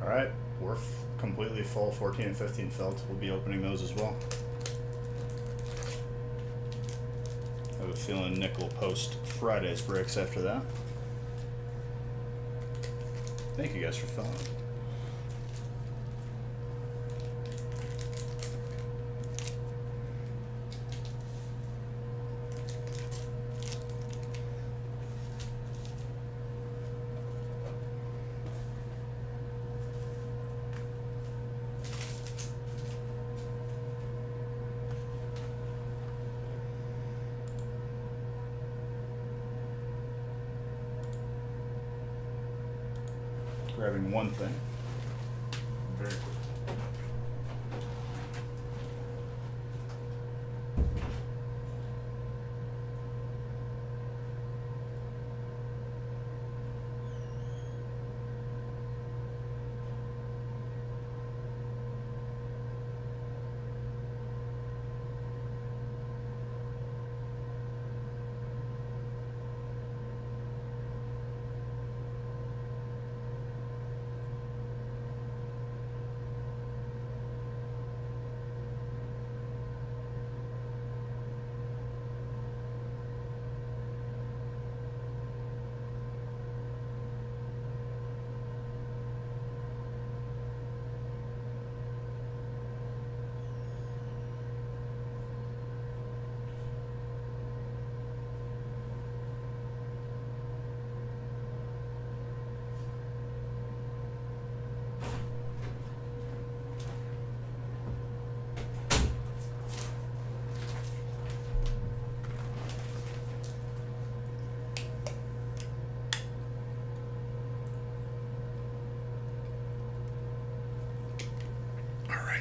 Alright, we're completely full, 14 and 15 filled. We'll be opening those as well. I have a feeling Nick will post Friday's breaks after that. Thank you guys for filling. Grabbing one thing. Very quick.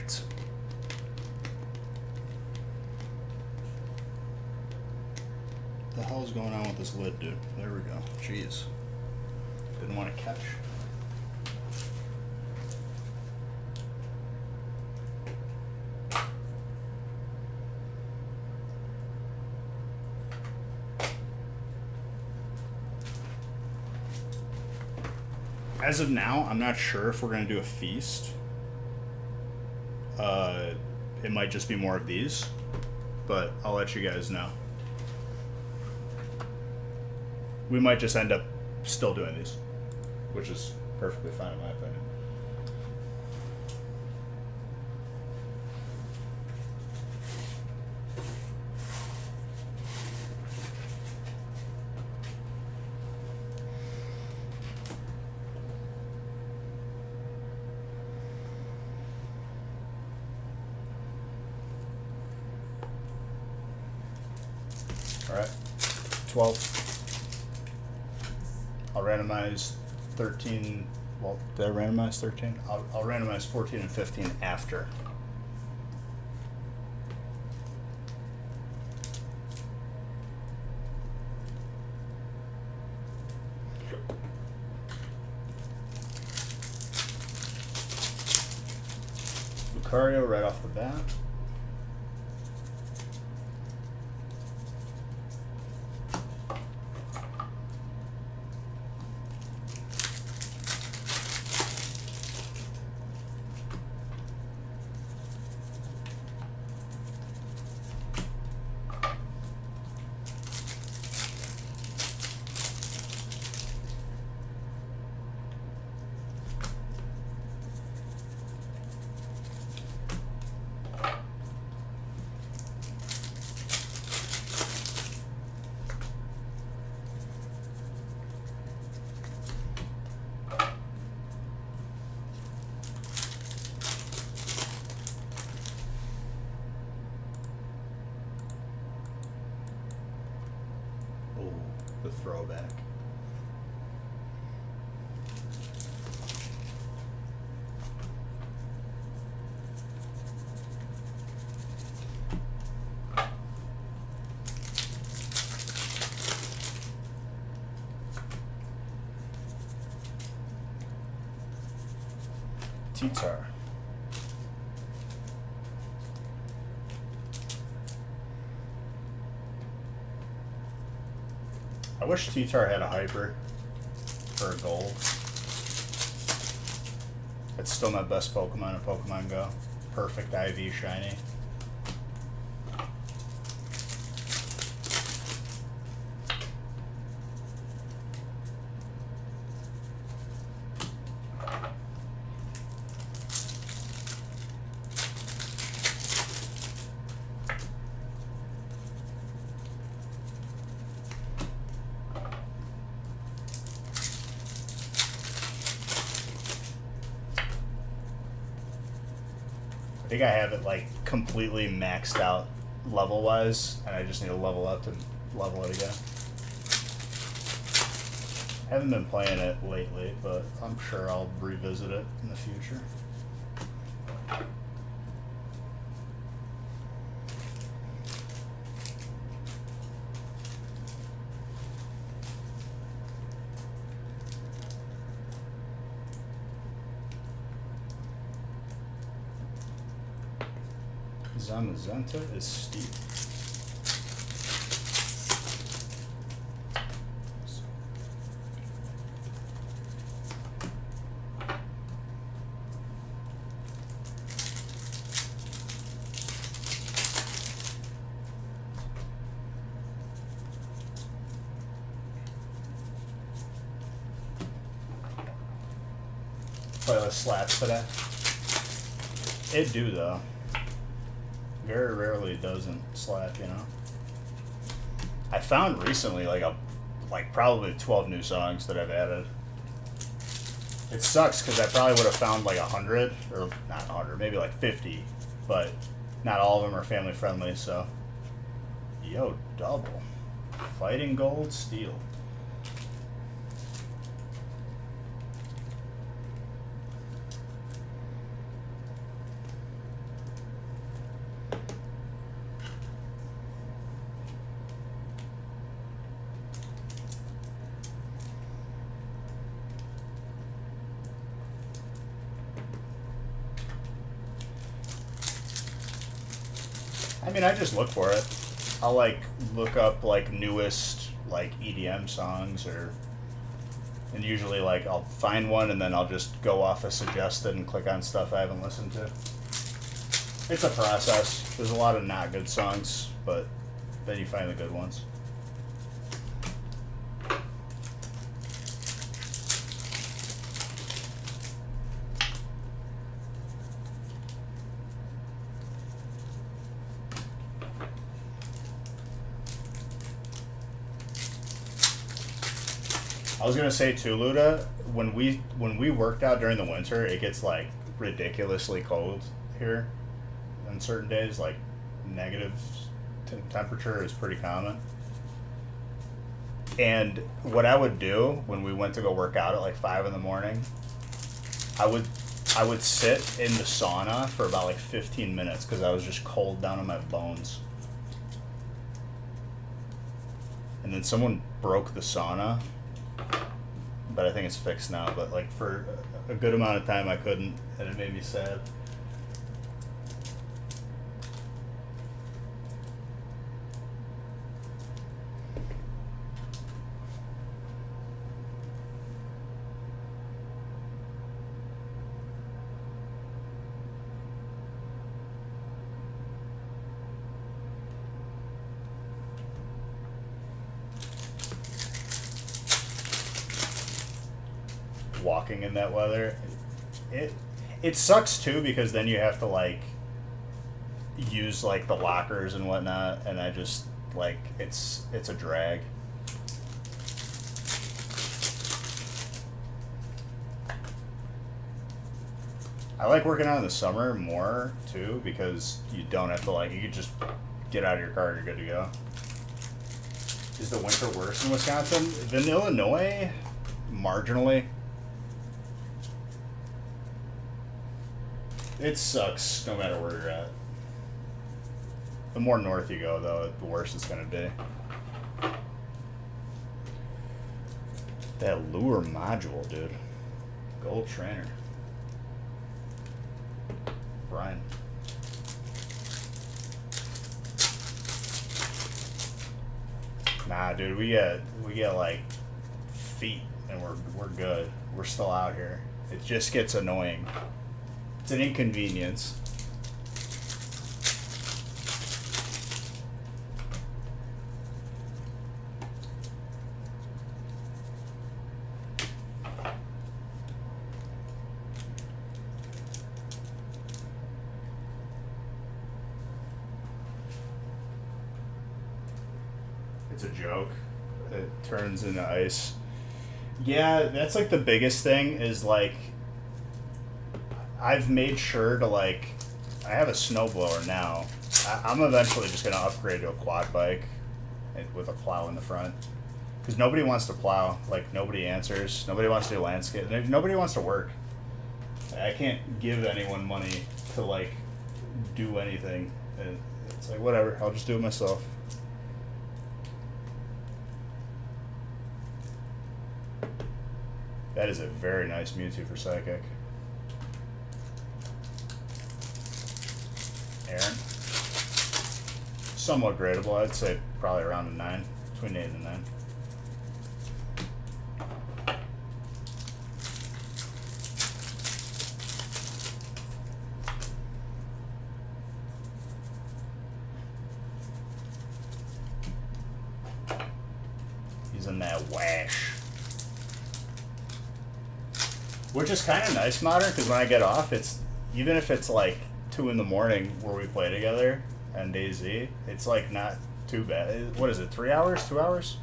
Shit. What the hell's going on with this lid, dude? There we go. Jeez. Didn't want to catch. As of now, I'm not sure if we're going to do a feast. It might just be more of these, but I'll let you guys know. We might just end up still doing these, which is perfectly fine in my opinion. All right, 12. I'll randomize 13. Well, did I randomize 13? I'll randomize 14 and 15 after. Lucario right off the bat. The throwback. T-Tar. I wish T-Tar had a hyper for a gold. It's still my best Pokemon in Pokemon Go. Perfect IV shiny. I think I have it like completely maxed out level wise, and I just need to level up to level it again. Haven't been playing it lately, but I'm sure I'll revisit it in the future. Zamazenta is steep. Play with slats today. It do though. Very rarely doesn't slap, you know. I found recently like probably 12 new songs that I've added. It sucks because I probably would have found like 100, or not 100, maybe like 50, but not all of them are family friendly. So, yo, double fighting gold steel. I mean, I just look for it. I'll like look up like newest like EDM songs and usually like I'll find one and then I'll just go off of suggested and click on stuff I haven't listened to. It's a process. There's a lot of not good songs, but then you find the good ones. I was gonna say too, Luda, when we worked out during the winter, it gets like ridiculously cold here on certain days. Like negative temperature is pretty common. And what I would do when we went to go work out at like 5 in the morning, I would sit in the sauna for about like 15 minutes because I was just cold down in my bones. And then someone broke the sauna, but I think it's fixed now. But like for a good amount of time I couldn't, and it made me sad. Walking in that weather, it sucks too because then you have to like use like the lockers and whatnot, and I just like it's a drag. I like working out in the summer more too because you don't have to like you can just get out of your car and you're good to go. Is the winter worse in Wisconsin than Illinois? Marginally. It sucks no matter where you're at. The more north you go, though, the worse it's going to be. That lure module, dude. Gold trainer. Brian. Nah, dude, we get like feet and we're good. We're still out here. It just gets annoying. It's an inconvenience. It's a joke. It turns into ice. Yeah, that's like the biggest thing is like I've made sure to like I have a snowblower now. I'm eventually just gonna upgrade to a quad bike with a plow in the front because nobody wants to plow. Like nobody answers. Nobody wants to do landscape. Nobody wants to work. I can't give anyone money to like do anything. And it's like whatever. I'll just do it myself. That is a very nice Mewtwo for Psychic. Aaron. Somewhat gradable. I'd say probably around a 9. Between 8 and a 9. Using that wash. Which is kind of nice, Modern, because when I get off, it's even if it's like 2 in the morning where we play together on DayZ, it's like not too bad. What is it, 3 hours, 2 hours?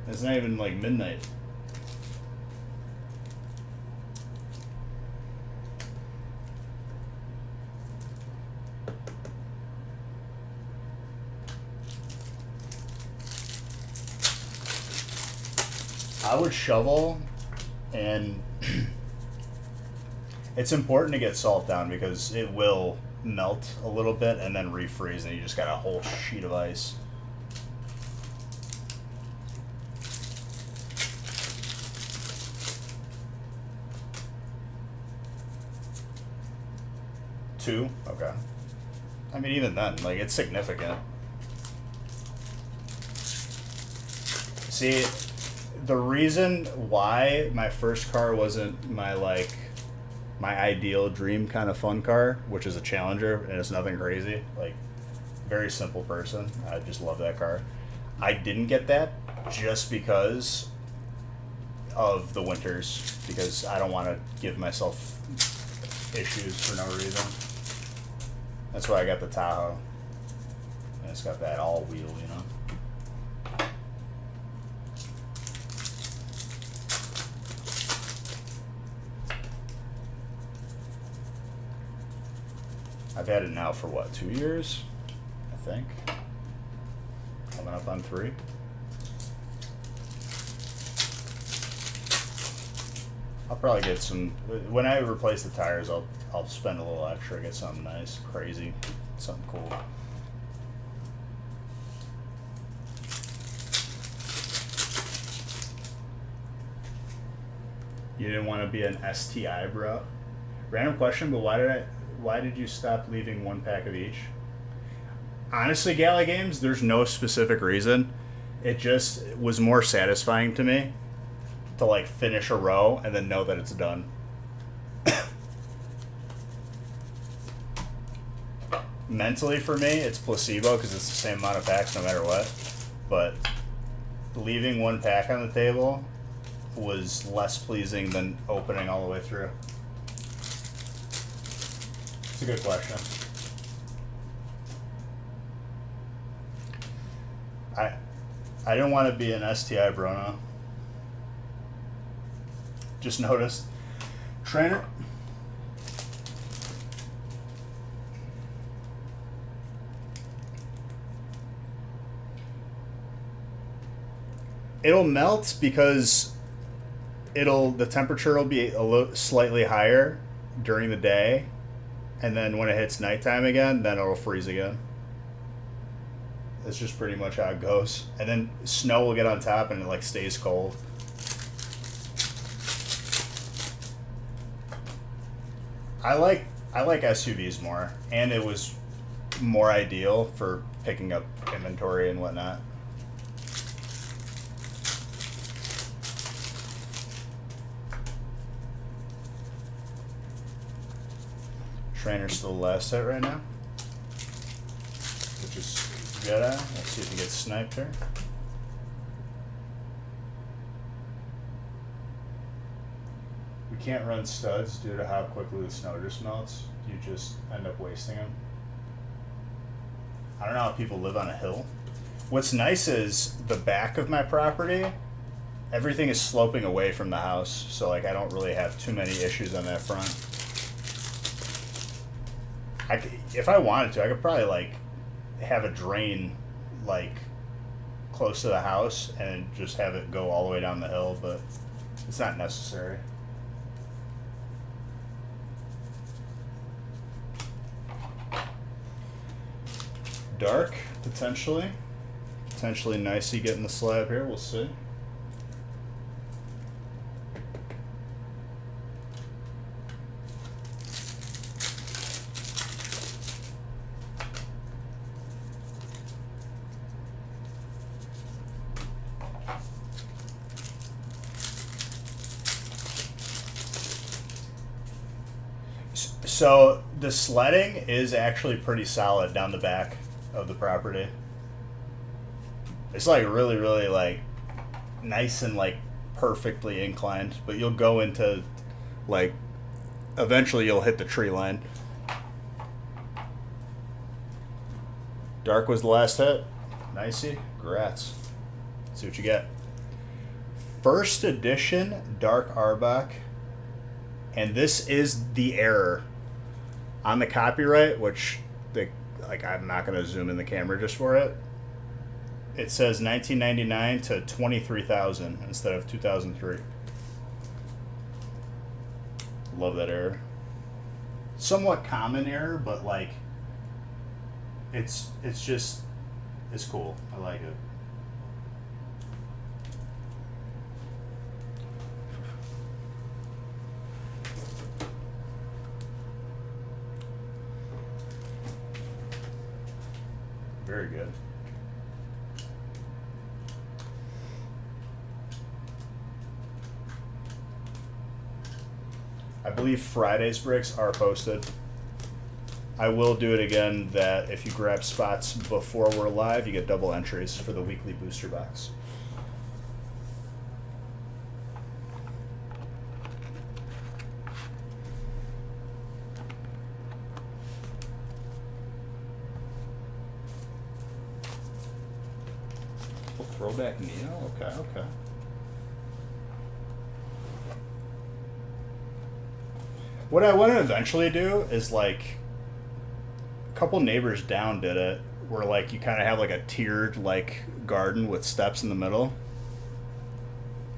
It's not even like midnight. I would shovel, and it's important to get salt down because it will melt a little bit and then refreeze, and you just got a whole sheet of ice. 2? Okay. I mean, even then, like, it's significant. See, the reason why my first car wasn't my, like, my ideal dream kind of fun car, which is a Challenger, and it's nothing crazy, like, very simple person. I just love that car. I didn't get that just because of the winters, because I don't want to give myself issues for no reason. That's why I got the Tahoe. And it's got that all wheel, you know. I've had it now for what, 2 years? I think. Coming up on 3. I'll probably get some. When I replace the tires, I'll spend a little extra, get something nice, crazy, something cool. You didn't want to be an STI, bro. Random question, but why did you stop leaving 1 pack of each? Honestly, Gala Games, there's no specific reason. It just was more satisfying to me to like finish a row and then know that it's done. Mentally for me, it's placebo because it's the same amount of packs no matter what. But leaving 1 pack on the table was less pleasing than opening all the way through. It's a good question. I didn't want to be an STI Bruno. Just noticed. Trainer. It'll melt because the temperature will be slightly higher during the day, and then when it hits nighttime again, then it'll freeze again. That's just pretty much how it goes. And then snow will get on top and it like stays cold. I like SUVs more, and it was more ideal for picking up inventory and whatnot. Trainer's still the last set right now, which is Jedi. Let's see if he gets sniped here. We can't run studs due to how quickly the snow just melts. You just end up wasting them. I don't know how people live on a hill. What's nice is the back of my property, everything is sloping away from the house, so like I don't really have too many issues on that front. If I wanted to, I could probably like have a drain like close to the house and just have it go all the way down the hill, but it's not necessary. Dark, potentially nicey getting the slab here, we'll see. So the sledding is actually pretty solid down the back of the property. It's like really, really like nice and like perfectly inclined, but you'll go into like eventually you'll hit the tree line. Dark was the last hit. Nicey. Congrats. See what you get. First edition Dark Arbok. And this is the error on the copyright, which I'm not going to zoom in the camera just for it. It says 1999 to 23,000 instead of 2003. Love that error. Somewhat common error, but like it's cool. I like it. very good. I believe Friday's bricks are posted. I will do it again that if you grab spots before we're live, you get double entries for the weekly booster box. Well, throwback Neo? Okay, okay. What I want to eventually do is like a couple neighbors down did it where like you kind of have like a tiered like garden with steps in the middle.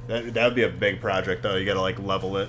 That would be a big project though. You got to like level it.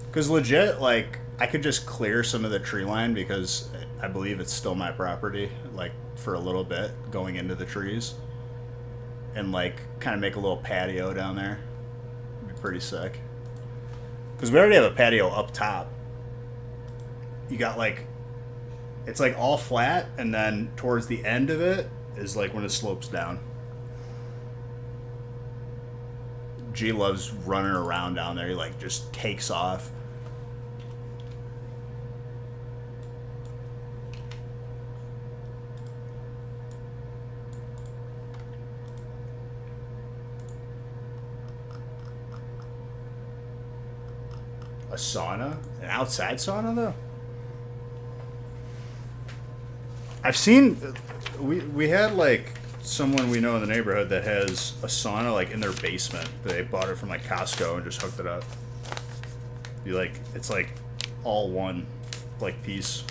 Because legit, like, I could just clear some of the tree line because I believe it's still my property, like, for a little bit going into the trees. And, like, kind of make a little patio down there. It'd be pretty sick. Because we already have a patio up top. You got, like, it's, like, all flat, and then towards the end of it is, like, when it slopes down. G loves running around down there. He, like, just takes off. A sauna? An outside sauna, though? I've seen... We had, like, someone we know in the neighborhood that has a sauna, like, in their basement. They bought it from, like, Costco and just hooked it up. You, like... It's, like, all one, like, piece.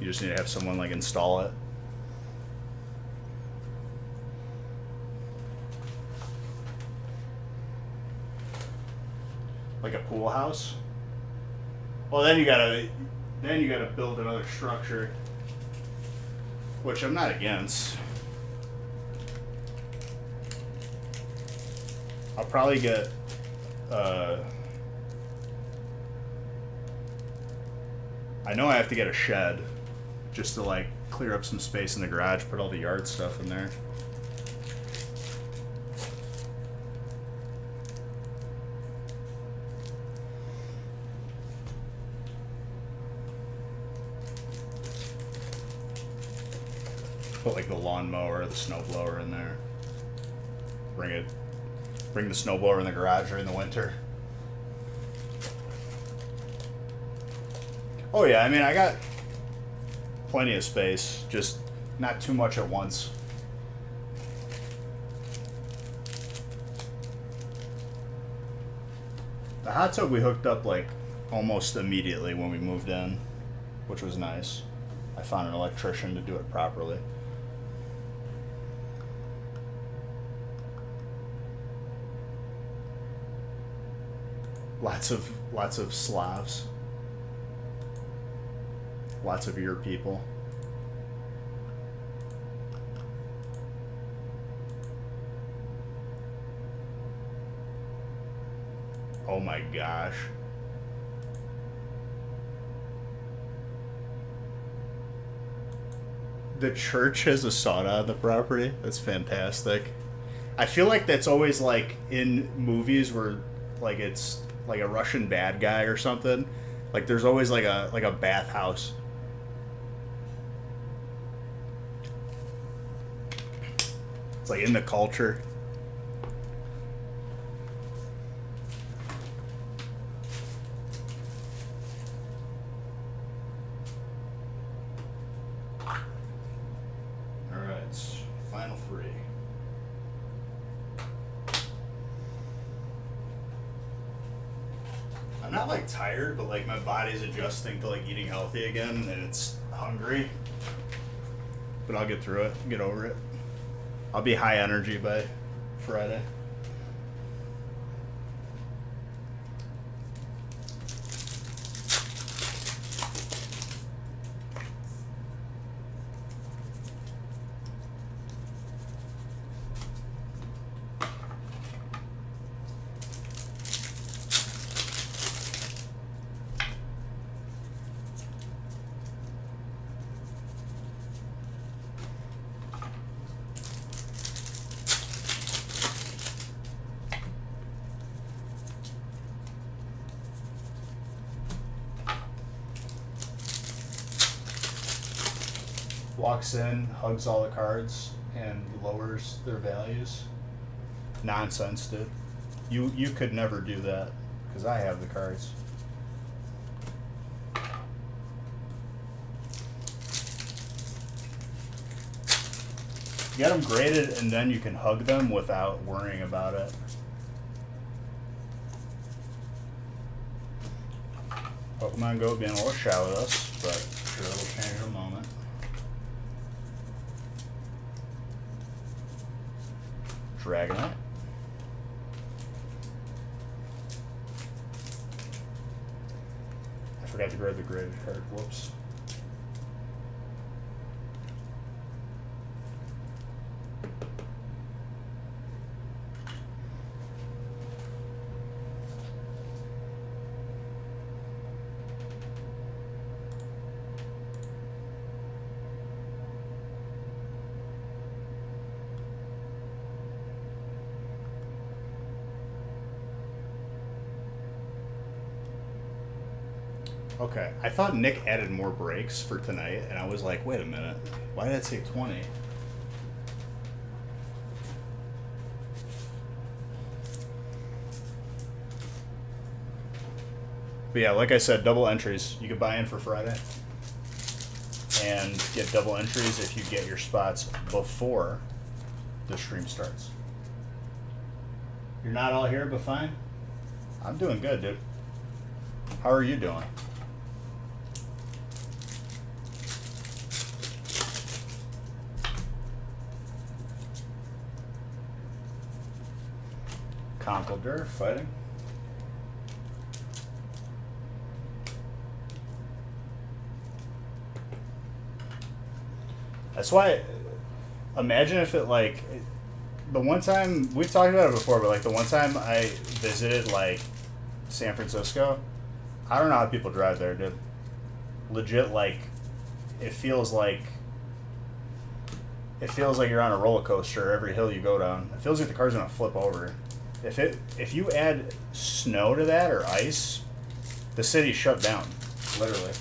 You just need to have someone, like, install it. Like a pool house? Well, then you gotta build another structure, which I'm not against. I'll probably get, I know I have to get a shed, just to like clear up some space in the garage, put all the yard stuff in there. Put like the lawnmower, the snowblower in there. Bring the snowblower in the garage during the winter. Oh yeah, I mean I got plenty of space, just not too much at once. The hot tub we hooked up like almost immediately when we moved in, which was nice. I found an electrician to do it properly. Lots of Slavs. Lots of your people. Oh my gosh. The church has a sauna on the property. That's fantastic. I feel like that's always like in movies where like it's like a Russian bad guy or something. Like there's always like a bathhouse. It's like in the culture. Alright, final three. I'm not like tired, but like my body's adjusting to like eating healthy again, and it's hungry. But I'll get through it, get over it. I'll be high energy by Friday. Walks in, hugs all the cards, and lowers their values. Nonsense, dude. You could never do that, because I have the cards. Get them graded, and then you can hug them without worrying about it. Pokemon Go being a little shy with us, but sure it'll change in a moment. Dragonite. I forgot to grab the graded card. Whoops. Okay, I thought Nick added more breaks for tonight, and I was like, wait a minute, why did it say 20? But yeah, like I said, double entries. You could buy in for Friday and get double entries if you get your spots before the stream starts. You're not all here, but fine. I'm doing good, dude. How are you doing? Conkeldurr fighting. That's why, imagine if it like, the one time, we've talked about it before, but like the one time I visited like San Francisco, I don't know how people drive there, dude. Legit, like, it feels like you're on a roller coaster every hill you go down. It feels like the car's gonna flip over. If you add snow to that or ice, the city's shut down, literally.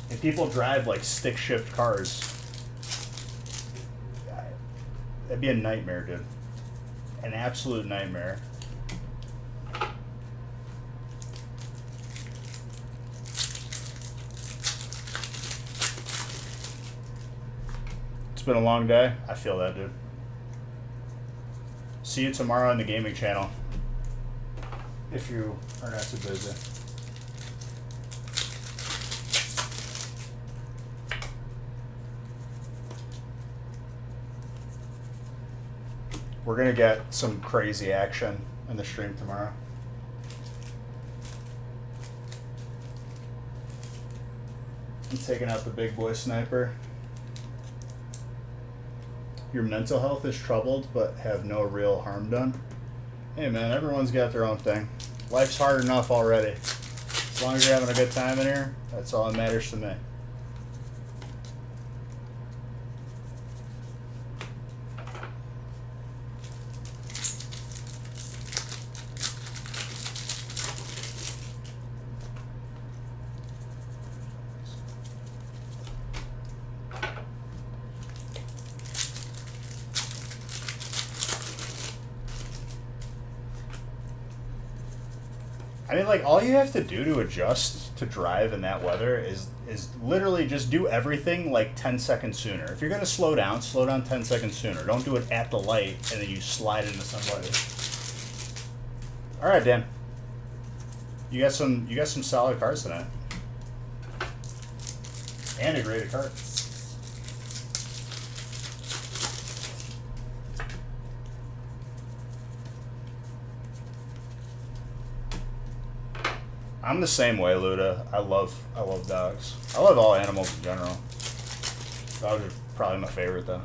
And people drive like stick shift cars. That'd be a nightmare, dude. An absolute nightmare. It's been a long day. I feel that, dude. See you tomorrow on the gaming channel. If you are not too busy. We're gonna get some crazy action in the stream tomorrow. I'm taking out the big boy sniper. Your mental health is troubled, but have no real harm done. Hey man, everyone's got their own thing. Life's hard enough already. As long as you're having a good time in here, that's all that matters to me. I mean, like, all you have to do to adjust to drive in that weather is literally just do everything like 10 seconds sooner. If you're going to slow down 10 seconds sooner. Don't do it at the light and then you slide into somebody. All right, Dan. You got some solid cards tonight. And a graded card. I'm the same way, Luda. I love dogs. I love all animals in general. Dogs are probably my favorite though.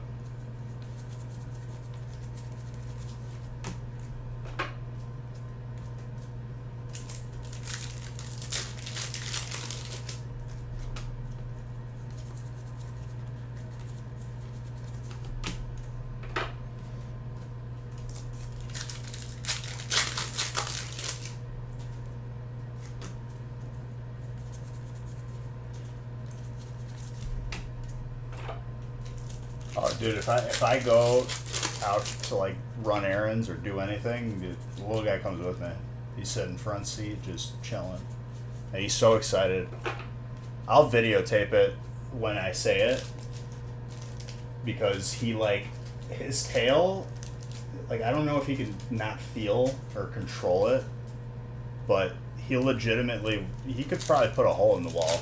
Oh, dude, if I go out to like run errands or do anything, dude, the little guy comes with me. He's sitting front seat, just chilling, and he's so excited. I'll videotape it when I say it because he like his tail, like I don't know if he can not feel or control it, but he could probably put a hole in the wall.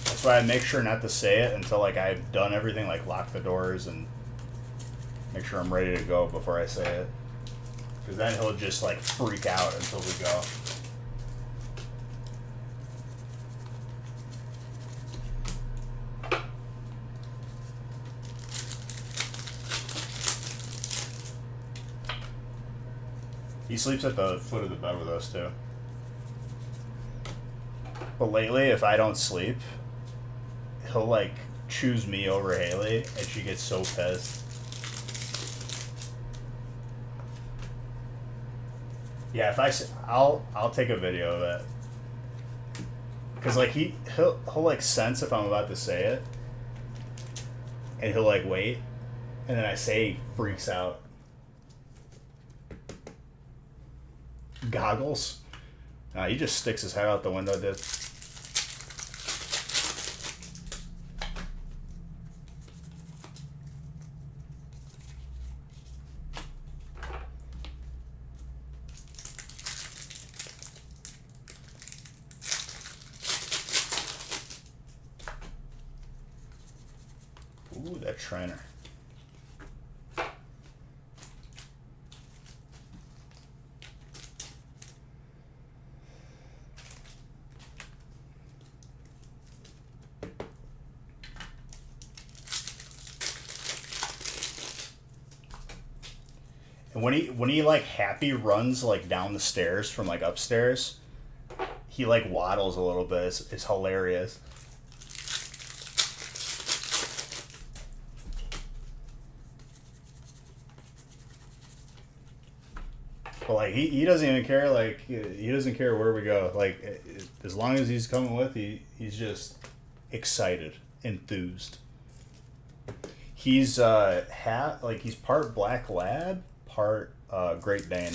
That's why I make sure not to say it until like I've done everything, like lock the doors and make sure I'm ready to go before I say it. Because then he'll just like freak out until we go. He sleeps at the foot of the bed with us too. But lately, if I don't sleep, he'll like choose me over Haley, and she gets so pissed. Yeah, I'll take a video of it. Cause like he'll like sense if I'm about to say it, and he'll like wait, and then I say he freaks out. Goggles. He just sticks his head out the window, dude. Ooh, that trainer. And when he like happy runs like down the stairs from like upstairs, he like waddles a little bit. It's hilarious. But like he doesn't even care. Like he doesn't care where we go. Like as long as he's coming with, he's just excited, enthused. He's he's part black lab, part Great Dane,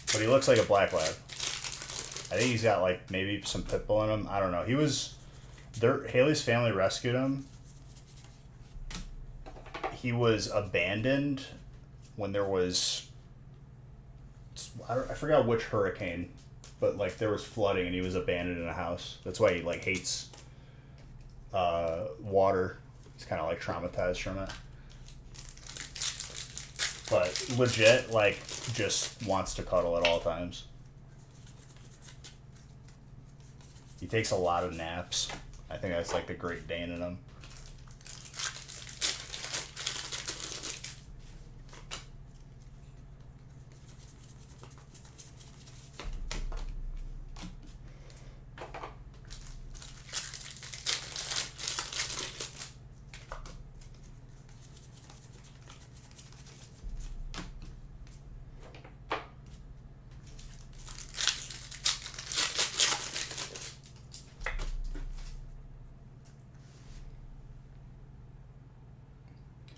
but he looks like a black lab. I think he's got like maybe some pit bull in him. I don't know. He was there. Haley's family rescued him. He was abandoned when there was, I forgot which hurricane, but like there was flooding and he was abandoned in a house. That's why he like hates water. He's kind of like traumatized from it. But legit, like, just wants to cuddle at all times. He takes a lot of naps. I think that's like the Great Dane in him.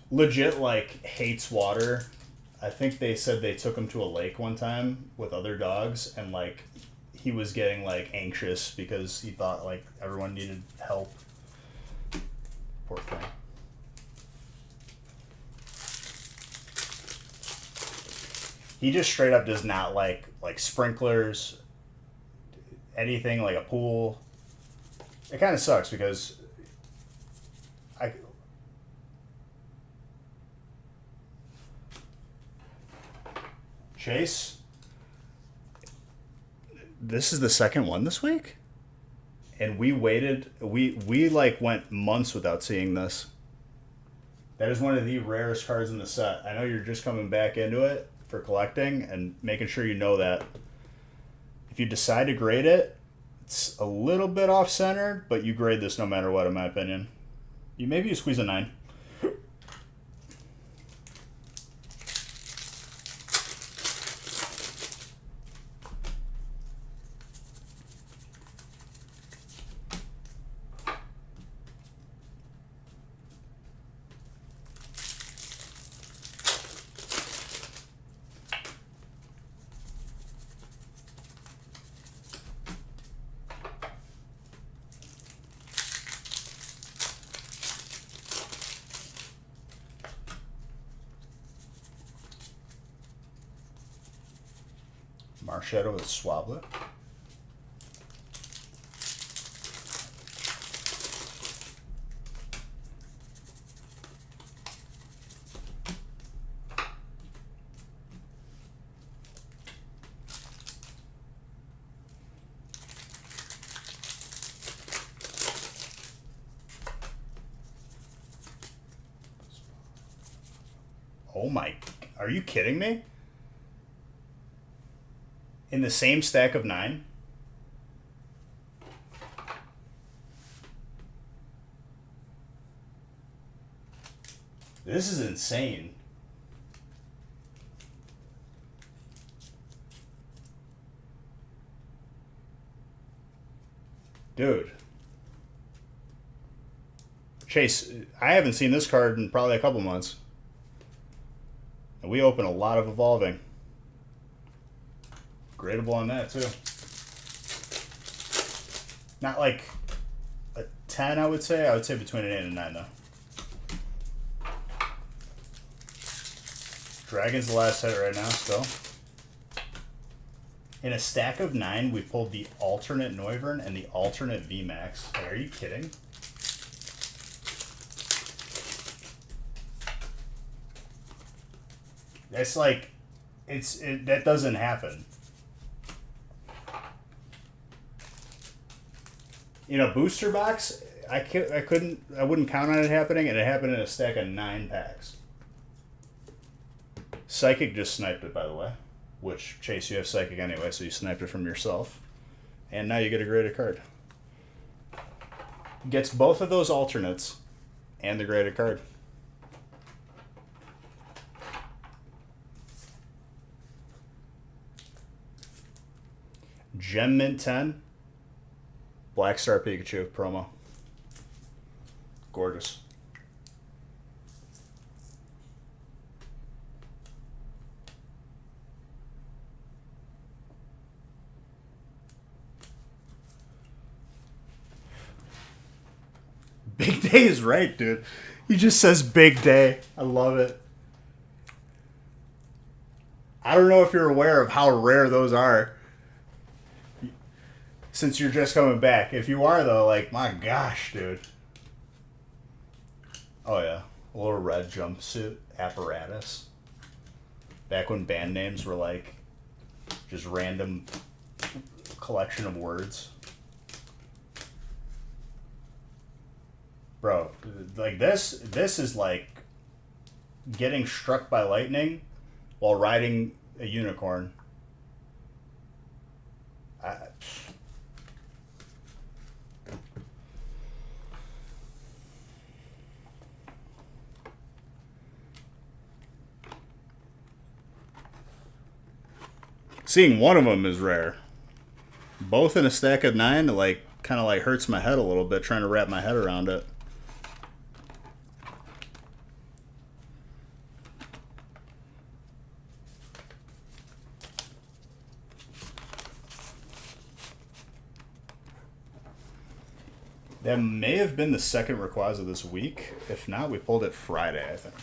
Legit, like, hates water. I think they said they took him to a lake one time with other dogs, and like he was getting like anxious because he thought like everyone needed help. Poor thing. He just straight up does not like sprinklers, anything like a pool. It kind of sucks because I Chase, this is the second one this week, and we waited. We like went months without seeing this. That is one of the rarest cards in the set. I know you're just coming back into it for collecting and making sure you know that. If you decide to grade it, it's a little bit off-centered, but you grade this no matter what, in my opinion. Maybe you squeeze a 9. Marshado with Swablet. Oh my, are you kidding me? In the same stack of 9? This is insane. Dude. Chase, I haven't seen this card in probably a couple months. And we open a lot of Evolving. Gradable on that, too. Not like a 10, I would say. I would say between an 8 and a 9, though. Dragon's the last hit right now, still. In a stack of 9, we pulled the alternate Noivern and the alternate VMAX. Like, are you kidding? That's like, that doesn't happen. In a booster box, I wouldn't count on it happening, and it happened in a stack of 9 packs. Psychic just sniped it, by the way. Which, Chase, you have Psychic anyway, so you sniped it from yourself. And now you get a graded card. Gets both of those alternates and the graded card. Gem Mint 10. Black Star Pikachu promo. Gorgeous. Big Day is right, dude. He just says Big Day. I love it. I don't know if you're aware of how rare those are. Since you're just coming back. If you are, though, like, my gosh, dude. Oh, yeah. A little red jumpsuit apparatus. Back when band names were, like, just random collection of words. Bro, like, this is, like, getting struck by lightning while riding a unicorn. Seeing one of them is rare. Both in a stack of 9, like, kind of like hurts my head a little bit trying to wrap my head around it. That may have been the second Rayquaza this week. If not, we pulled it Friday, I think.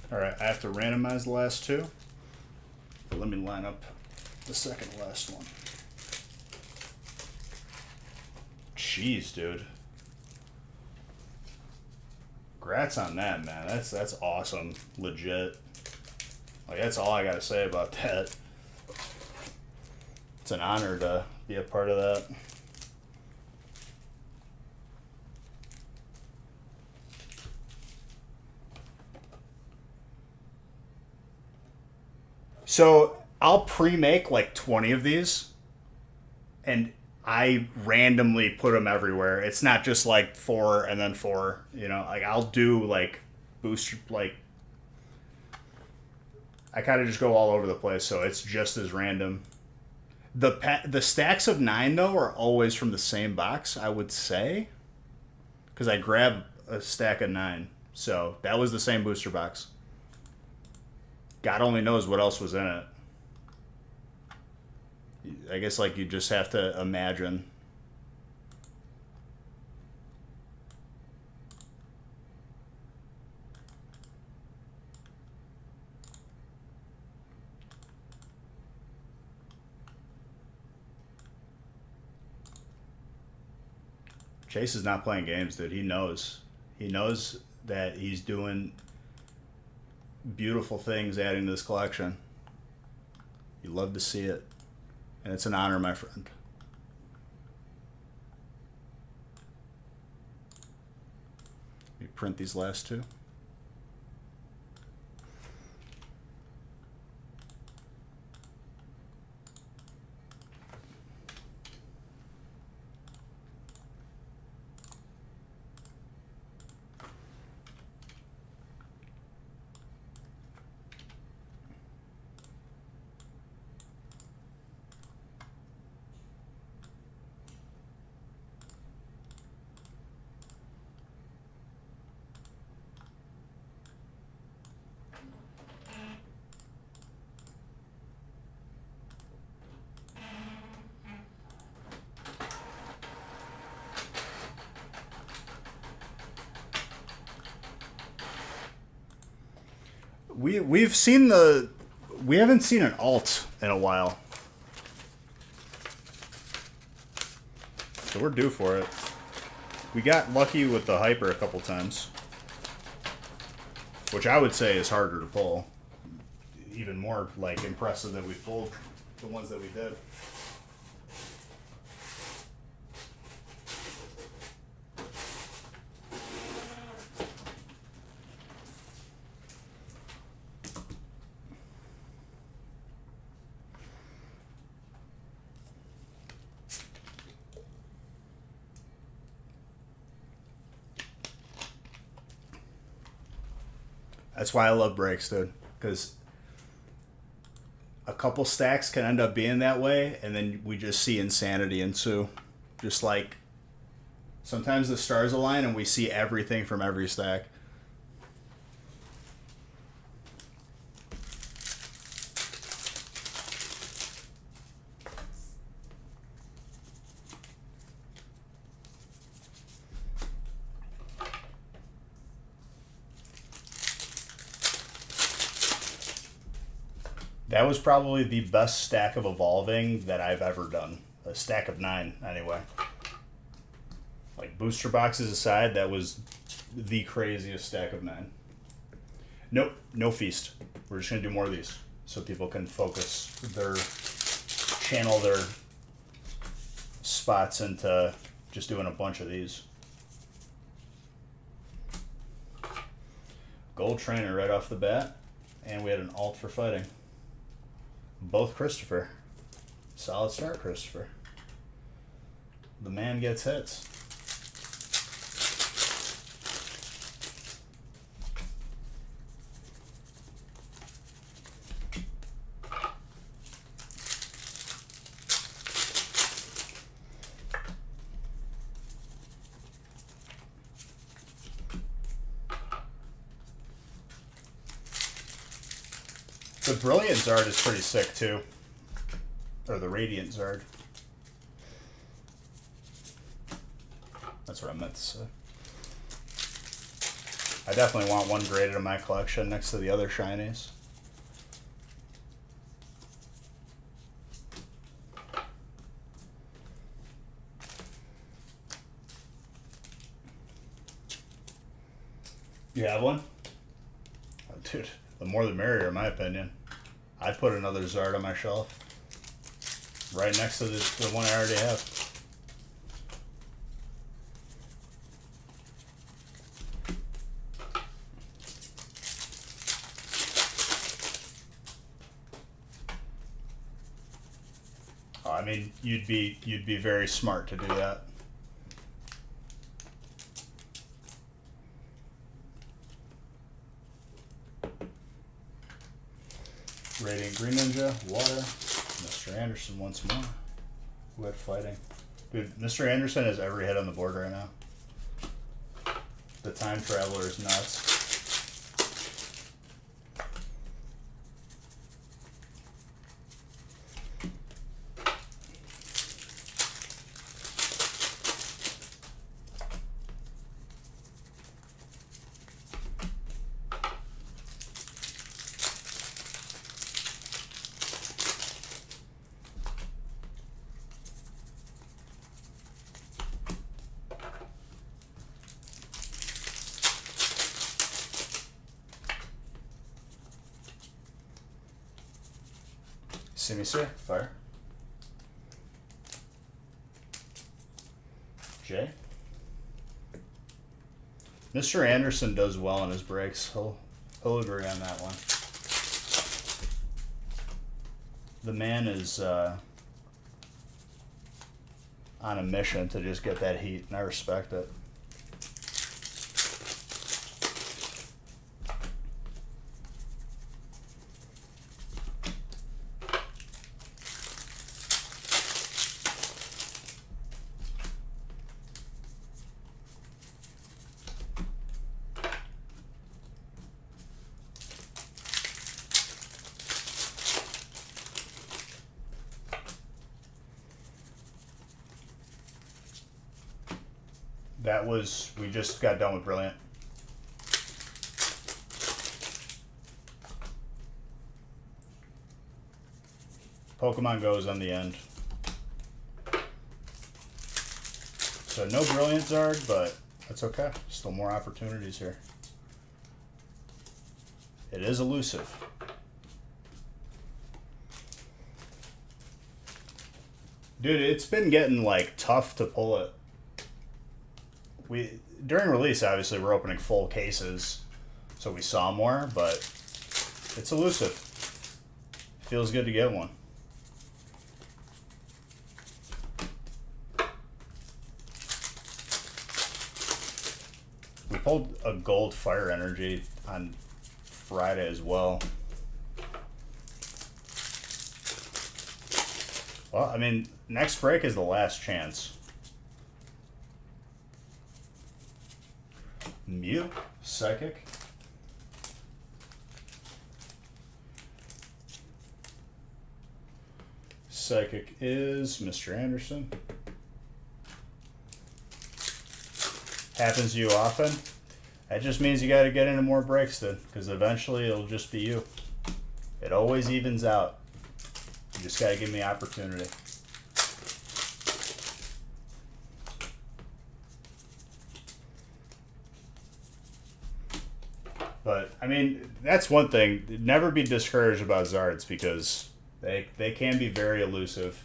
Alright, I have to randomize the last two. But let me line up the second last one. Jeez, dude. Congrats on that, man. That's awesome. Legit. Like, that's all I gotta say about that. It's an honor to be a part of that. So I'll pre-make like 20 of these, and I randomly put them everywhere. It's not just like 4 and then 4. You know, like I'll do like booster, like I kind of just go all over the place. So it's just as random. The stacks of 9 though are always from the same box, I would say, because I grabbed a stack of 9. So that was the same booster box. God only knows what else was in it. I guess like you just have to imagine. Chase is not playing games, dude. He knows. He knows that he's doing beautiful things adding to this collection. You love to see it. And it's an honor, my friend. Let me print these last two. We've seen we haven't seen an alt in a while, so we're due for it. We got lucky with the hyper a couple times, which I would say is harder to pull. Even more like impressive that we pulled the ones that we did. That's why I love breaks, dude. Because a couple stacks can end up being that way, and then we just see insanity ensue. Just like sometimes the stars align and we see everything from every stack. That was probably the best stack of evolving that I've ever done. A stack of 9, anyway. Like, booster boxes aside, that was the craziest stack of 9. Nope, no feast. We're just going to do more of these so people can focus channel their spots into just doing a bunch of these. Gold trainer right off the bat, and we had an alt for fighting. Both Christopher. Solid start, Christopher. The man gets hits. The Brilliant Zard is pretty sick too. Or the Radiant Zard. That's what I meant to say. I definitely want one graded in my collection next to the other shinies. You have one? Oh, dude, the more the merrier, in my opinion. I'd put another Zard on my shelf. Right next to the one I already have. Oh, I mean, you'd be very smart to do that. Radiant Green Ninja, Water, Mr. Anderson once more. Who had fighting? Dude, Mr. Anderson has every hit on the board right now. The Time Traveler is nuts. See me, sir. Fire. Jay. Mr. Anderson does well on his breaks. He'll agree on that one. The man is on a mission to just get that heat, and I respect it. That was, we just got done with Brilliant. Pokemon Go's on the end. So no Brilliant Zard, but that's okay. Still more opportunities here. It is elusive. Dude, it's been getting like tough to pull it. During release, obviously, we're opening full cases, so we saw more, but it's elusive. Feels good to get one. We pulled a gold Fire Energy on Friday as well. Well, I mean, next break is the last chance. Mew, Psychic. Psychic is Mr. Anderson. Happens to you often. That just means you got to get into more breaks then, because eventually it'll just be you. It always evens out. You just got to give me opportunity. But, I mean, that's one thing. Never be discouraged about Zards because they can be very elusive.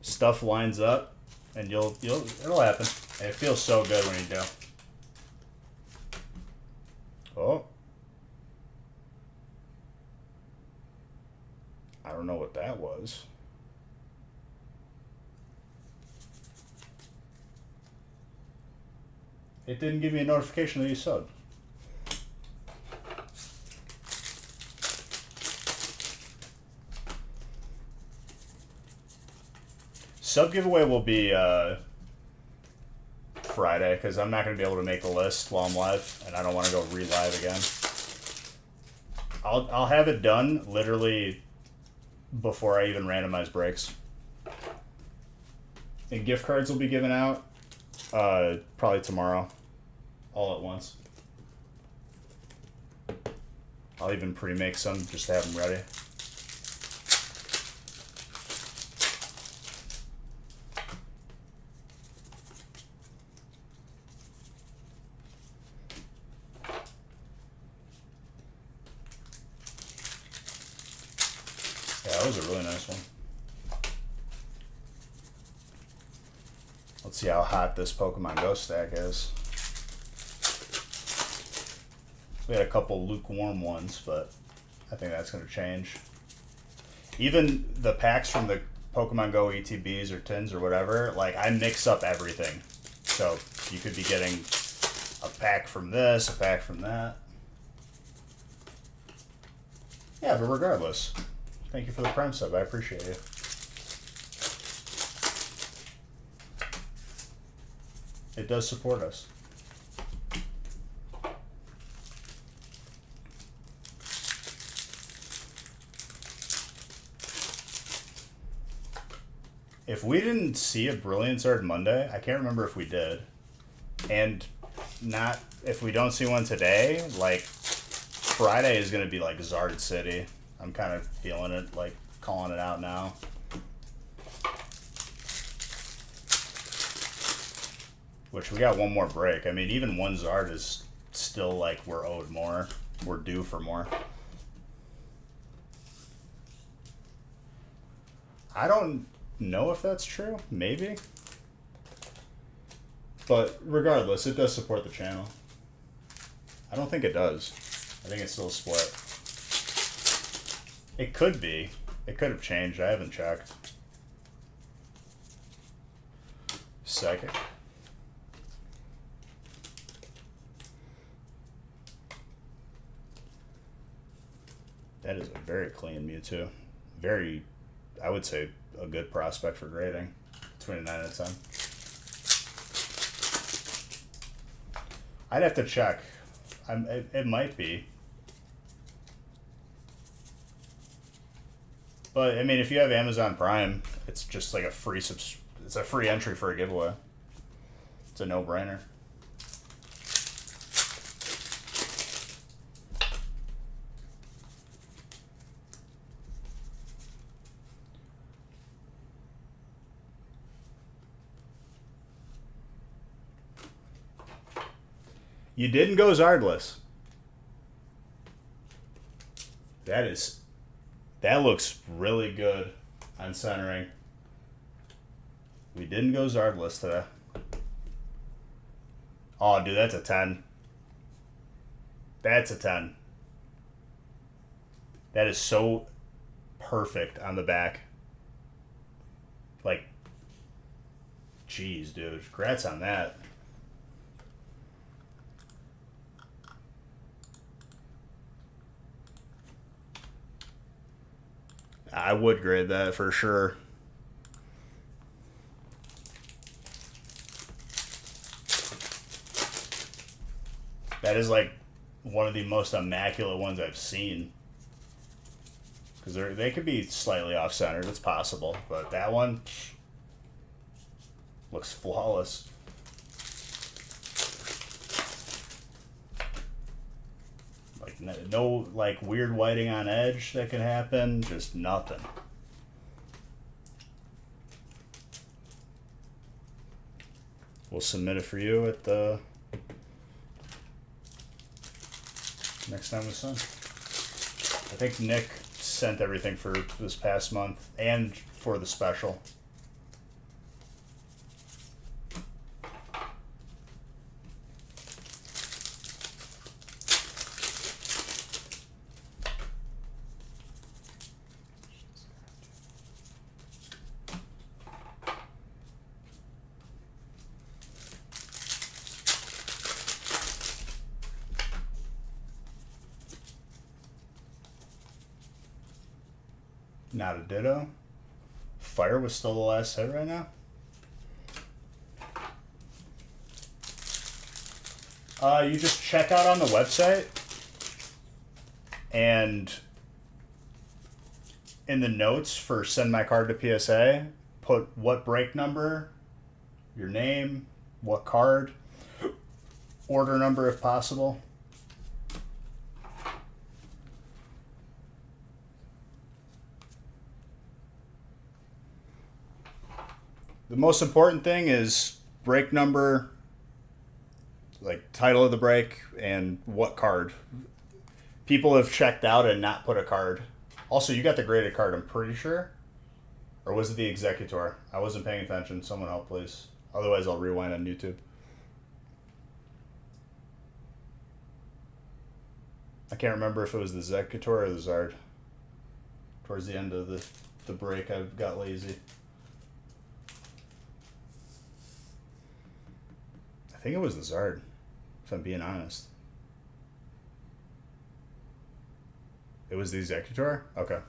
Stuff lines up and it'll happen. And it feels so good when you do. Oh. I don't know what that was. It didn't give me a notification that you subbed. Sub giveaway will be Friday because I'm not going to be able to make a list while I'm live, and I don't want to go re-live again. I'll have it done literally before I even randomize breaks. And gift cards will be given out probably tomorrow, all at once. I'll even pre-make some just to have them ready. Yeah, that was a really nice one. Let's see how hot this Pokemon Go stack is. We had a couple lukewarm ones, but I think that's going to change. Even the packs from the Pokemon Go ETBs or tins or whatever, like I mix up everything. So you could be getting a pack from this, a pack from that. Yeah, but regardless, thank you for the Prime sub. I appreciate you. It does support us. If we didn't see a Brilliant Zard Monday, I can't remember if we did. And not if we don't see one today, like Friday is going to be like Zard City. I'm kind of feeling it, like calling it out now. Which we got one more break. I mean, even one Zard is still like we're owed more. We're due for more. I don't know if that's true. Maybe. But regardless, it does support the channel. I don't think it does. I think it's still split. It could be. It could have changed. I haven't checked. Psychic. That is a very clean Mewtwo. Very, I would say, a good prospect for grading. Between a 9 and a 10. I'd have to check. It might be. But, I mean, if you have Amazon Prime, it's just like a free it's a free entry for a giveaway. It's a no-brainer. You didn't go Zardless. That looks really good on centering. We didn't go Zardless today. Oh, dude, that's a 10. That's a 10. That is so perfect on the back. Like, jeez, dude. Congrats on that. I would grade that for sure. That is like one of the most immaculate ones I've seen. Because they could be slightly off-centered. It's possible. But that one looks flawless. No, like, weird whiting on edge that can happen. Just nothing. We'll submit it for you at the next time we send. I think Nick sent everything for this past month and for the special. Not a ditto. Fire was still the last hit right now. You just check out on the website. And in the notes for send my card to PSA, put what break number, your name, what card, order number if possible. The most important thing is break number, like title of the break, and what card. People have checked out and not put a card. Also, you got the graded card, I'm pretty sure. Or was it the executor? I wasn't paying attention. Someone help, please. Otherwise, I'll rewind on YouTube. I can't remember if it was the executor or the Zard. Towards the end of the break, I got lazy. I think it was the Zard, if I'm being honest. It was the executor? Okay.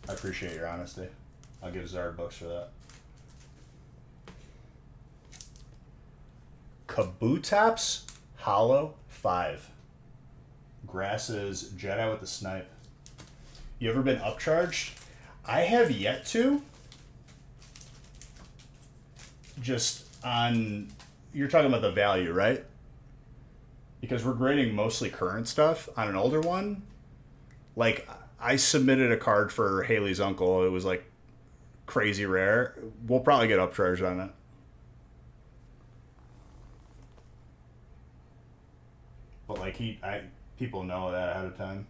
I appreciate your honesty. I'll give Zard books for that. Kabutops Hollow 5. Grasses Jedi with the Snipe. You ever been upcharged? I have yet to. Just on... You're talking about the value, right? Because we're grading mostly current stuff on an older one. Like, I submitted a card for Haley's uncle. It was like crazy rare. We'll probably get upcharged on it. But like people know that ahead of time.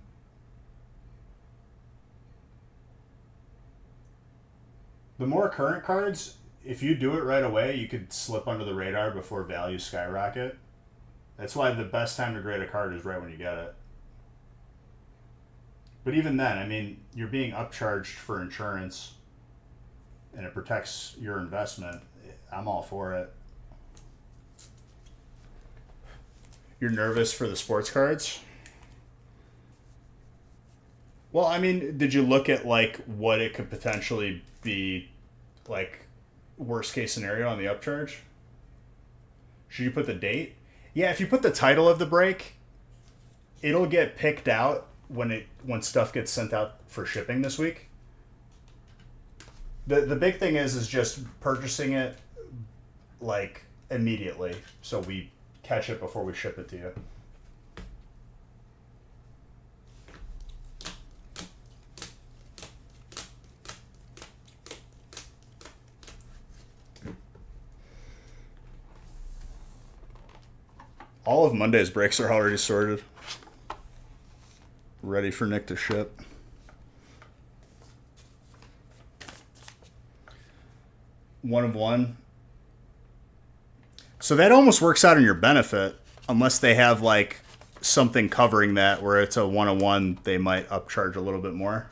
The more current cards, if you do it right away, you could slip under the radar before values skyrocket. That's why the best time to grade a card is right when you get it. But even then, I mean, you're being upcharged for insurance and it protects your investment. I'm all for it. You're nervous for the sports cards? Well, I mean, did you look at like what it could potentially be, like worst case scenario on the upcharge? Should you put the date? Yeah, if you put the title of the break, it'll get picked out when stuff gets sent out for shipping this week. The big thing is just purchasing it like immediately so we catch it before we ship it to you. All of Monday's breaks are already sorted. Ready for Nick to ship. One of one. So that almost works out in your benefit, unless they have like something covering that where it's a 1-on-1, they might upcharge a little bit more.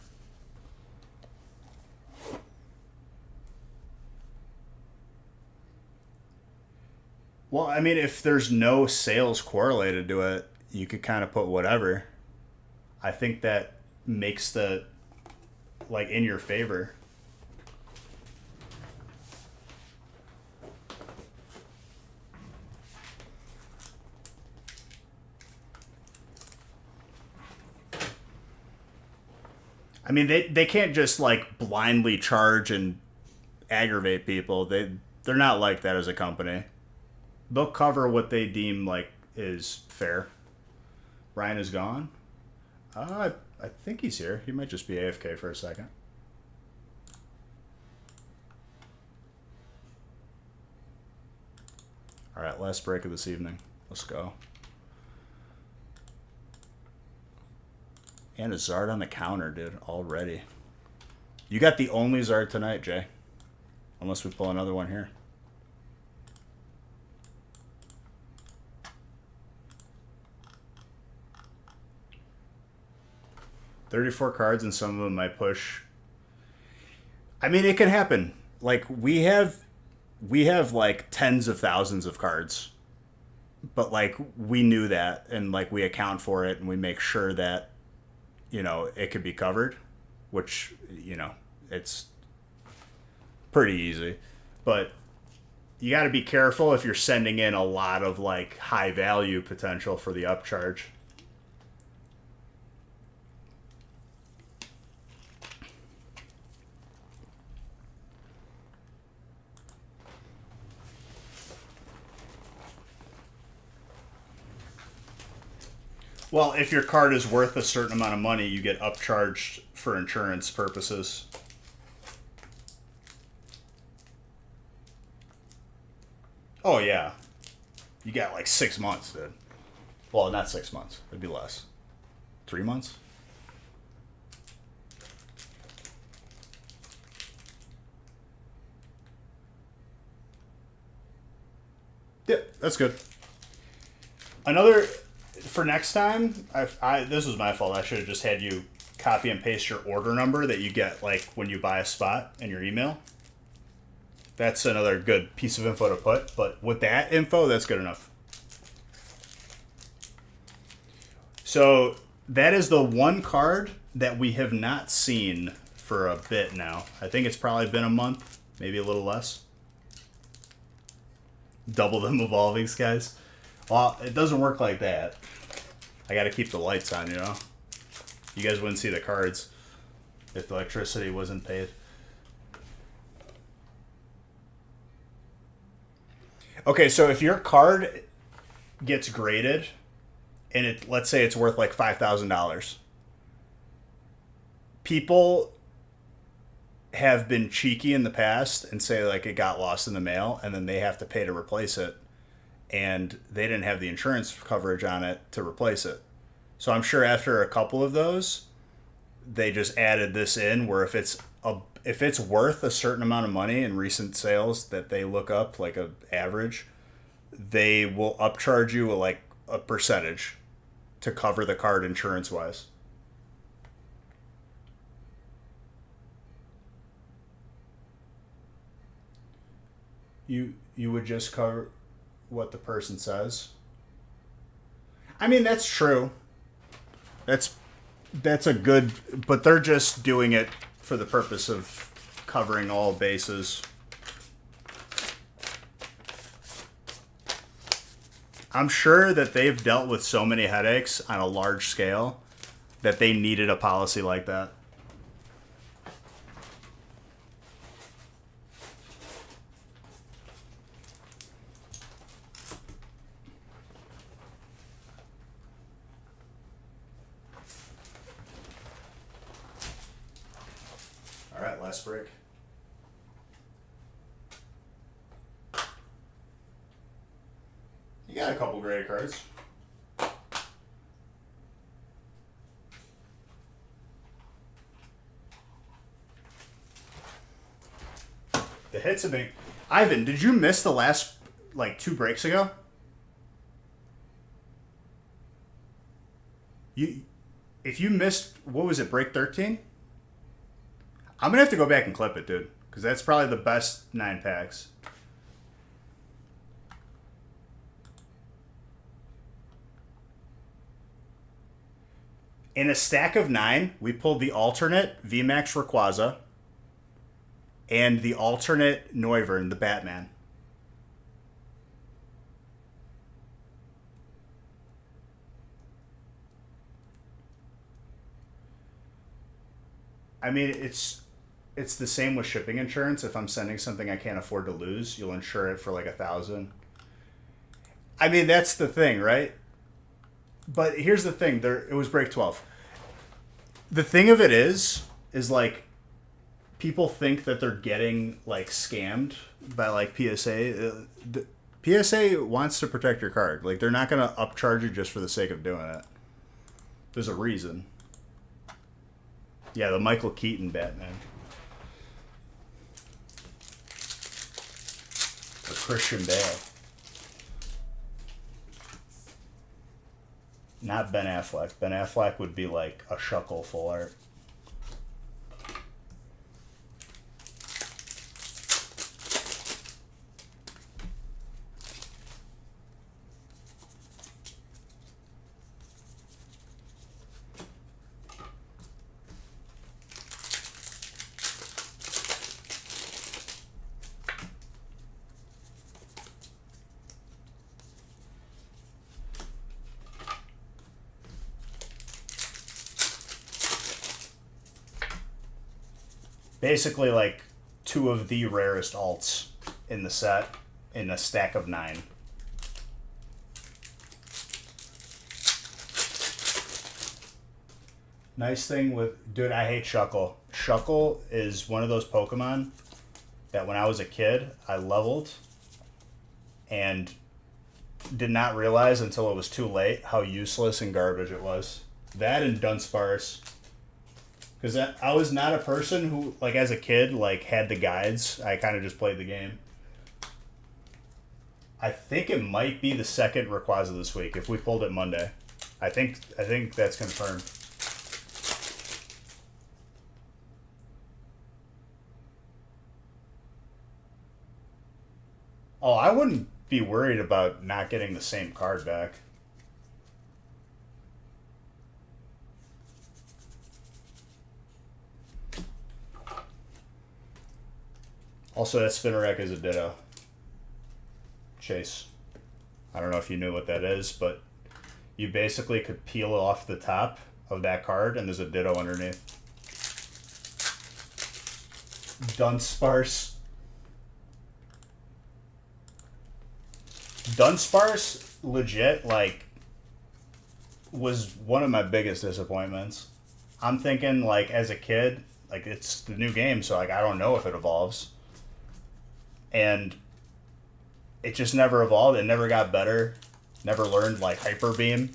Well, I mean, if there's no sales correlated to it, you could kind of put whatever. I think that makes the, like, in your favor. I mean, they can't just, like, blindly charge and aggravate people. They're not like that as a company. They'll cover what they deem, like, is fair. Ryan is gone. I think he's here. He might just be AFK for a second. All right, last break of this evening. Let's go. And a Zard on the counter, dude, already. You got the only Zard tonight, Jay. Unless we pull another one here. $34 cards, and some of them might push. I mean, it can happen. Like, we have like tens of thousands of cards, but like we knew that, and like we account for it, and we make sure that, you know, it could be covered, which, you know, it's pretty easy. But you got to be careful if you're sending in a lot of like high value potential for the upcharge. Well, if your card is worth a certain amount of money, you get upcharged for insurance purposes. Oh, yeah. You got like 6 months, dude. Well, not 6 months. It'd be less. 3 months? Yeah, that's good. Another, for next time, this was my fault. I should have just had you copy and paste your order number that you get like when you buy a spot in your email. That's another good piece of info to put, but with that info, that's good enough. So that is the one card that we have not seen for a bit now. I think it's probably been a month, maybe a little less. Double them evolvings, guys. Well, it doesn't work like that. I got to keep the lights on, you know? You guys wouldn't see the cards if the electricity wasn't paid. Okay, so if your card gets graded and let's say it's worth like $5,000, people have been cheeky in the past and say like it got lost in the mail and then they have to pay to replace it, and they didn't have the insurance coverage on it to replace it. So I'm sure after a couple of those, they just added this in where if it's worth a certain amount of money in recent sales that they look up, like a average, they will upcharge you like a percentage to cover the card insurance wise. You would just cover what the person says. I mean, that's true. That's a good, but they're just doing it for the purpose of covering all bases. I'm sure that they've dealt with so many headaches on a large scale that they needed a policy like that. All right, last break. You got a couple graded cards. The hits have been... Ivan, did you miss the last, like, 2 breaks ago? If you missed, what was it, break 13? I'm going to have to go back and clip it, dude. Because that's probably the best 9 packs. In a stack of 9, we pulled the alternate VMAX Rayquaza and the alternate Noivern, the Batman. I mean, it's the same with shipping insurance. If I'm sending something I can't afford to lose, you'll insure it for like $1,000. I mean, that's the thing, right? But here's the thing. It was break 12. The thing of it is like people think that they're getting like scammed by like PSA. The PSA wants to protect your card. Like they're not going to upcharge you just for the sake of doing it. There's a reason. Yeah, the Michael Keaton Batman. Or Christian Bale. Not Ben Affleck. Ben Affleck would be like a Shuckle full art. Basically, like 2 of the rarest alts in the set in a stack of 9. Nice thing with... Dude, I hate Shuckle. Shuckle is one of those Pokemon that when I was a kid, I leveled and did not realize until it was too late how useless and garbage it was. That and Dunsparce. Because I was not a person who, like, as a kid, like, had the guides. I kind of just played the game. I think it might be the second Rayquaza this week if we pulled it Monday. I think that's confirmed. Oh, I wouldn't be worried about not getting the same card back. Also, that Spinarak is a Ditto. Chase. I don't know if you knew what that is, but you basically could peel off the top of that card and there's a Ditto underneath. Dunsparce. Dunsparce, legit, like, was one of my biggest disappointments. I'm thinking, like, as a kid, like, it's the new game, so, like, I don't know if it evolves. And it just never evolved. It never got better. Never learned, like, Hyper Beam.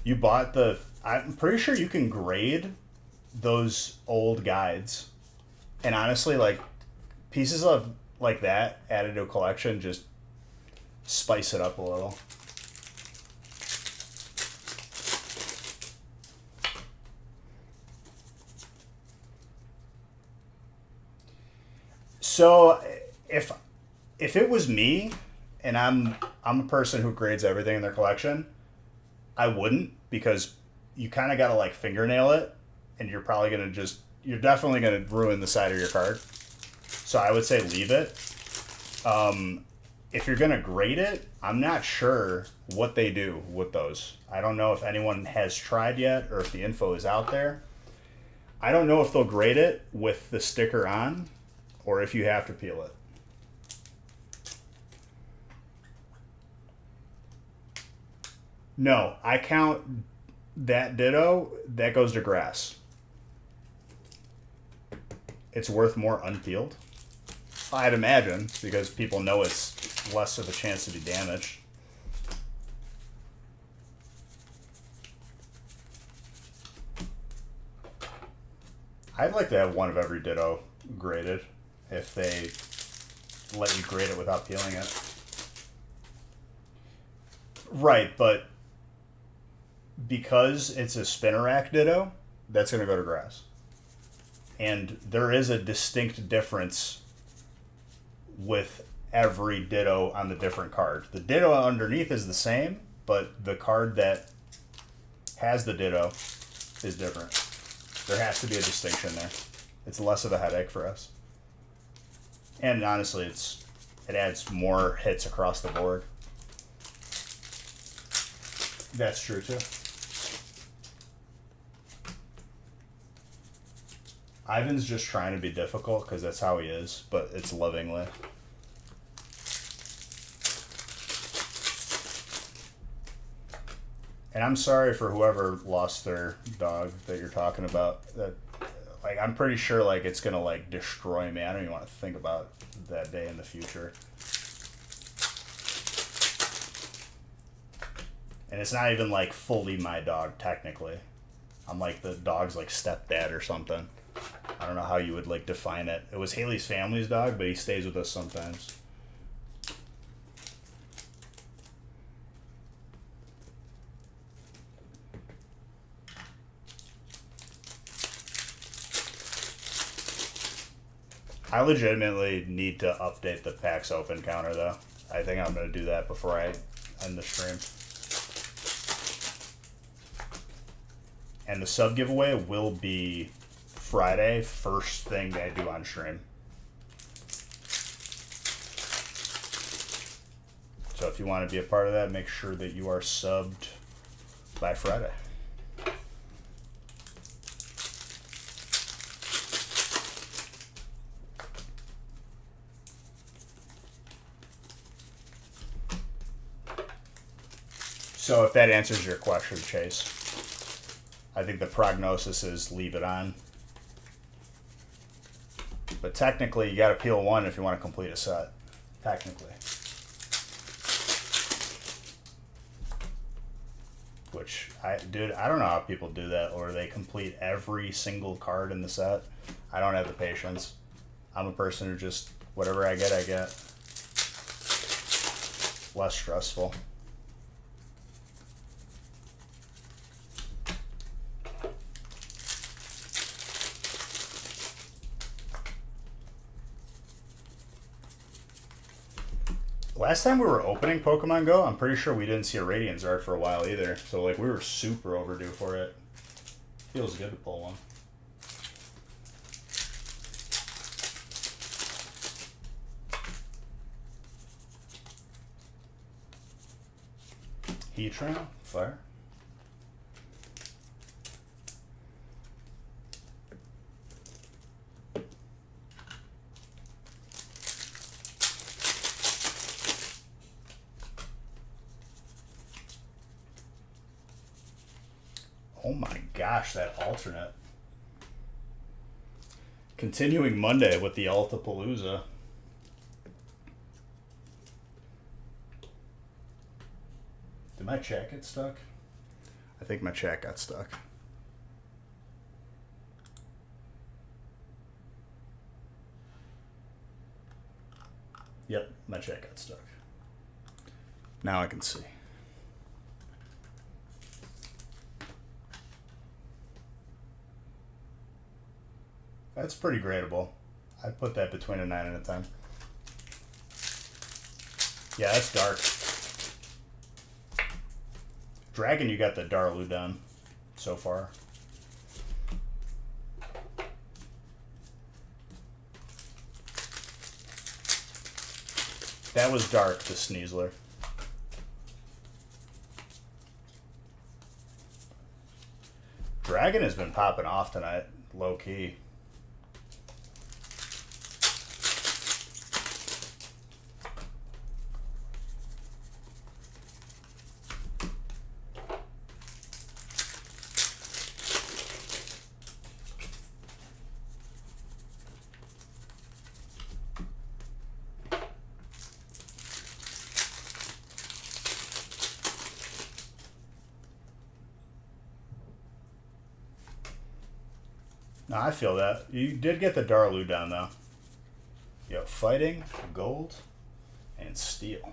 You bought the... I'm pretty sure you can grade those old guides. And honestly, like, pieces of like that added to a collection just spice it up a little. So if it was me and I'm a person who grades everything in their collection, I wouldn't, because you kind of got to like fingernail it and you're definitely going to ruin the side of your card. So I would say leave it. If you're going to grade it, I'm not sure what they do with those. I don't know if anyone has tried yet or if the info is out there. I don't know if they'll grade it with the sticker on or if you have to peel it. No, I count that Ditto, that goes to grass. It's worth more unpeeled. I'd imagine, because people know it's less of a chance to be damaged. I'd like to have one of every Ditto graded, if they let you grade it without peeling it. Right, but because it's a Spinarak Ditto, that's going to go to grass. And there is a distinct difference with every Ditto on the different card. The Ditto underneath is the same, but the card that has the Ditto is different. There has to be a distinction there. It's less of a headache for us. And honestly, it adds more hits across the board. That's true too. Ivan's just trying to be difficult because that's how he is, but it's lovingly. And I'm sorry for whoever lost their dog that you're talking about. That, like, I'm pretty sure like it's gonna like destroy me. I don't even want to think about that day in the future. And it's not even like fully my dog technically. I'm like the dog's like stepdad or something. I don't know how you would like define it. It was Haley's family's dog, but he stays with us sometimes. I legitimately need to update the packs open counter though. I think I'm going to do that before I end the stream. And the sub giveaway will be Friday, first thing that I do on stream. So if you want to be a part of that, make sure that you are subbed by Friday. So So if that answers your question, Chase, I think the prognosis is leave it on. But technically, you got to peel one if you want to complete a set. Technically. Which, dude, I don't know how people do that, or they complete every single card in the set. I don't have the patience. I'm a person who just, whatever I get, I get. Less stressful. Last time we were opening Pokemon Go, I'm pretty sure we didn't see a Radiant Zard for a while either. So, like, we were super overdue for it. Feels good to pull one. Heatran, fire. Oh my gosh, that alternate. Continuing Monday with the Altapalooza. Did my chat get stuck? I think my chat got stuck. Yep, my chat got stuck. Now I can see. That's pretty gradable. I'd put that between a 9 and a 10. Yeah, that's dark. Dragon, you got the Darlu done so far. That was dark, the Sneasler. Dragon has been popping off tonight, low key. No, I feel that. You did get the Darlu down, though. Yo, fighting, gold, and steel.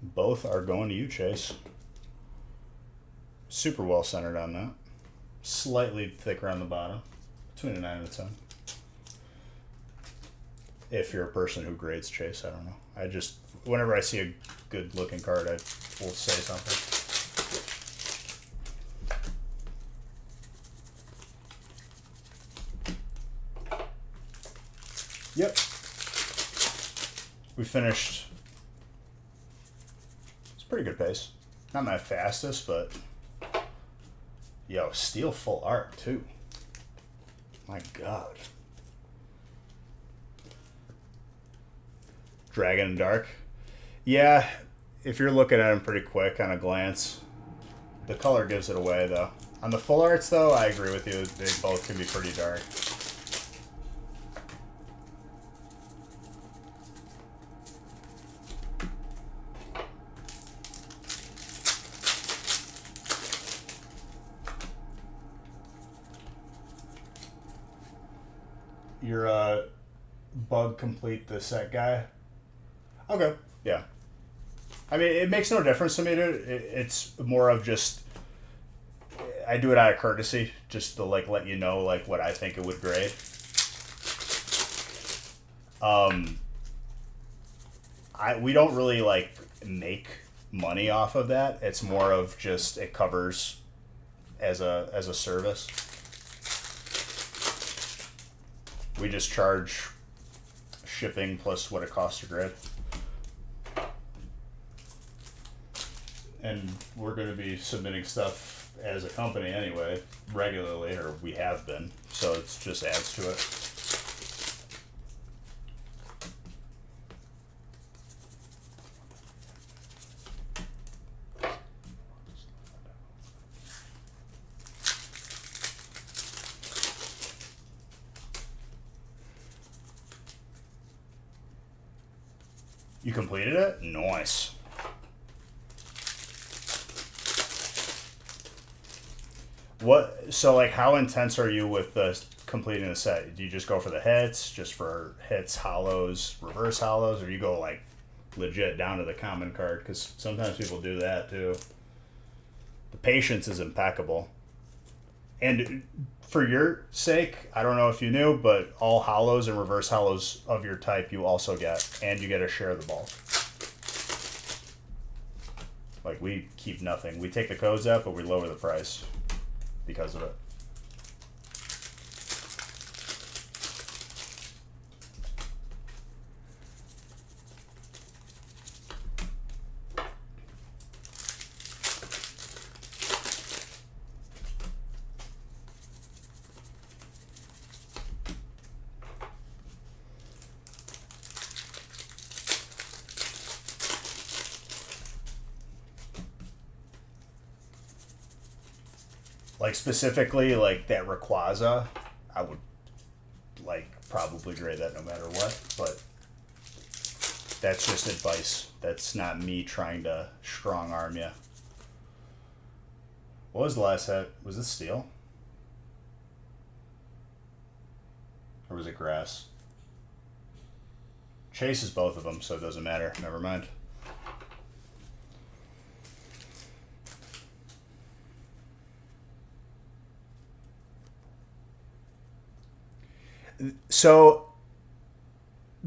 Both are going to you, Chase. Super well centered on that. Slightly thicker on the bottom. Between a 9 and a 10. If you're a person who grades Chase, I don't know. I just, whenever I see a good looking card, I will say something. Yep. We finished. It's pretty good pace. Not my fastest, but yo, steel full art too. My God. Dragon and Dark. Yeah, if you're looking at them pretty quick on a glance, the color gives it away though. On the full arts though, I agree with you. They both can be pretty dark. You're bug complete the set guy. Okay, yeah. I mean, it makes no difference to me, dude. It's more of just I do it out of courtesy, just to like let you know like what I think it would grade. We don't really like make money off of that. It's more of just it covers as a service. We just charge shipping plus what it costs to grade. And we're going to be submitting stuff as a company anyway, regularly, or we have been. So it just adds to it. You completed it? Nice. So like how intense are you with the completing the set? Do you just go for the hits, just for hits, hollows, reverse hollows, or you go like legit down to the common card? Because sometimes people do that too. The patience is impeccable. And for your sake, I don't know if you knew, but all hollows and reverse hollows of your type you also get, and you get a share of the bulk. Like, we keep nothing. We take the codes out, but we lower the price because of it. Like, specifically, like, that Rayquaza, I would, like, probably grade that no matter what, but that's just advice. That's not me trying to strong-arm you. What was the last hit? Was this steel? Or was it grass? Chases both of them, so it doesn't matter. Never mind. So,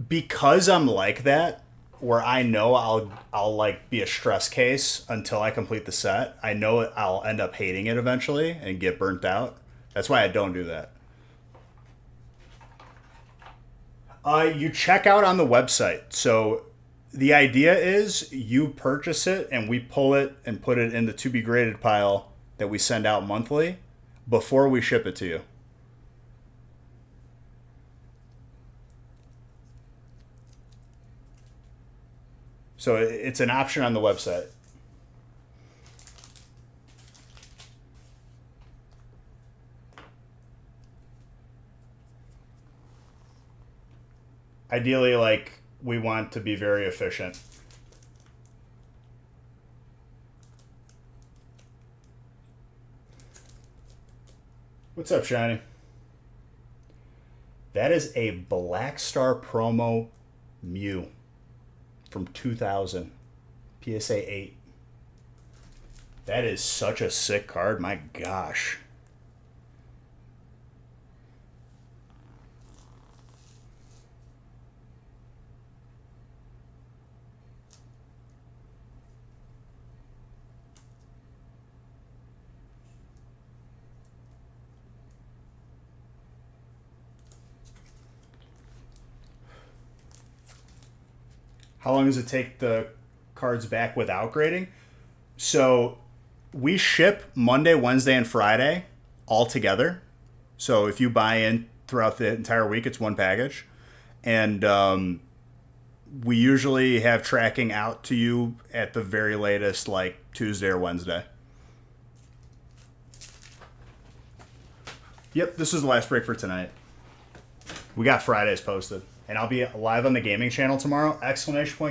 because I'm like that, where I know I'll like be a stress case until I complete the set. I know I'll end up hating it eventually and get burnt out. That's why I don't do that. You check out on the website. So the idea is you purchase it and we pull it and put it in the to be graded pile that we send out monthly before we ship it to you. So it's an option on the website. Ideally, like, we want to be very efficient. What's up, Shiny? That is a Black Star promo Mew from 2000. PSA 8. That is such a sick card. My gosh. How long does it take the cards back without grading? So we ship Monday, Wednesday, and Friday all together. So if you buy in throughout the entire week, it's one package. And we usually have tracking out to you at the very latest, like Tuesday or Wednesday. Yep, this is the last break for tonight. We got Fridays posted. And I'll be live on the gaming channel tomorrow, !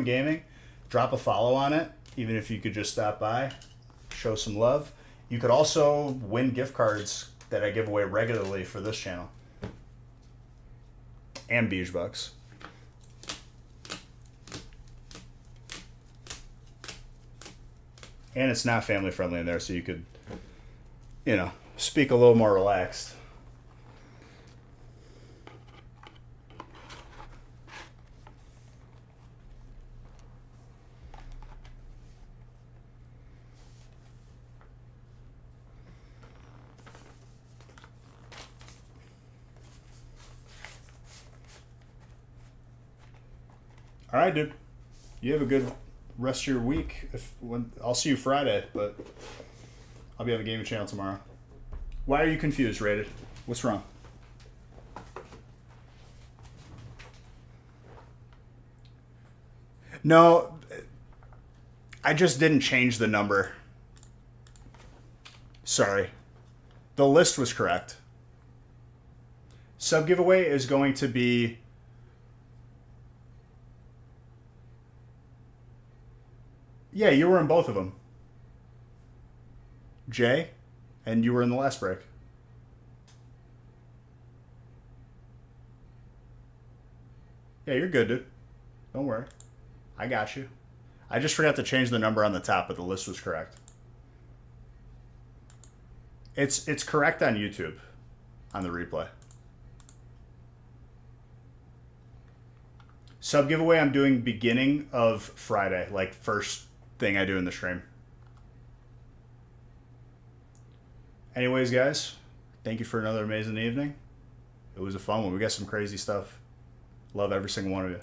Gaming. Drop a follow on it, even if you could just stop by, show some love. You could also win gift cards that I give away regularly for this channel. And Beige Bucks. And it's not family friendly in there, so you could, you know, speak a little more relaxed. All right, dude. You have a good rest of your week. I'll see you Friday, but I'll be on the gaming channel tomorrow. Why are you confused, Rated? What's wrong? No, I just didn't change the number. Sorry. The list was correct. Sub giveaway is going to be Yeah, you were in both of them. Jay, and you were in the last break. Yeah, you're good, dude. Don't worry. I got you. I just forgot to change the number on the top, but the list was correct. It's correct on YouTube, on the replay. Sub giveaway I'm doing beginning of Friday, like first thing I do in the stream. Anyways, guys, thank you for another amazing evening. It was a fun one. We got some crazy stuff. Love every single one of you.